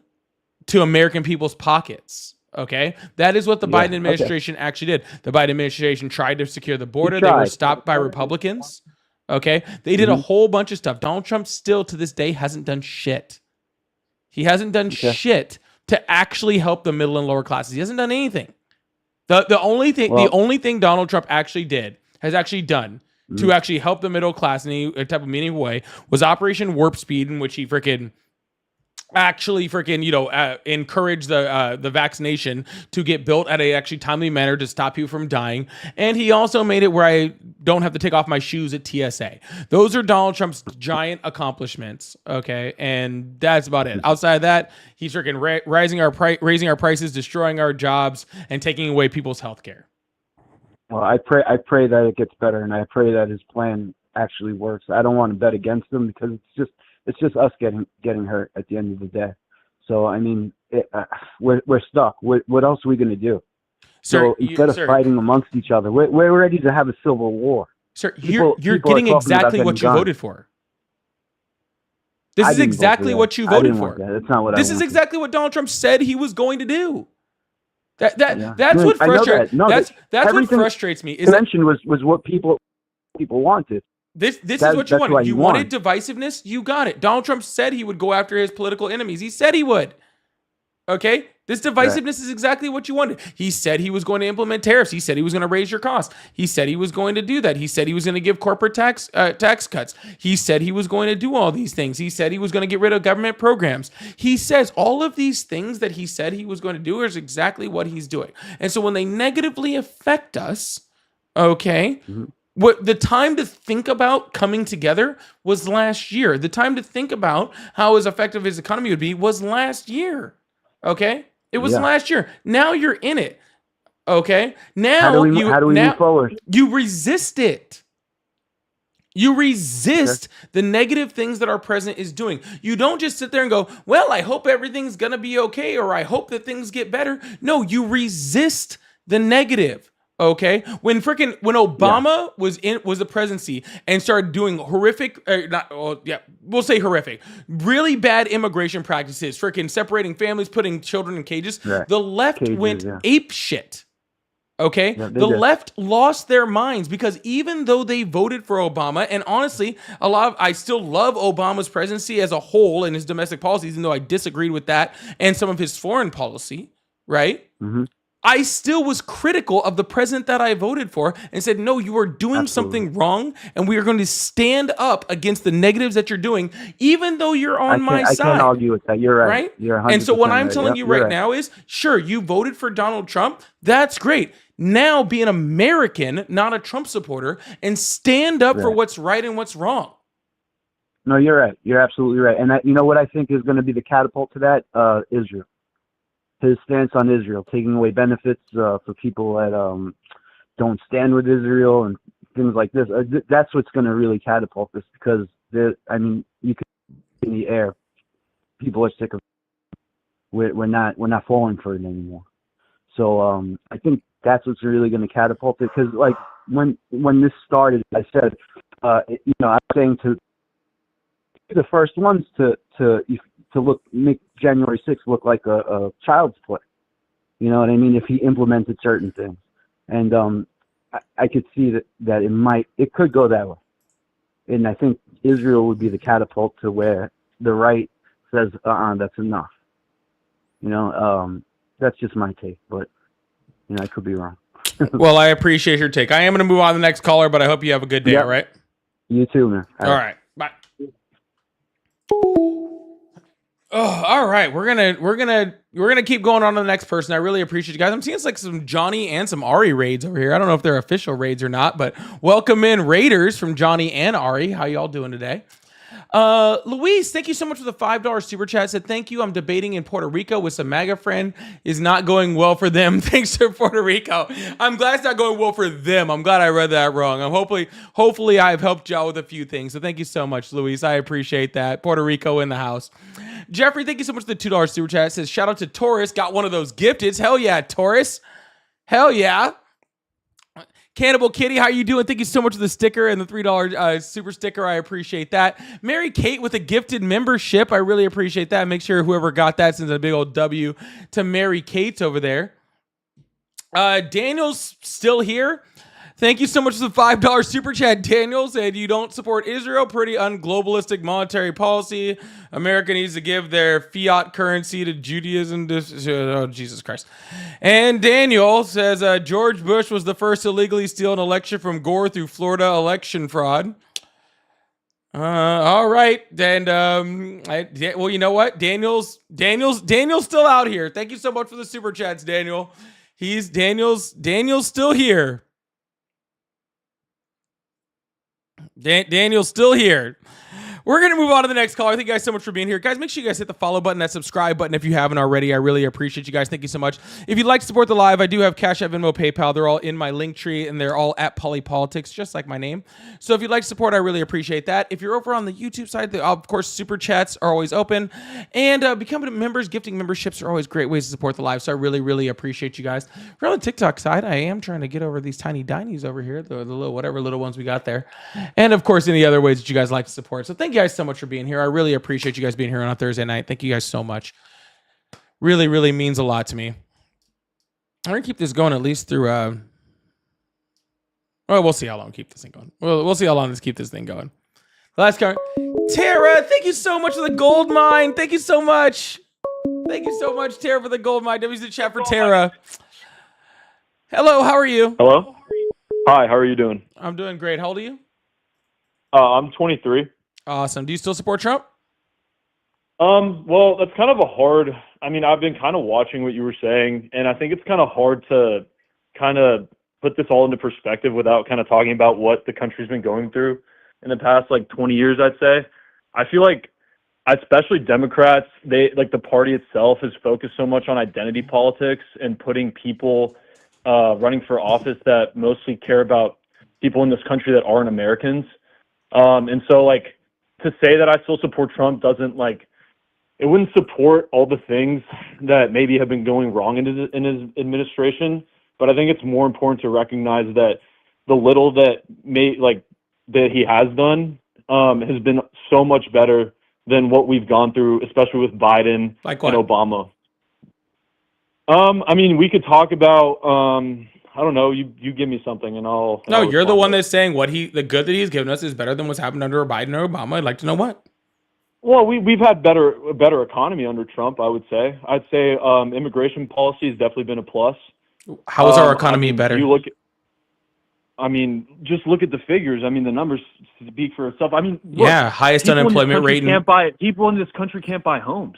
to American people's pockets. Okay, that is what the Biden administration actually did. The Biden administration tried to secure the border. They were stopped by Republicans. Okay, they did a whole bunch of stuff. Donald Trump still to this day hasn't done shit. He hasn't done shit to actually help the middle and lower classes. He hasn't done anything. The only thing Donald Trump has actually done to actually help the middle class in any type of meaningful way was Operation Warp Speed, in which he encouraged the vaccination to get built at a actually timely manner to stop people from dying. And he also made it where I don't have to take off my shoes at TSA. Those are Donald Trump's giant accomplishments. Okay. And that's about it. Outside of that, he's freaking raising our prices, destroying our jobs, and taking away people's health care. Well, I pray that it gets better, and I pray that his plan actually works. I don't want to bet against him because it's just us getting hurt at the end of the day. So I mean, we're stuck. What else are we going to do? So instead of fighting amongst each other, we're ready to have a civil war. Sir, you're getting exactly what you voted for. This is exactly what you voted for. That's not what this is exactly what Donald Trump said he was going to do. That's what frustrates. That's what frustrates me. Is convention was what people wanted. This is what you wanted. You wanted divisiveness. You got it. Donald Trump said he would go after his political enemies. He said he would. Okay? This divisiveness is exactly what you wanted. He said he was going to implement tariffs. He said he was going to raise your costs. He said he was going to do that. He said he was going to give corporate tax cuts. He said he was going to do all these things. He said he was going to get rid of government programs. He says all of these things that he said he was going to do is exactly what he's doing. And so when they negatively affect us, okay, what the time to think about coming together was last year. The time to think about how as effective his economy would be was last year. Okay? It was last year. Now you're in it. Okay? Now how do we move forward? You resist it. You resist the negative things that our president is doing. You don't just sit there and go, well, I hope everything's going to be okay, or I hope that things get better. No, you resist the negative. Okay, when Obama was the presidency and started doing horrific, we'll say horrific, really bad immigration practices, freaking separating families, putting children in cages, the left went ape shit. Okay, the left lost their minds because even though they voted for Obama, and honestly, I still love Obama's presidency as a whole and his domestic policies, even though I disagreed with that and some of his foreign policy, right? I still was critical of the president that I voted for and said, no, you are doing something wrong, and we are going to stand up against the negatives that you're doing, even though you're on my side. I can't argue with that. You're right. You're 100% and so what I'm telling you right now is, sure, you voted for Donald Trump. That's great. Now be an American, not a Trump supporter, and stand up for what's right and what's wrong. No, you're right. You're absolutely right. And you know what I think is going to be the catapult to that? Israel. His stance on Israel, taking away benefits for people that don't stand with Israel and things like this. That's what's going to really catapult this because, you can in the air. People are sick of it. We're not falling for it anymore. So I think that's what's really going to catapult it because, like, when this started, I said, I'm saying to the first ones to make January 6th look like a child's play. You know what I mean? If he implemented certain things. And I could see that it could go that way. And I think Israel would be the catapult to where the right says, that's enough. That's just my take, but I could be wrong. Well, I appreciate your take. I am going to move on to the next caller, but I hope you have a good day, all right? You too, man. All right. Bye. Oh, all right. We're gonna keep going on to the next person. I really appreciate you guys. I'm seeing like some Johnny and some Ari raids over here. I don't know if they're official raids or not, but welcome in Raiders from Johnny and Ari. How y'all doing today? Luis, thank you so much for the $5 super chat. Said thank you. I'm debating in Puerto Rico with some MAGA friend. Is not going well for them. Thanks to Puerto Rico. I'm glad it's not going well for them. I'm glad I read that wrong. Hopefully I've helped y'all with a few things. So thank you so much, Luis. I appreciate that. Puerto Rico in the house. Jeffrey, thank you so much for the $2 super chat. Says shout out to Taurus. Got one of those gifteds. Hell yeah, Taurus. Hell yeah. Cannibal Kitty, how you doing? Thank you so much for the sticker and the $3 super sticker. I appreciate that. Mary Kate with a gifted membership. I really appreciate that. Make sure whoever got that sends a big old W to Mary Kate over there. Daniel's still here. Thank you so much for the $5 super chat, Daniel. Said you don't support Israel. Pretty unglobalistic monetary policy. America needs to give their fiat currency to Judaism. Oh, Jesus Christ. And Daniel says George Bush was the first to illegally steal an election from Gore through Florida election fraud. All right. And well, you know what? Daniel's still out here. Thank you so much for the super chats, Daniel. Daniel's still here. Daniel's still here. We're going to move on to the next caller. Thank you guys so much for being here. Guys, make sure you guys hit the follow button, that subscribe button if you haven't already. I really appreciate you guys. Thank you so much. If you'd like to support the live, I do have Cash App, Venmo, PayPal. They're all in my link tree, and they're all at Polypolitics, just like my name. So if you'd like to support, I really appreciate that. If you're over on the YouTube side, of course, super chats are always open. And becoming members, gifting memberships are always great ways to support the live. So I really, really appreciate you guys. If you're on the TikTok side, I am trying to get over these tiny dinies over here, the little whatever little ones we got there. And of course, any other ways that you guys like to support. So thank you guys so much for being here. I really appreciate you guys being here on a Thursday night. Thank you guys so much. Really, really means a lot to me. I'm going to keep this going at least through... well, we'll see how long we keep this thing going. We'll see how long keep this thing going. Last comment. Tara, thank you so much for the gold mine. Thank you so much. Thank you so much, Tara, for the gold mine. W's the chat for Tara. Hello, how are you? Hello? Hi, how are you doing? I'm doing great. How old are you? I'm 23. Awesome. Do you still support Trump? Well, that's kind of a hard... I mean, I've been kind of watching what you were saying, and I think it's kind of hard to kind of put this all into perspective without kind of talking about what the country's been going through in the past, 20 years, I'd say. I feel like, especially Democrats, the party itself is focused so much on identity politics and putting people running for office that mostly care about people in this country that aren't Americans. And so, to say that I still support Trump doesn't, it wouldn't support all the things that maybe have been going wrong in his administration. But I think it's more important to recognize that the little that that he has done has been so much better than what we've gone through, especially with Biden and Obama. I mean, we could talk about, I don't know, you give me something and I'll... No, you're the one that's saying the good that he's given us is better than what's happened under Biden or Obama. I'd like to know what. Well, we've had a better economy under Trump, I would say. I'd say immigration policy has definitely been a plus. How is our economy better? Just look at the figures. I mean, the numbers speak for itself. I mean, look, highest unemployment rate. People in this country can't buy homes.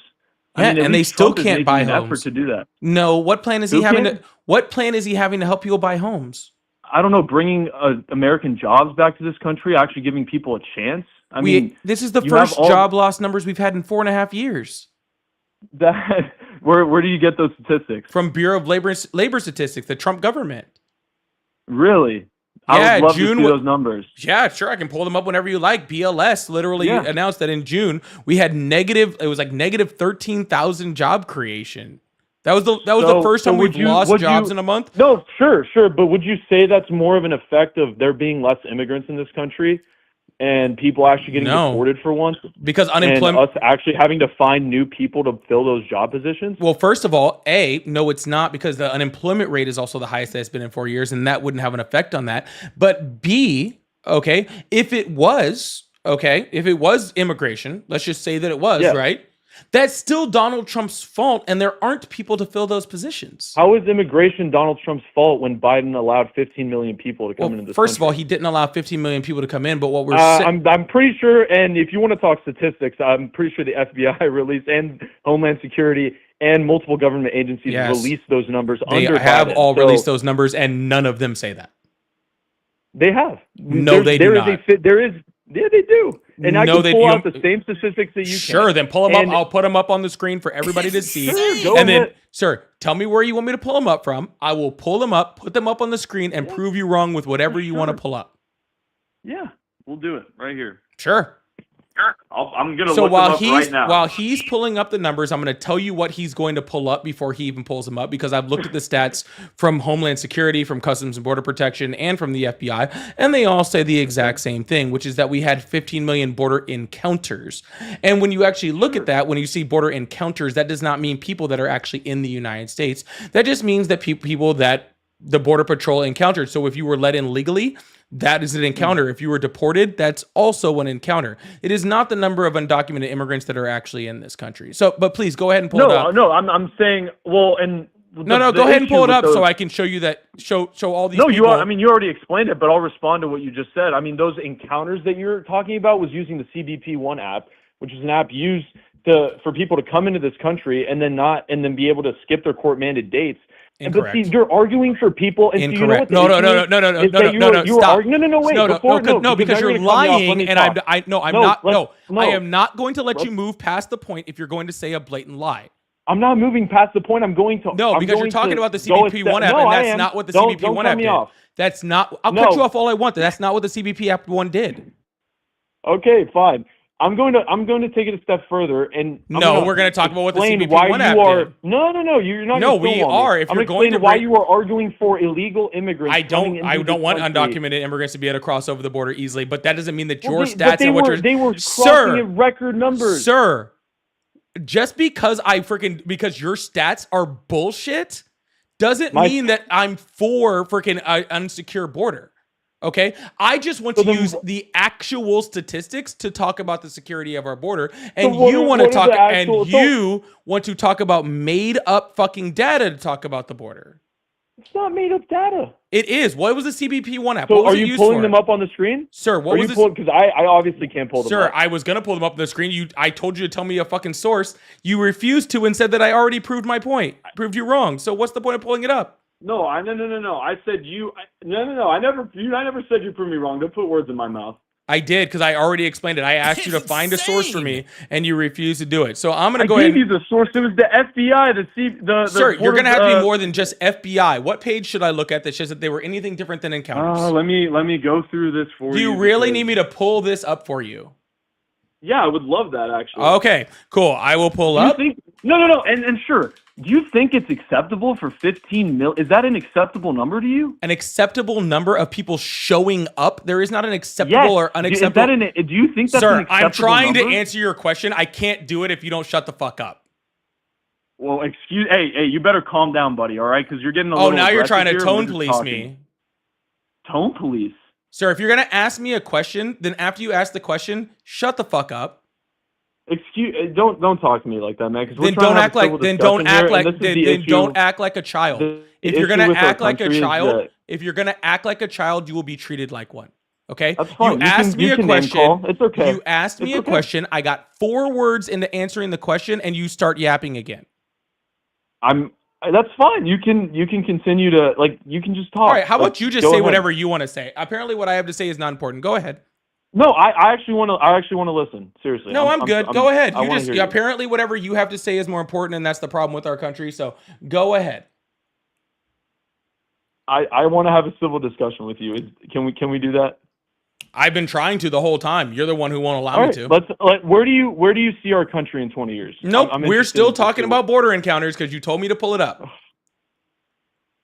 Yeah, and they still can't buy homes. Effort to do that. No, what plan is he having to? What plan is he having to help people buy homes? I don't know. Bringing American jobs back to this country, actually giving people a chance. I mean, this is the first job loss numbers we've had in 4.5 years. Where do you get those statistics? From Bureau of Labor Statistics, the Trump government. Really? Yeah, I would love to see those numbers. Yeah, sure. I can pull them up whenever you like. BLS literally announced that in June we had negative 13,000 job creation. That was the first time we've lost jobs in a month. No, sure. But would you say that's more of an effect of there being less immigrants in this country and people actually getting deported for once? Because unemployment... And us actually having to find new people to fill those job positions? Well, first of all, no, it's not, because the unemployment rate is also the highest that it's been in 4 years, and that wouldn't have an effect on that. But B, if it was immigration, let's just say that it was, right? That's still Donald Trump's fault, and there aren't people to fill those positions. How is immigration Donald Trump's fault when Biden allowed 15 million people to come into this First country? of all, he didn't allow 15 million people to come in, but what we're saying... I'm pretty sure, and if you want to talk statistics, I'm pretty sure the FBI released, and Homeland Security, and multiple government agencies released those numbers They have all released those numbers, and none of them say that. They have. No, they do not. Yeah, they do. And I can pull out the same statistics that you can. Sure, then pull them up. I'll put them up on the screen for everybody to see. Then, sir, tell me where you want me to pull them up from. I will pull them up, put them up on the screen, and prove you wrong with whatever you want to pull up. Yeah, we'll do it right here. Sure. Sure. I'm gonna So look while them up right now. while he's pulling up the numbers, I'm going to tell you what he's going to pull up before he even pulls them up, because I've looked at the stats from Homeland Security, from Customs and Border Protection, and from the FBI, and they all say the exact same thing, which is that we had 15 million border encounters. And when you actually look at that, when you see border encounters, that does not mean people that are actually in the United States. That just means that people that the Border Patrol encountered. So if you were let in legally, that is an encounter. If you were deported, that's also an encounter. It is not the number of undocumented immigrants that are actually in this country. So, but please go ahead and pull it up. No, I'm saying, well, and No, go ahead and pull it up so I can show you that, show all these people. you are, I mean, you already explained it, but I'll respond to what you just said. I mean, those encounters that you're talking about was using the CBP-1 app, which is an app used for people to come into this country and then be able to skip their court-mandated dates. Incorrect. But see, you're arguing for people. And Incorrect. So you know No, stop. Wait. No, because you're lying, and I am not going to let you move past the point if you're going to say a blatant lie. I'm not moving past the point. I'm going to. No, because you're talking about the CBP-1 app, and that's not what the CBP-1 app did. That's not. I'll cut you off all I want. That's not what the CBP app 1 did. Okay, fine. I'm going to take it a step further, and we're going to talk about what the CBP-1 app did. No, you're not. No, we are. If you're going to why you are arguing for illegal immigrants. I don't want undocumented immigrants to be able to cross over the border easily, but that doesn't mean that your stats and what you're. They were crossing at record numbers, sir. Just because because your stats are bullshit doesn't mean that I'm for freaking unsecure border. Okay, I just want to use the actual statistics to talk about the security of our border, and you want to talk about made up fucking data to talk about the border. It's not made up data. It is. What was the CBP-1 app? So are you pulling them up on the screen, sir? What was it? Because I obviously can't pull them up. Sir, I was gonna pull them up on the screen. I told you to tell me a fucking source. You refused to and said that I already proved my point. I proved you wrong. So what's the point of pulling it up? No. I said you. No. I never said you proved me wrong. Don't put words in my mouth. I did, because I already explained it. I asked you to find a source for me, and you refused to do it. So I'm going to go ahead. I gave you the source. It was the FBI. Sir, you're going to have to be more than just FBI. What page should I look at that says that they were anything different than encounters? Let me go through this for you. Do you really need me to pull this up for you? Yeah, I would love that, actually. Okay, cool. I will pull up. No. And sure. Do you think it's acceptable for 15 mil? Is that an acceptable number to you? An acceptable number of people showing up? There is not an acceptable or unacceptable. Do you think that's an acceptable I'm trying number? to answer your question. I can't do it if you don't shut the fuck up. Well, hey, you better calm down, buddy, all right? Because you're getting a little now you're trying to aggressive tone police me. Tone police? Sir, if you're going to ask me a question, then after you ask the question, shut the fuck up. Don't talk to me like that, man. Then don't act like a child. If you're gonna act like a child, you will be treated like one. Okay? That's fine. You asked me a question. It's okay. You asked me a question. I got 4 words into answering the question, and you start yapping again. That's fine. You can continue to you can just talk. All right. How about you just say whatever you want to say? Apparently, what I have to say is not important. Go ahead. No, I actually want to listen. Seriously. No, I'm good. Go ahead. Apparently whatever you have to say is more important, and that's the problem with our country. So go ahead. I want to have a civil discussion with you. Can we do that? I've been trying to the whole time. You're the one who won't allow me to. Where do you see our country in 20 years? Nope. We're still talking about border encounters because you told me to pull it up.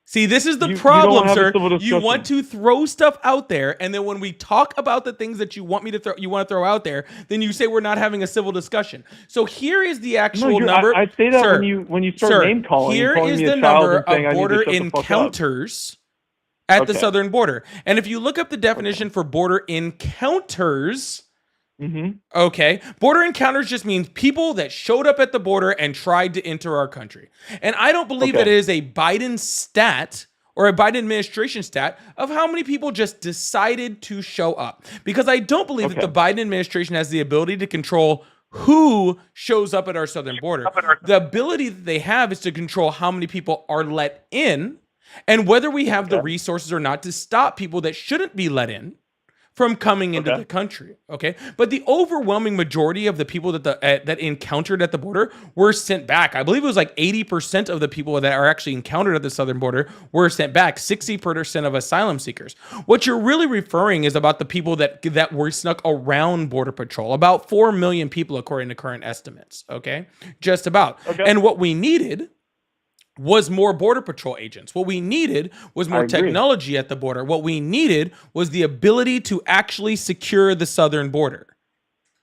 See, this is the problem, sir. You want to throw stuff out there, and then when we talk about the things that you want to throw out there, then you say we're not having a civil discussion. So here is the actual number. I say that when you start name calling. Here is the number of border encounters at the southern border. And if you look up the definition for border encounters, okay, border encounters just means people that showed up at the border and tried to enter our country. And I don't believe that it is a Biden stat or a Biden administration stat of how many people just decided to show up. Because I don't believe that the Biden administration has the ability to control who shows up at our southern border. The ability that they have is to control how many people are let in and whether we have the resources or not to stop people that shouldn't be let in from coming into the country. Okay, but the overwhelming majority of the people that that encountered at the border were sent back. I believe it was like 80% of the people that are actually encountered at the southern border were sent back. 60% of asylum seekers. What you're really referring is about the people that were snuck around Border Patrol. About 4 million people, according to current estimates. Okay, just about. Okay. And what we needed was more Border Patrol agents. What we needed was more technology at the border. What we needed was the ability to actually secure the southern border.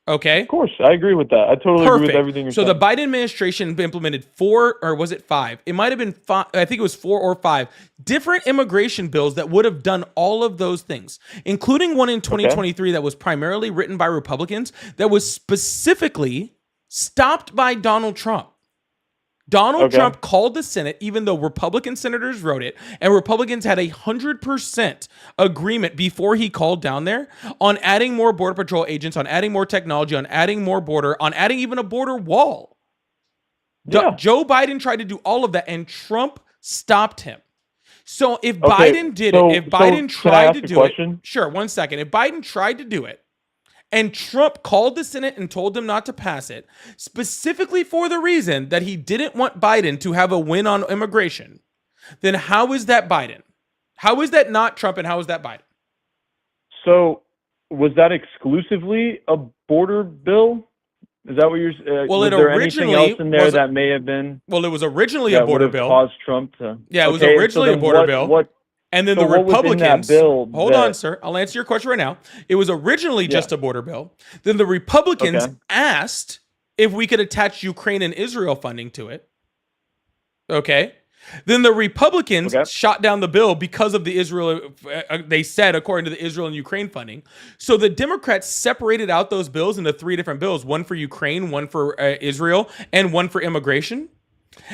Okay? Of course, I agree with that. I totally agree with everything you're saying. So the Biden administration implemented 4, or was it 5? It might have been 5. I think it was 4 or 5 different immigration bills that would have done all of those things, including one in 2023 that was primarily written by Republicans that was specifically stopped by Donald Trump. Donald Trump called the Senate, even though Republican senators wrote it, and Republicans had 100% agreement before he called down there on adding more Border Patrol agents, on adding more technology, on adding more border, on adding even a border wall. Yeah. Joe Biden tried to do all of that, and Trump stopped him. So if Biden did it, if Biden tried to do it, sure, 1 second. If Biden tried to do it, and Trump called the Senate and told them not to pass it, specifically for the reason that he didn't want Biden to have a win on immigration, then how is that Biden? How is that not Trump, and how is that Biden? So was that exclusively a border bill? Is that what you're saying? Well, was there anything else in there that may have been? Well, it was originally a border bill. Caused Trump to. Yeah, it was originally a border bill. And then the Republicans, hold on, sir. I'll answer your question right now. It was originally just a border bill. Then the Republicans asked if we could attach Ukraine and Israel funding to it. Okay. Then the Republicans shot down the bill because of the Israel, they said, according to the Israel and Ukraine funding. So the Democrats separated out those bills into 3 different bills, one for Ukraine, one for Israel, and one for immigration.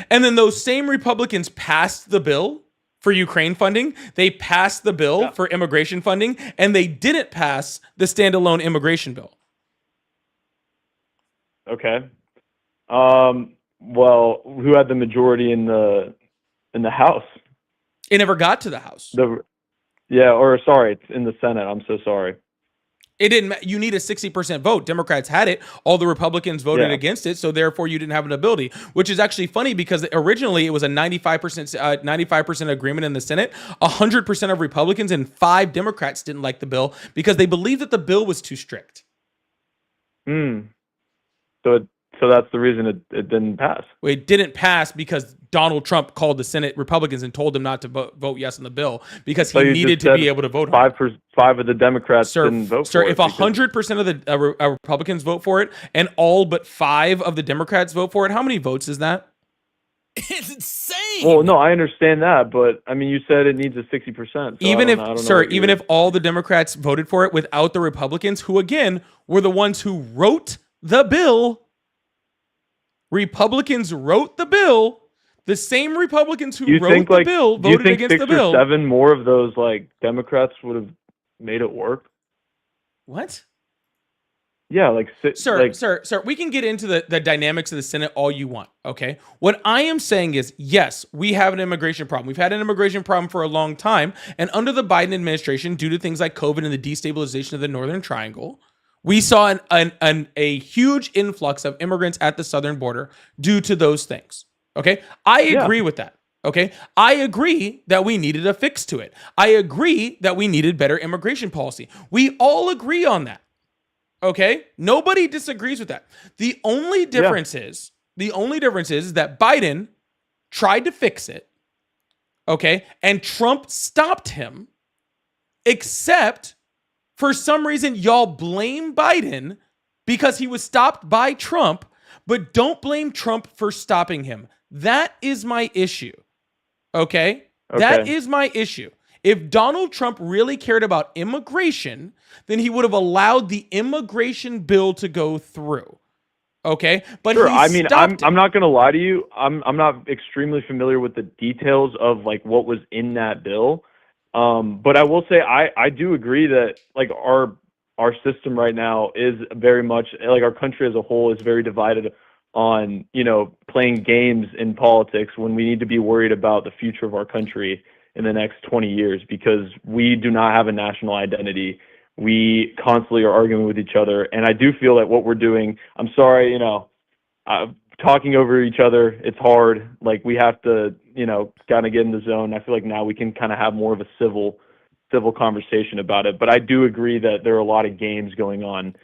And then those same Republicans passed the bill for Ukraine funding, they passed the bill for immigration funding, and they didn't pass the standalone immigration bill. Okay. Well, who had the majority in the House? It never got to the House. It's in the Senate. I'm so sorry. It didn't. You need a 60% vote. Democrats had it. All the Republicans voted against it, so therefore you didn't have an ability. Which is actually funny because originally it was a 95% agreement in the Senate. 100% of Republicans and 5 Democrats didn't like the bill because they believed that the bill was too strict. So that's the reason it didn't pass. Well, it didn't pass because Donald Trump called the Senate Republicans and told them not to vote yes on the bill because he needed to be able to vote on it. 5 of the Democrats didn't vote for it. Sir, if 100% of the Republicans vote for it and all but 5 of the Democrats vote for it, how many votes is that? It's insane. Well, no, I understand that, but I mean, you said it needs a 60%. So even if all the Democrats voted for it without the Republicans, who again were the ones who wrote the bill. Republicans wrote the bill. The same Republicans who wrote the bill voted against the bill. Do you think 6 or 7 more of those Democrats would have made it work? What? Yeah, Sir, we can get into the dynamics of the Senate all you want, okay? What I am saying is, yes, we have an immigration problem. We've had an immigration problem for a long time, and under the Biden administration, due to things like COVID and the destabilization of the Northern Triangle, we saw a huge influx of immigrants at the southern border due to those things. Okay? I agree with that. Okay? I agree that we needed a fix to it. I agree that we needed better immigration policy. We all agree on that. Okay? Nobody disagrees with that. The only difference is that Biden tried to fix it. Okay? And Trump stopped him, except for some reason, y'all blame Biden because he was stopped by Trump, but don't blame Trump for stopping him. That is my issue. Okay? That is my issue. If Donald Trump really cared about immigration, then he would have allowed the immigration bill to go through. Okay? But sure, I'm not going to lie to you. I'm not extremely familiar with the details of what was in that bill. But I will say I do agree that our system right now is very much our country as a whole is very divided on playing games in politics when we need to be worried about the future of our country in the next 20 years because we do not have a national identity. we constantly are arguing with each other. And I do feel that what we're doing, I'm sorry, talking over each other, it's hard. Like, we have to, kind of get in the zone. I feel like now we can kind of have more of a civil conversation about it. But I do agree that there are a lot of games going on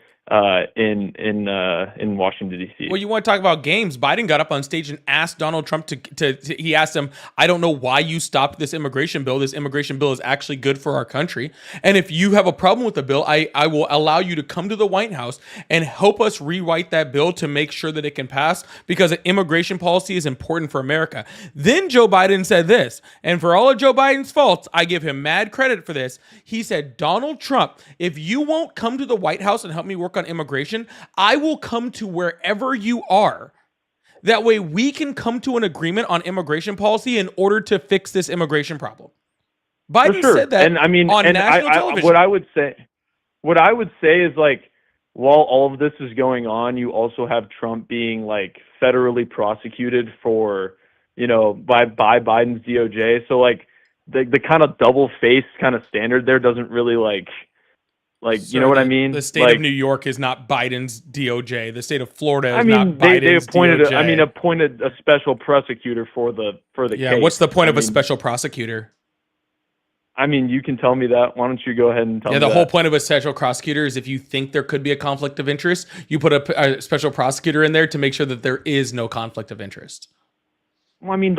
in Washington, D.C. Well, you want to talk about games? Biden got up on stage and asked Donald Trump he asked him, I don't know why you stopped this immigration bill. This immigration bill is actually good for our country. And if you have a problem with the bill, I will allow you to come to the White House and help us rewrite that bill to make sure that it can pass, because immigration policy is important for America. Then Joe Biden said this, and for all of Joe Biden's faults, I give him mad credit for this. He said, Donald Trump, if you won't come to the White House and help me work on immigration, I will come to wherever you are. That way we can come to an agreement on immigration policy in order to fix this immigration problem. Biden said that, and I mean, on and national television. What I would say is, like, while all of this is going on, you also have Trump being, like, federally prosecuted for, by Biden's DOJ. So, like, the kind of double-faced kind of standard there doesn't really, like, Sir, you know what I mean? The state of New York is not Biden's DOJ. The state of Florida is not they Biden's appointed DOJ. appointed a special prosecutor for the Yeah, case. what's the point of a special prosecutor? I mean, you can tell me that. Why don't you go ahead and tell me Yeah, the that? whole point of a special prosecutor is if you think there could be a conflict of interest, you put a special prosecutor in there to make sure that there is no conflict of interest. Well, I mean,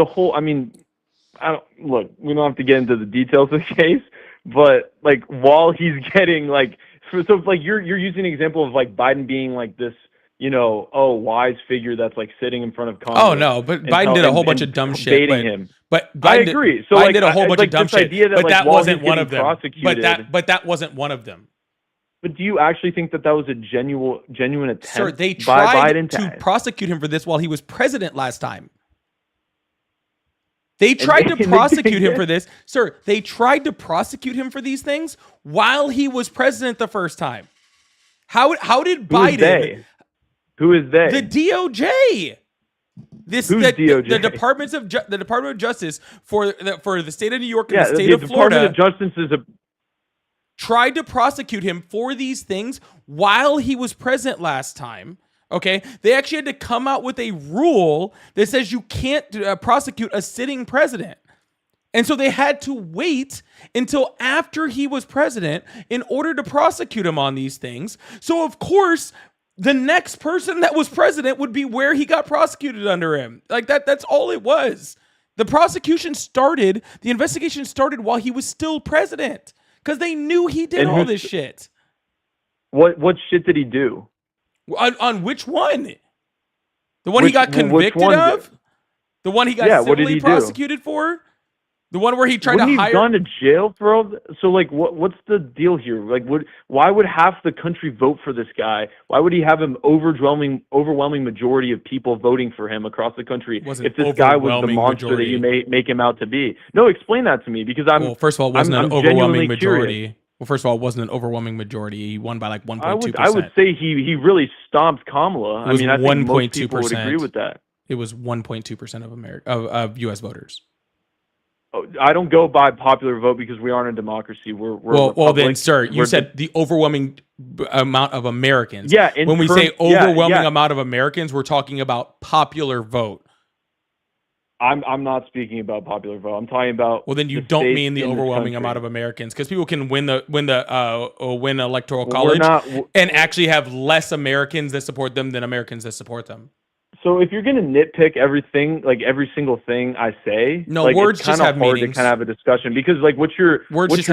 look, we don't have to get into the details of the case, but, like, while he's getting, like, so like you're using an example of, like, Biden being like this, wise figure that's, like, sitting in front of Congress. Oh no, but Biden did a whole bunch of dumb shit. But Biden I agree. So, Biden like, did a whole bunch of dumb shit. But that wasn't one of them. But that wasn't one of them. But do you actually think that was a genuine attempt? Sir, they by tried Biden to prosecute him for this while he was president last time. They tried to prosecute him for this. Sir, they tried to prosecute him for these things while he was president the first time. How did Biden... Who is they? The DOJ. DOJ? The Department of Justice for the state of New York and the state of Florida. The Department of Justice is tried to prosecute him for these things while he was president last time. Okay, they actually had to come out with a rule that says you can't prosecute a sitting president. And so they had to wait until after he was president in order to prosecute him on these things. So, of course, the next person that was president would be where he got prosecuted under him. Like, that's all it was. The investigation started while he was still president because they knew he did all this shit. What shit did he do? On which one? The one he got convicted of? The one he got civilly prosecuted for? The one where he tried to hire... Wouldn't he have gone to jail for all that? So, like, what's the deal here? Like, why would half the country vote for this guy? Why would he have an overwhelming majority of people voting for him across the country if this guy was the monster that you make him out to be? No, explain that to me, because Well, first of all, it wasn't an overwhelming majority. Curious. Well, first of all, it wasn't an overwhelming majority. He won by like 1.2%. I would say he really stomped Kamala. I mean, I think most people would agree with that. It was 1.2% of U.S. voters. Oh, I don't go by popular vote because we aren't a democracy. Well, then, sir, you said the overwhelming amount of Americans. Yeah. When we say overwhelming amount of Americans, we're talking about popular vote. I'm not speaking about popular vote. I'm talking about. Well, then you don't mean the overwhelming amount of Americans, because people can win electoral college and actually have less Americans that support them than Americans that support them. So if you're gonna nitpick everything, like every single thing I say, no, like, words it's kind just of have hard meanings. to kind of have a discussion, because like what you're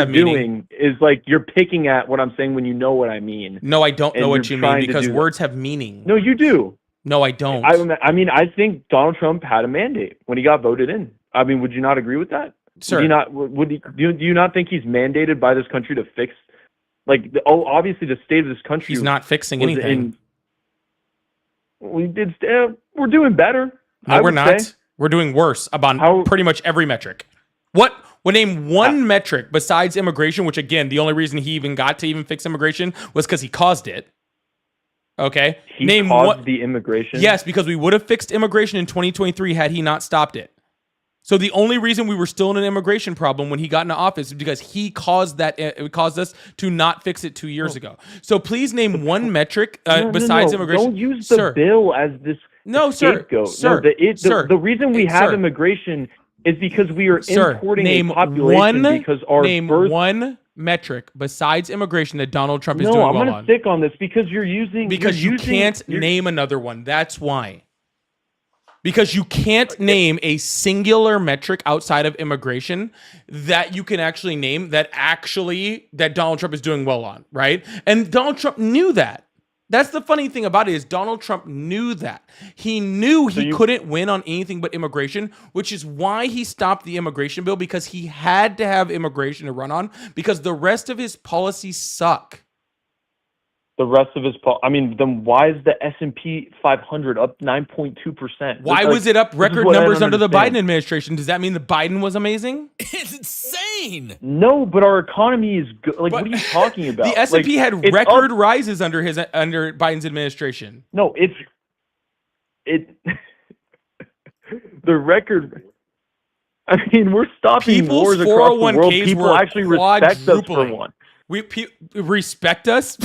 doing is like you're picking at what I'm saying when you know what I mean. No, I don't know what you mean, because words have meaning. No, you do. No, I don't. I mean, I think Donald Trump had a mandate when he got voted in. I mean, would you not agree with that? Sir, do you not think he's mandated by this country to fix, like, obviously the state of this country? He's not fixing anything. We're doing better. No, we're not. Say. We're doing worse about pretty much every metric. Would name one metric besides immigration, which again, the only reason he even got to even fix immigration was because he caused it. Okay. He caused the immigration? Yes, because we would have fixed immigration in 2023 had he not stopped it. So the only reason we were still in an immigration problem when he got into office is because he caused us to not fix it 2 years ago. So please name one metric besides immigration. Don't use the bill as this scapegoat. The reason we have immigration is because we are importing a population because our one metric besides immigration that Donald Trump is doing well on. No, I'm going to stick on this because you can't name another one. That's why. Because you can't name a singular metric outside of immigration that you can actually name that Donald Trump is doing well on, right? And Donald Trump knew that. That's the funny thing about it is Donald Trump knew that. He knew he couldn't win on anything but immigration, which is why he stopped the immigration bill, because he had to have immigration to run on because the rest of his policies suck. The rest of his then why is the S&P 500 up 9.2%? Why was it up record numbers under the Biden administration? Does that mean that Biden was amazing? It's insane. No, but our economy is good. What are you talking about? The S&P had record rises under Biden's administration. No, the record. I mean, we're stopping wars across the world. People actually respect us for one. Respect us?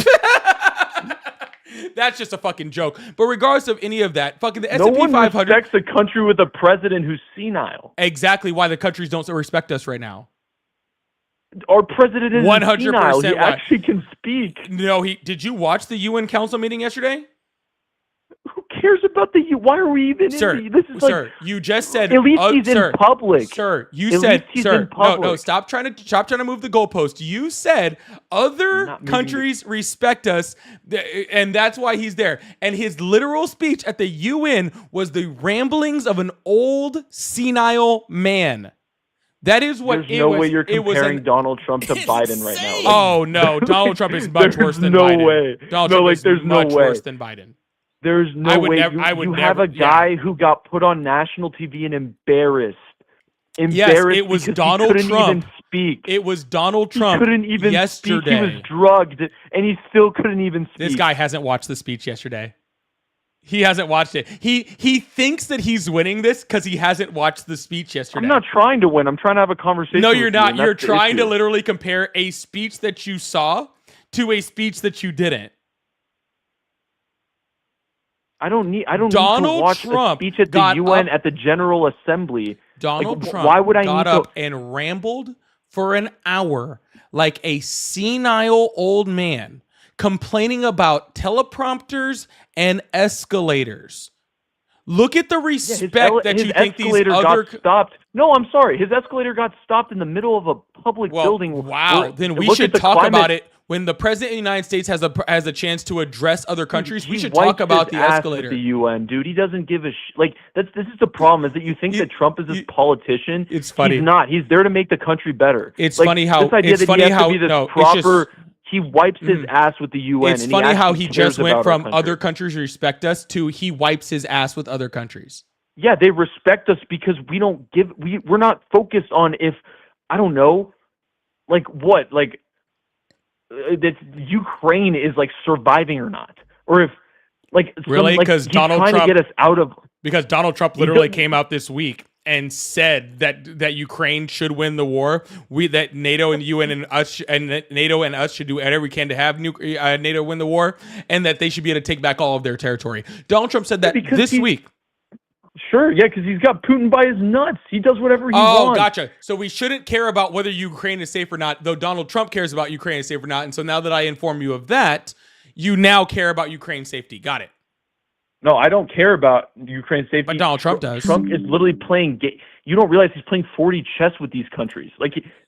That's just a fucking joke. But regardless of any of that, fucking the S&P 500... No one respects a country with a president who's senile. Exactly why the countries don't respect us right now. Our president is 100% senile. He right. actually can speak. No, did you watch the UN Council meeting yesterday? Who cares about the UN? Why are we even in this? Is You just said at least he's in public. Sir, you said no, stop trying to move the goalpost. You said other countries respect us, and that's why he's there. And his literal speech at the UN was the ramblings of an old senile man. That is what There's no way you're comparing Donald Trump to Biden right now. Oh no, Donald Trump is much worse than Biden. No way. Donald Trump is much worse than Biden. There's no way. You have a guy who got put on national TV and embarrassed. Yes, it was Donald Trump. He couldn't even speak. It was Donald Trump. He couldn't even yesterday. Speak. He was drugged, and he still couldn't even speak. This guy hasn't watched the speech yesterday. He hasn't watched it. He thinks that he's winning this because he hasn't watched the speech yesterday. I'm not trying to win. I'm trying to have a conversation. No, you're not. You're trying to literally compare a speech that you saw to a speech that you didn't. I don't need to watch Trump a speech at the UN at the General Assembly. Donald Trump why would I got need up and rambled for an hour like a senile old man, complaining about teleprompters and escalators. Look at the respect that you think these other... got stopped. No, I'm sorry. His escalator got stopped in the middle of a public building. Wow. Then we should talk about it. When the president of the United States has a chance to address other countries, we should talk about the escalator. The UN, dude, he doesn't give a this is the problem, is that you think that Trump is this politician. It's funny. He's not. He's there to make the country better. It's funny how this idea that he has to be this proper. He wipes his ass with the UN. It's funny how he just went from other countries respect us to he wipes his ass with other countries. Yeah, they respect us because we don't give. We're not focused on if I don't know, that Ukraine is surviving or not, or if really because Donald Trump to get us out of because Donald Trump literally came out this week and said that Ukraine should win the war. That NATO and UN and us NATO and us should do whatever we can to have NATO win the war, and that they should be able to take back all of their territory. Donald Trump said that this week. Sure, yeah, because he's got Putin by his nuts. He does whatever he wants. Oh, gotcha. So we shouldn't care about whether Ukraine is safe or not, though Donald Trump cares about Ukraine is safe or not. And so now that I inform you of that, you now care about Ukraine's safety. Got it. No, I don't care about Ukraine's safety. But Donald Trump does. Trump is literally playing you don't realize he's playing 40 chess with these countries.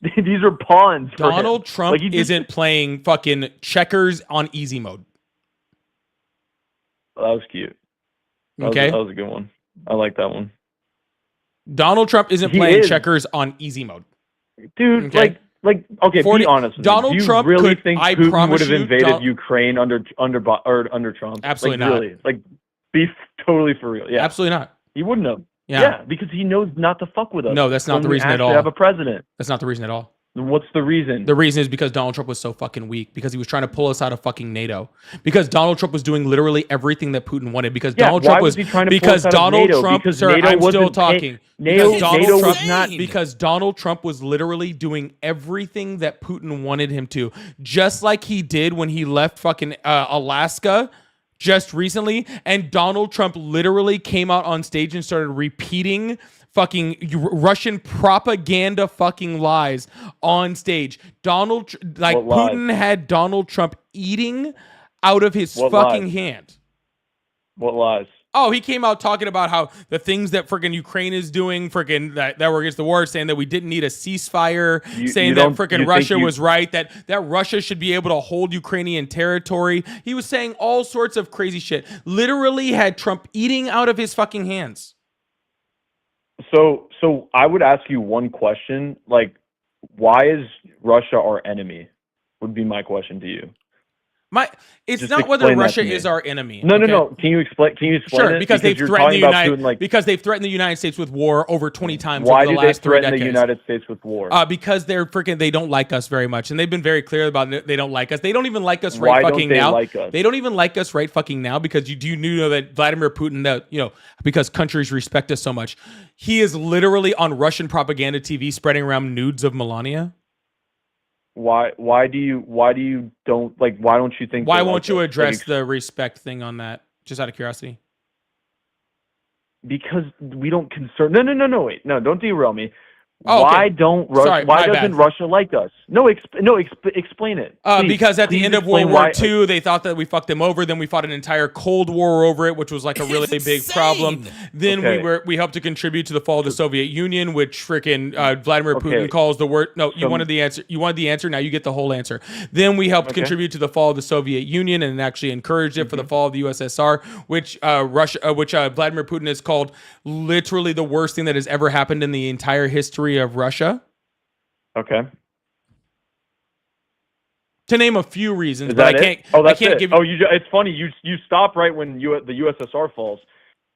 These are pawns for Donald him. Trump isn't playing fucking checkers on easy mode. Well, that was cute. That was a good one. I like that one. Donald Trump isn't playing checkers on easy mode. Dude, okay, be honest with Donald me. Do you Trump really think Putin would have invaded Ukraine under Trump? Absolutely not. Really? Be totally for real. Yeah. Absolutely not. He wouldn't have. Yeah, because he knows not to fuck with us. No, that's not the reason at all. To have a president. That's not the reason at all. What's the reason? The reason is because Donald Trump was so fucking weak, because he was trying to pull us out of fucking NATO, because Donald Trump was doing literally everything that Putin wanted, because Donald Trump was he trying to pull because us out of Donald NATO? Trump, Because sir, NATO I'm still wasn't talking. NATO, Because Donald NATO Trump, was not. because Donald Trump was literally doing everything that Putin wanted him to, just like he did when he left fucking Alaska just recently, and Donald Trump literally came out on stage and started repeating fucking Russian propaganda fucking lies on stage. Putin had Donald Trump eating out of his fucking hand. What lies? Oh, he came out talking about how the things that freaking Ukraine is doing, freaking that were against the war, saying that we didn't need a ceasefire, saying that freaking Russia was right, that Russia should be able to hold Ukrainian territory. He was saying all sorts of crazy shit. Literally had Trump eating out of his fucking hands. So I would ask you one question, like, why is Russia our enemy? Would be my question to you. It's Just not whether explain that Russia to me. is our enemy. No. Okay? Can you explain? Sure, it? because they've you're threatened the talking about United Putin, because they've threatened the United States with war over 20 times why over the do they last 3 threaten decades. the United States with war? Because they don't like us very much, and they've been very clear about it. They don't like us. They don't even like us Why right don't fucking they now. like us? They don't even like us right fucking now because you know that Vladimir Putin, that because countries respect us so much, he is literally on Russian propaganda TV spreading around nudes of Melania. Why don't you think? Why they won't like you us? address the respect thing on that? Just out of curiosity. Because we don't concern. No, wait, no, don't derail me. Oh, okay. Why don't Russia? Sorry, why my doesn't bad. Russia like us? Explain it. Please, because at the please end of World explain War why- II, they thought that we fucked them over. Then we fought an entire Cold War over it, which was like a really big problem. Then Okay. we helped to contribute to the fall of the Soviet Union, which freaking Vladimir Putin Okay. calls the word. No, you So- wanted the answer. You wanted the answer. Now you get the whole answer. Then we helped Okay. contribute to the fall of the Soviet Union and actually encouraged it for the fall of the USSR, which Vladimir Putin has called literally the worst thing that has ever happened in the entire history of Russia. Okay. To name a few reasons, Is but that I can't. it? Oh, that's I can't it. give. It's funny. You stop right when the USSR falls.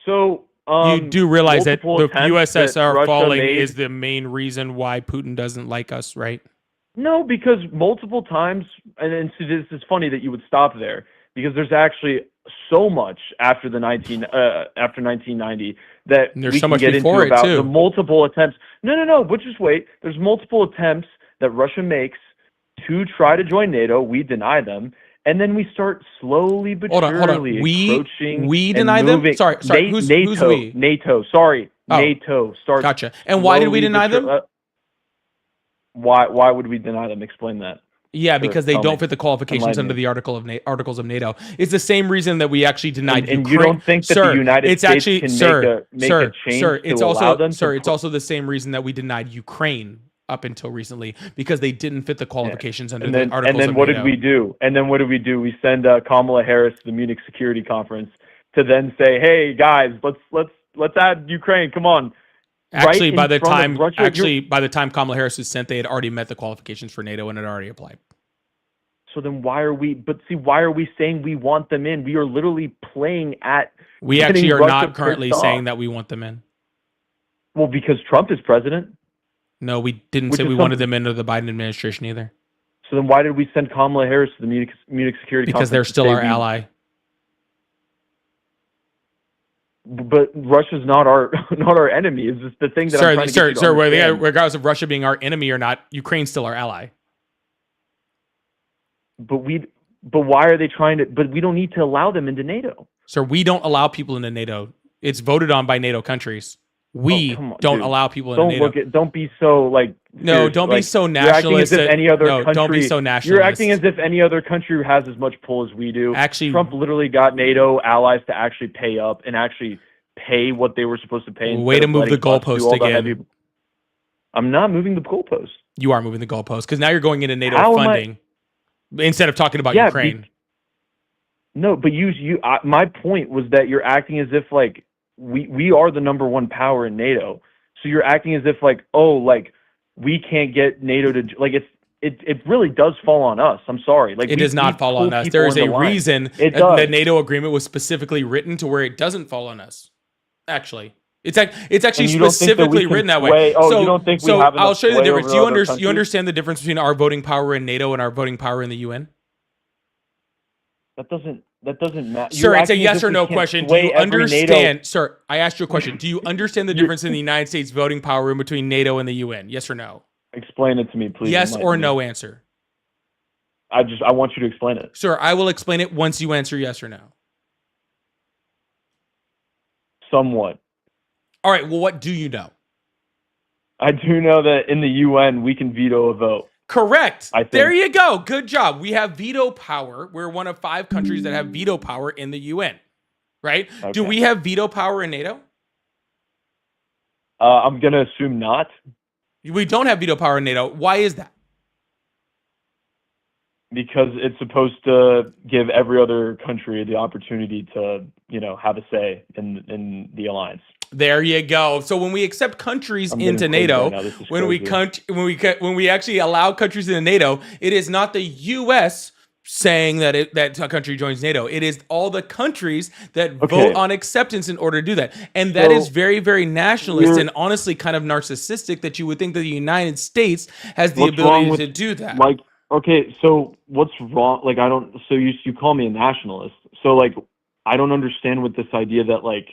So You do realize that multiple the attempts that USSR Russia falling made- is the main reason why Putin doesn't like us, right? No, because multiple times, and so this is funny that you would stop there, because there's actually so much after 1990 that And there's we so can much get before into it, about too. the multiple attempts. No, but just wait. There's multiple attempts that Russia makes to try to join NATO. We deny them. And then we start slowly but Hold on. surely approaching. We and deny them? moving- Sorry, who's NATO, we? NATO, sorry. Oh, NATO starts. Gotcha. And why did we slowly deny but them? Why would we deny them? Explain that. Yeah, Sure, because they tell don't me. fit the qualifications Enlighten under me. the Articles of NATO. It's the same reason that we actually denied And Ukraine. you don't think that the United it's States actually, can sir, make a change it's to also, allow them sir, to it's also the same reason that we denied Ukraine up until recently, because they didn't fit the qualifications under the Articles and then of what NATO. did we do? And then what did we do? We send Kamala Harris to the Munich Security Conference to then say, "Hey guys, let's add Ukraine. Come on." Actually, Right by in the front of time Russia, by the time Kamala Harris was sent, they had already met the qualifications for NATO and had already applied. So then why are we? But see, why are we saying we want them in? We are literally playing at. We actually getting are Russia not currently pissed saying off. that we want them in. Well, because Trump is president. No, we didn't Which say is we wanted them into the Biden administration either. So then why did we send Kamala Harris to the Munich Security Because Conference? they're to still say our ally. But Russia's not our enemy. Is this the thing that I'm trying to get you to understand? Regardless of Russia being our enemy or not, Ukraine's still our ally. But why are they trying to? But we don't need to allow them into NATO. Sir, we don't allow people into NATO. It's voted on by NATO countries. We come on, don't dude. allow people into NATO. Don't be so like. No, serious. don't be Like, so You're acting as nationalist. if any other No, country. don't be so You're nationalist. acting as if any other country has as much pull as we do. Actually, Trump literally got NATO allies to actually pay up and actually pay what they were supposed to pay. Way instead to of move the letting us do goalpost all the again. heavy- I'm not moving the goalpost. You are moving the goalpost because now you're going into NATO How am I- funding instead of talking about Yeah, Ukraine. No, but my point was that you're acting as if like we are the number one power in NATO. So you're acting as if like, oh, like we can't get NATO to like it really does fall on us. I'm sorry. Like It does not fall on us. There is a reason It that does. the NATO agreement was specifically written to where it doesn't fall on us. Actually, It's actually And you don't think that we specifically can written that way. sway- oh, so, you don't think we so have I'll enough show you the sway difference. over Do you, other you countries? understand the difference between our voting power in NATO and our voting power in the UN? That doesn't matter. Sir, it's a yes or no question. Do you understand, sir? I asked you a question. Do you understand the difference in the United States voting power in between NATO and the UN? Yes or no? Explain it to me, please. Yes Enlighten or me. no answer. I want you to explain it. Sir, I will explain it once you answer yes or no. Somewhat. All right. Well, what do you know? I do know that in the UN we can veto a vote. Correct. I think. There you go. Good job. We have veto power. We're one of 5 countries that have veto power in the UN. Right? Okay. Do we have veto power in NATO? I'm gonna assume not. We don't have veto power in NATO. Why is that? Because it's supposed to give every other country the opportunity to, have a say in the alliance. There you go. So when we accept countries I'm into getting NATO, crazy right now. This is when we actually allow countries into NATO, it is not the U.S. saying that that a country joins NATO. It is all the countries that vote on acceptance in order to do that, and that is very, very nationalist and honestly kind of narcissistic. That you would think that the United States has the ability to do that. Like, okay, so what's wrong? Like, I don't. So you call me a nationalist. So like, I don't understand what this idea that like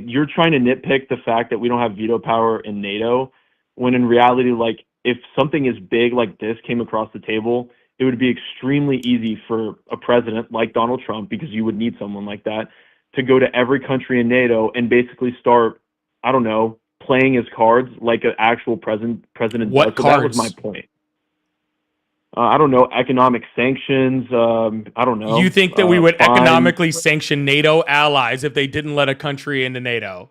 you're trying to nitpick the fact that we don't have veto power in NATO, when in reality, like if something as big like this came across the table, it would be extremely easy for a president like Donald Trump, because you would need someone like that, to go to every country in NATO and basically start, I don't know, playing his cards like an actual president What does. So cards? that was my point. I don't know, economic sanctions. I don't know. You think that we would fines. economically sanction NATO allies if they didn't let a country into NATO?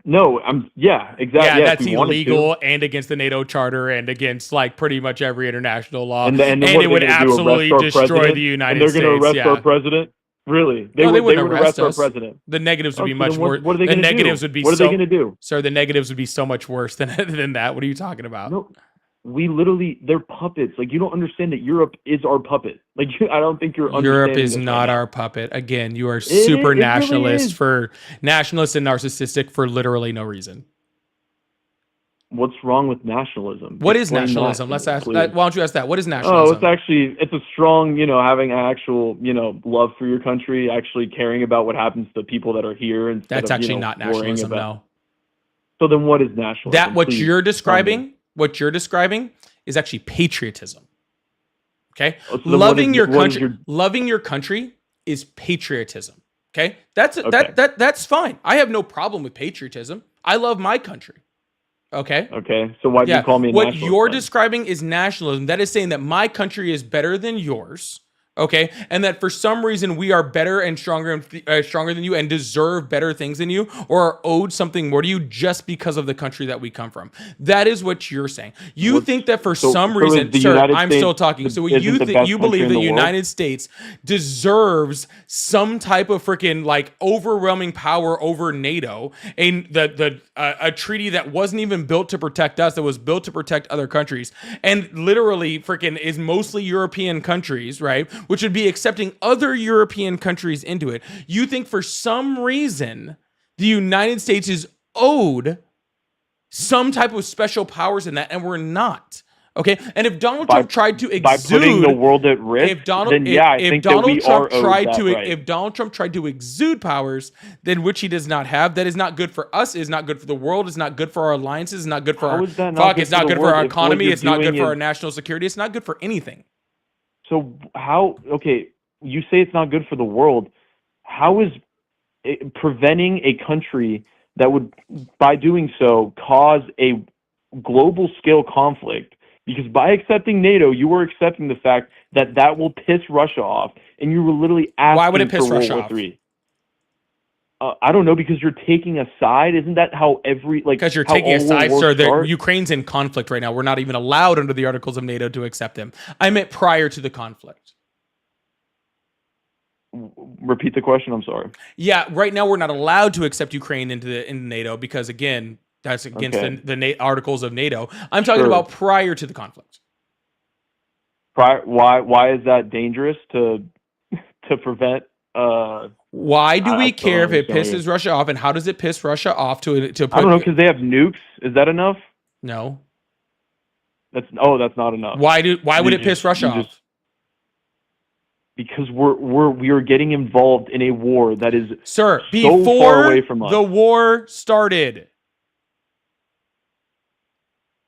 No, exactly. Yeah, if that's we wanted illegal to. and against the NATO Charter and against like pretty much every international law. And And what it are they would gonna do, absolutely arrest our destroy president? the United And they're States. going to arrest Yeah. our president? Really? No, they would wouldn't arrest our us. president. The negatives would be So much then worse. what are they The gonna do? negatives would be What are they gonna do? Sir, the negatives would be so much worse than that. What are you talking about? No, they're puppets. Like, you don't understand that Europe is our puppet. Like, I don't think you're understanding Europe is this not right now. our puppet. Again, you are super it really nationalist is. nationalist and narcissistic for literally no reason. What's wrong with nationalism? What is Explain nationalism? that, Let's ask. please. Why don't you ask that? What is Oh, nationalism? it's a strong, having an actual, love for your country, actually caring about what happens to the people that are here instead That's of, actually not worrying nationalism. about. No. So then what is nationalism? That what Please you're tell describing, is actually patriotism. Okay, Oh, so then loving your what is country, loving your country is patriotism. Okay, that's Okay. that's fine. I have no problem with patriotism. I love my country. Okay. Okay, so why do you call me a what nationalist you're then? describing is nationalism. That is saying that my country is better than yours. Okay, and that for some reason we are better and stronger than you and deserve better things than you, or are owed something more to you just because of the country that we come from. That is what you're saying. You think that for some so reason, is the sir, United I'm States still talking. So isn't you the think best you country believe in the the world? United States deserves some type of freaking like overwhelming power over NATO, and a treaty that wasn't even built to protect us, that was built to protect other countries, and literally freaking is mostly European countries, right? Which would be accepting other European countries into it. You think for some reason the United States is owed some type of special powers in that, and we're not. Okay, and if Donald Trump tried to exude, by putting the world at risk, if Donald Trump tried to exude powers, then which he does not have, that is not good for us. Is not good for the world. Is not good for our alliances. Is not good for How our is that not good It's for not the good for world our if what economy. you're It's not good doing for our is- national security. It's not good for anything. So how? Okay, you say it's not good for the world. How is it preventing a country that would, by doing so, cause a global scale conflict? Because by accepting NATO, you were accepting the fact that will piss Russia off, and you were literally asking Why would it piss for World Russia War off? III. I don't know, because you're taking a side. Isn't that how Because you're how taking a all side, wars sir. start? Ukraine's in conflict right now. We're not even allowed under the Articles of NATO to accept him. I meant prior to the conflict. Repeat the question. I'm sorry. Yeah, right now we're not allowed to accept Ukraine into NATO because again, that's against Okay. the Articles of NATO. I'm talking Sure. about prior to the conflict. Why is that dangerous to prevent? Why do we I still care don't if it understand pisses Russia off, and how does it piss Russia off to put? I don't know, because they have nukes. Is that enough? No. That's not enough. Why would You it piss just- Russia you off? just- Because we are getting involved in a war that is Sir, so before far away from us. the war started.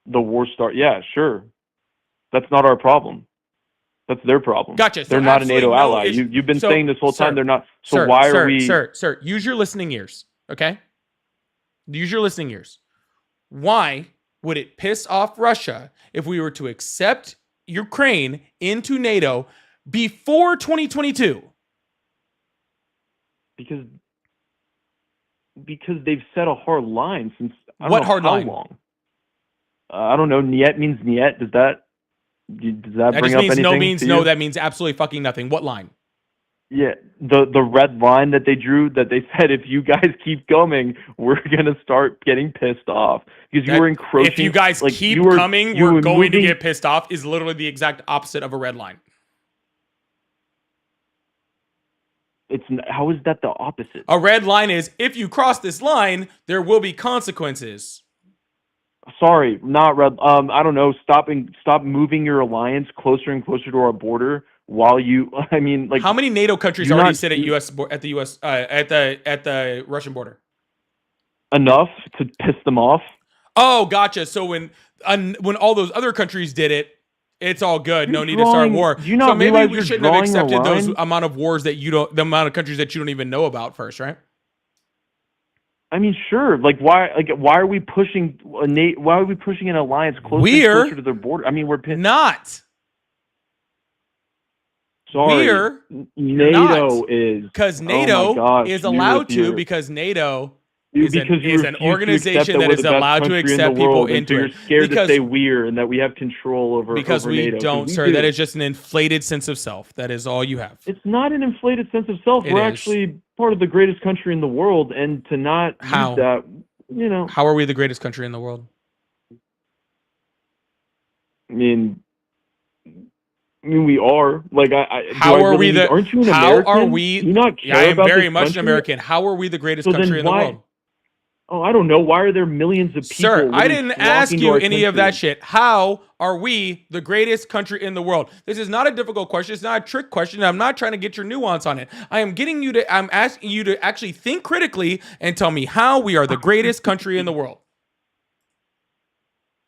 The war start. Yeah, sure. That's not our problem. That's their problem. Gotcha. So They're not a absolutely NATO no ally. issue. You've been So, saying this whole time sir, they're not. So sir, why sir, are we? Sir, use your listening ears, okay? Use your listening ears. Why would it piss off Russia if we were to accept Ukraine into NATO before 2022? Because they've set a hard line since I don't What know hard how line? long. I don't know. Niet means niet. Does that That bring just up means anything? no means to no. you? That means absolutely fucking nothing. What line? Yeah, the red line that they drew, that they said if you guys keep going, we're gonna start getting pissed off because you were encroaching. If you guys like, keep you were, coming, you we're were going to moving- get pissed off is literally the exact opposite of a red line. How is that the opposite? A red line is if you cross this line, there will be consequences. Sorry, not red. I don't know. Stop moving your alliance closer and closer to our border while you. I mean, like How many NATO countries you're already not- sit at the Russian border? enough to piss them off? Oh, gotcha. So when all those other countries did it, it's all good. No need to start war. Do you not So maybe realize we you're shouldn't have drawing a accepted those line? amount of wars that the amount of countries that you don't even know about first, right? I mean, sure. Like, why are we pushing Why are we pushing an alliance closer We're and closer to their border? I mean, we're pissed. Not. Sorry. We're NATO not. is Because oh NATO my gosh, is you allowed with to your- because NATO you- is because you an refuse to organization accept that we're is the best allowed to country in the accept people world, and into so it. you're scared Because to say we're and that we have control over because over we NATO. 'cause don't, we sir. do. That is just an inflated sense of self. That is all you have. It's not an inflated sense of self. It We're is. actually part of the greatest country in the world, and to not How? use that, you know. How are we the greatest country in the world? I mean, we are. Like, How do I are really we the? Aren't you an how American? are we? Do you not care I am about very this much an country? American. How are we the greatest So then country in the why- world? Oh, I don't know. Why are there millions of people? Sir, I literally didn't flocking ask to you our any of that country? shit. How are we the greatest country in the world? This is not a difficult question. It's not a trick question. I'm not trying to get your nuance on it. I'm asking you to actually think critically and tell me how we are the greatest country in the world.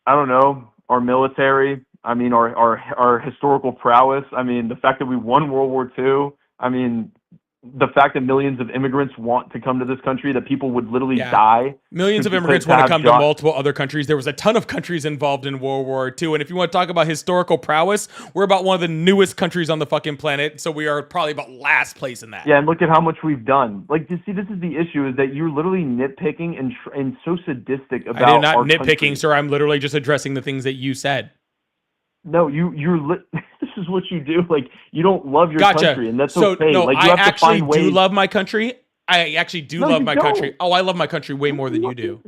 I don't know. Our military. I mean, our historical prowess. I mean, the fact that we won World War II. I mean, the fact that millions of immigrants want to come to this country, that people would literally Yeah. die. Millions of immigrants want to come to multiple other countries. There was a ton of countries involved in World War II. And if you want to talk about historical prowess, we're about one of the newest countries on the fucking planet. So we are probably about last place in that. Yeah, and look at how much we've done. Like, you see, this is the issue: is that you're literally nitpicking and so sadistic about. I did not our nitpicking, country. sir. I'm literally just addressing the things that you said. No, this is what you do. Like, you don't love your Gotcha. country, and that's so, okay. No, like, you I have to actually find do ways. love my country. I actually do No, love you my don't. country. Oh, I love my country way more than you do.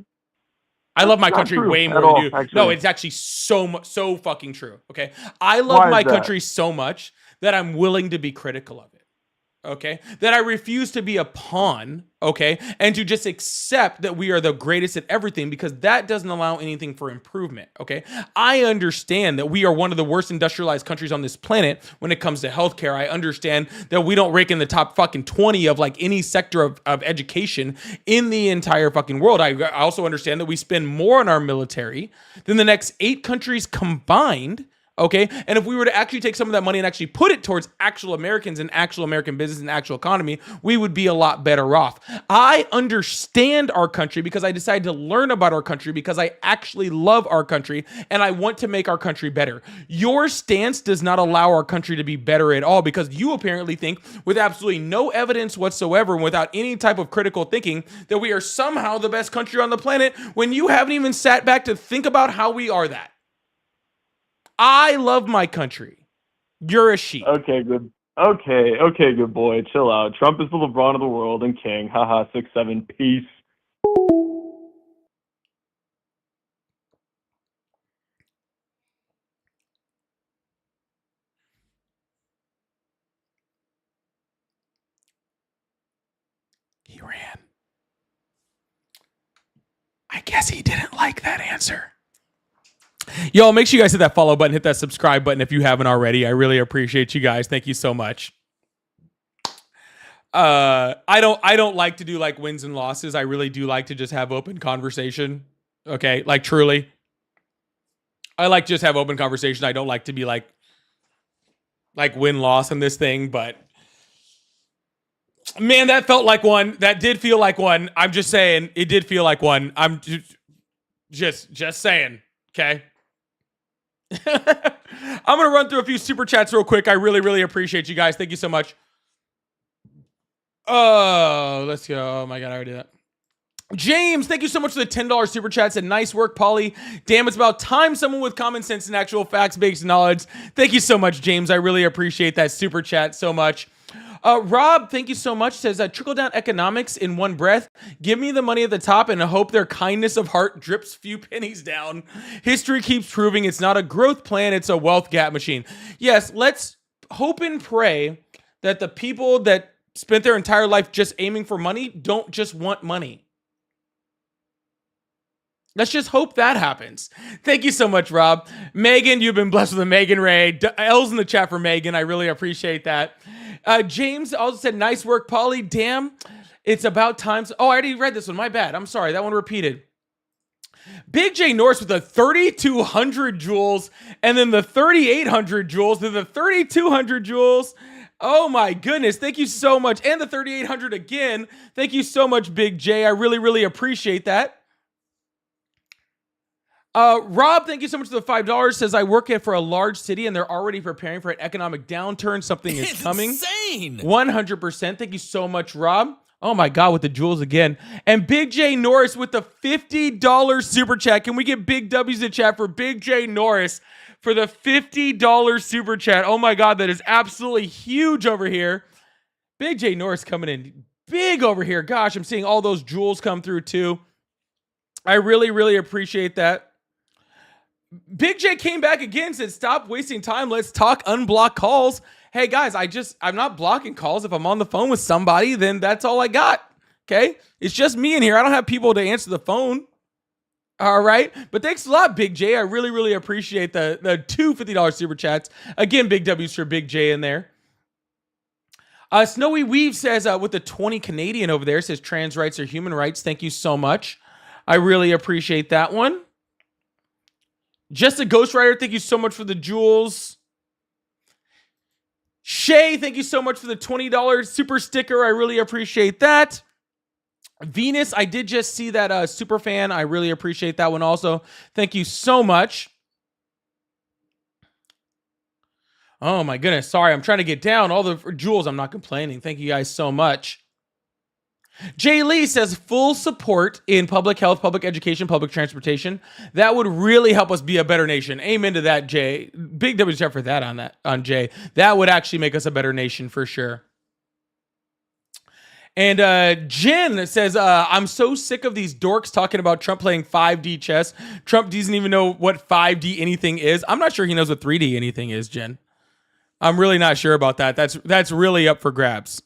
I love my not country true way at more all, than you. No, actually. it's actually so fucking true. Okay, I Why love is my that? country so much that I'm willing to be critical of it. Okay, that I refuse to be a pawn. Okay, and to just accept that we are the greatest at everything because that doesn't allow anything for improvement. Okay, I understand that we are one of the worst industrialized countries on this planet when it comes to healthcare. I understand that we don't rank in the top fucking 20 of like any sector of education in the entire fucking world. I also understand that we spend more on our military than the next 8 countries combined. Okay. And if we were to actually take some of that money and actually put it towards actual Americans and actual American business and actual economy, we would be a lot better off. I understand our country because I decided to learn about our country because I actually love our country and I want to make our country better. Your stance does not allow our country to be better at all because you apparently think with absolutely no evidence whatsoever and without any type of critical thinking that we are somehow the best country on the planet when you haven't even sat back to think about how we are that. I love my country. You're a sheep. Okay, good. Okay, good boy. Chill out. Trump is the LeBron of the world and king. Haha, 6'7". Peace. Iran. I guess he didn't like that answer. Y'all, make sure you guys hit that follow button, hit that subscribe button if you haven't already. I really appreciate you guys. Thank you so much. I don't like to do like wins and losses. I really do like to just have open conversation. Okay, like truly. I like to just have open conversation. I don't like to be like win-loss in this thing, but man, that felt like one. That did feel like one. I'm just saying, it did feel like one. I'm just saying, okay? I'm going to run through a few super chats real quick. I really appreciate you guys. Thank you so much. Oh, let's go. Oh my God, I already did that. James, thank you so much for the $10 super chat. Said, nice work, Polly. Damn, it's about time someone with common sense and actual facts-based knowledge. Thank you so much, James. I really appreciate that super chat so much. Rob, thank you so much. Says, trickle-down economics in one breath. Give me the money at the top and I hope their kindness of heart drips few pennies down. History keeps proving it's not a growth plan, it's a wealth gap machine. Yes, let's hope and pray that the people that spent their entire life just aiming for money don't just want money. Let's just hope that happens. Thank you so much, Rob. Megan, you've been blessed with a Megan Ray. L's in the chat for Megan. I really appreciate that. James also said, nice work, Polly. Damn, it's about time. Oh, I already read this one. My bad. I'm sorry. That one repeated. Big J Norris with the 3,200 joules, and then the 3,800 joules, then the 3,200 joules. Oh my goodness. Thank you so much. And the 3,800 again. Thank you so much, Big J. I really appreciate that. Rob, thank you so much for the $5. Says, I work for a large city and they're already preparing for an economic downturn. Something is coming. Insane. 100%. Thank you so much, Rob. Oh my God, with the jewels again. And Big J Norris with the $50 super chat. Can we get big W's in chat for Big J Norris for the $50 super chat? Oh my God, that is absolutely huge over here. Big J Norris coming in big over here. Gosh, I'm seeing all those jewels come through too. I really appreciate that. Big J came back again, said, stop wasting time. Let's talk, unblock calls. Hey guys, I'm not blocking calls. If I'm on the phone with somebody, then that's all I got. Okay. It's just me in here. I don't have people to answer the phone. All right. But thanks a lot, Big J. I really appreciate the two $50 super chats. Again, big W's for Big J in there. Snowy Weave says, with the 20 Canadian over there, says trans rights are human rights. Thank you so much. I really appreciate that one. Just a Ghostwriter, thank you so much for the jewels. Shay, thank you so much for the $20 super sticker. I really appreciate that. Venus, I did just see that super fan. I really appreciate that one also. Thank you so much. Oh my goodness. Sorry, I'm trying to get down all the jewels. I'm not complaining. Thank you guys so much. Jay Lee says full support in public health, public education, public transportation. That would really help us be a better nation. Amen to that, Jay. Big W chat for that on Jay. That would actually make us a better nation for sure. And Jen says, I'm so sick of these dorks talking about Trump playing 5D chess. Trump doesn't even know what 5D anything is. I'm not sure he knows what 3D anything is, Jen. I'm really not sure about that. That's really up for grabs.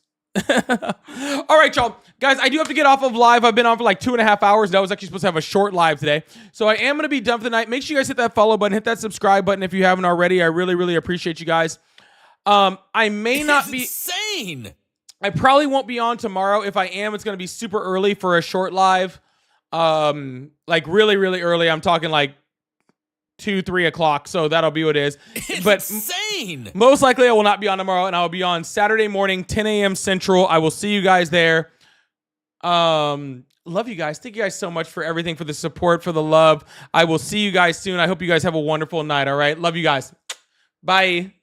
All right, y'all. Guys, I do have to get off of live. I've been on for like 2.5 hours. I was actually supposed to have a short live today. So I am going to be done for the night. Make sure you guys hit that follow button, hit that subscribe button if you haven't already. I really appreciate you guys. I may not be... insane. I probably won't be on tomorrow. If I am, it's going to be super early for a short live. Like really early. I'm talking like 2-3 o'clock, so that'll be what it is. But insane. Most likely I will not be on tomorrow, and I will be on Saturday morning, 10 a.m. Central. I will see you guys there. Love you guys. Thank you guys so much for everything, for the support, for the love. I will see you guys soon. I hope you guys have a wonderful night. All right. Love you guys. Bye.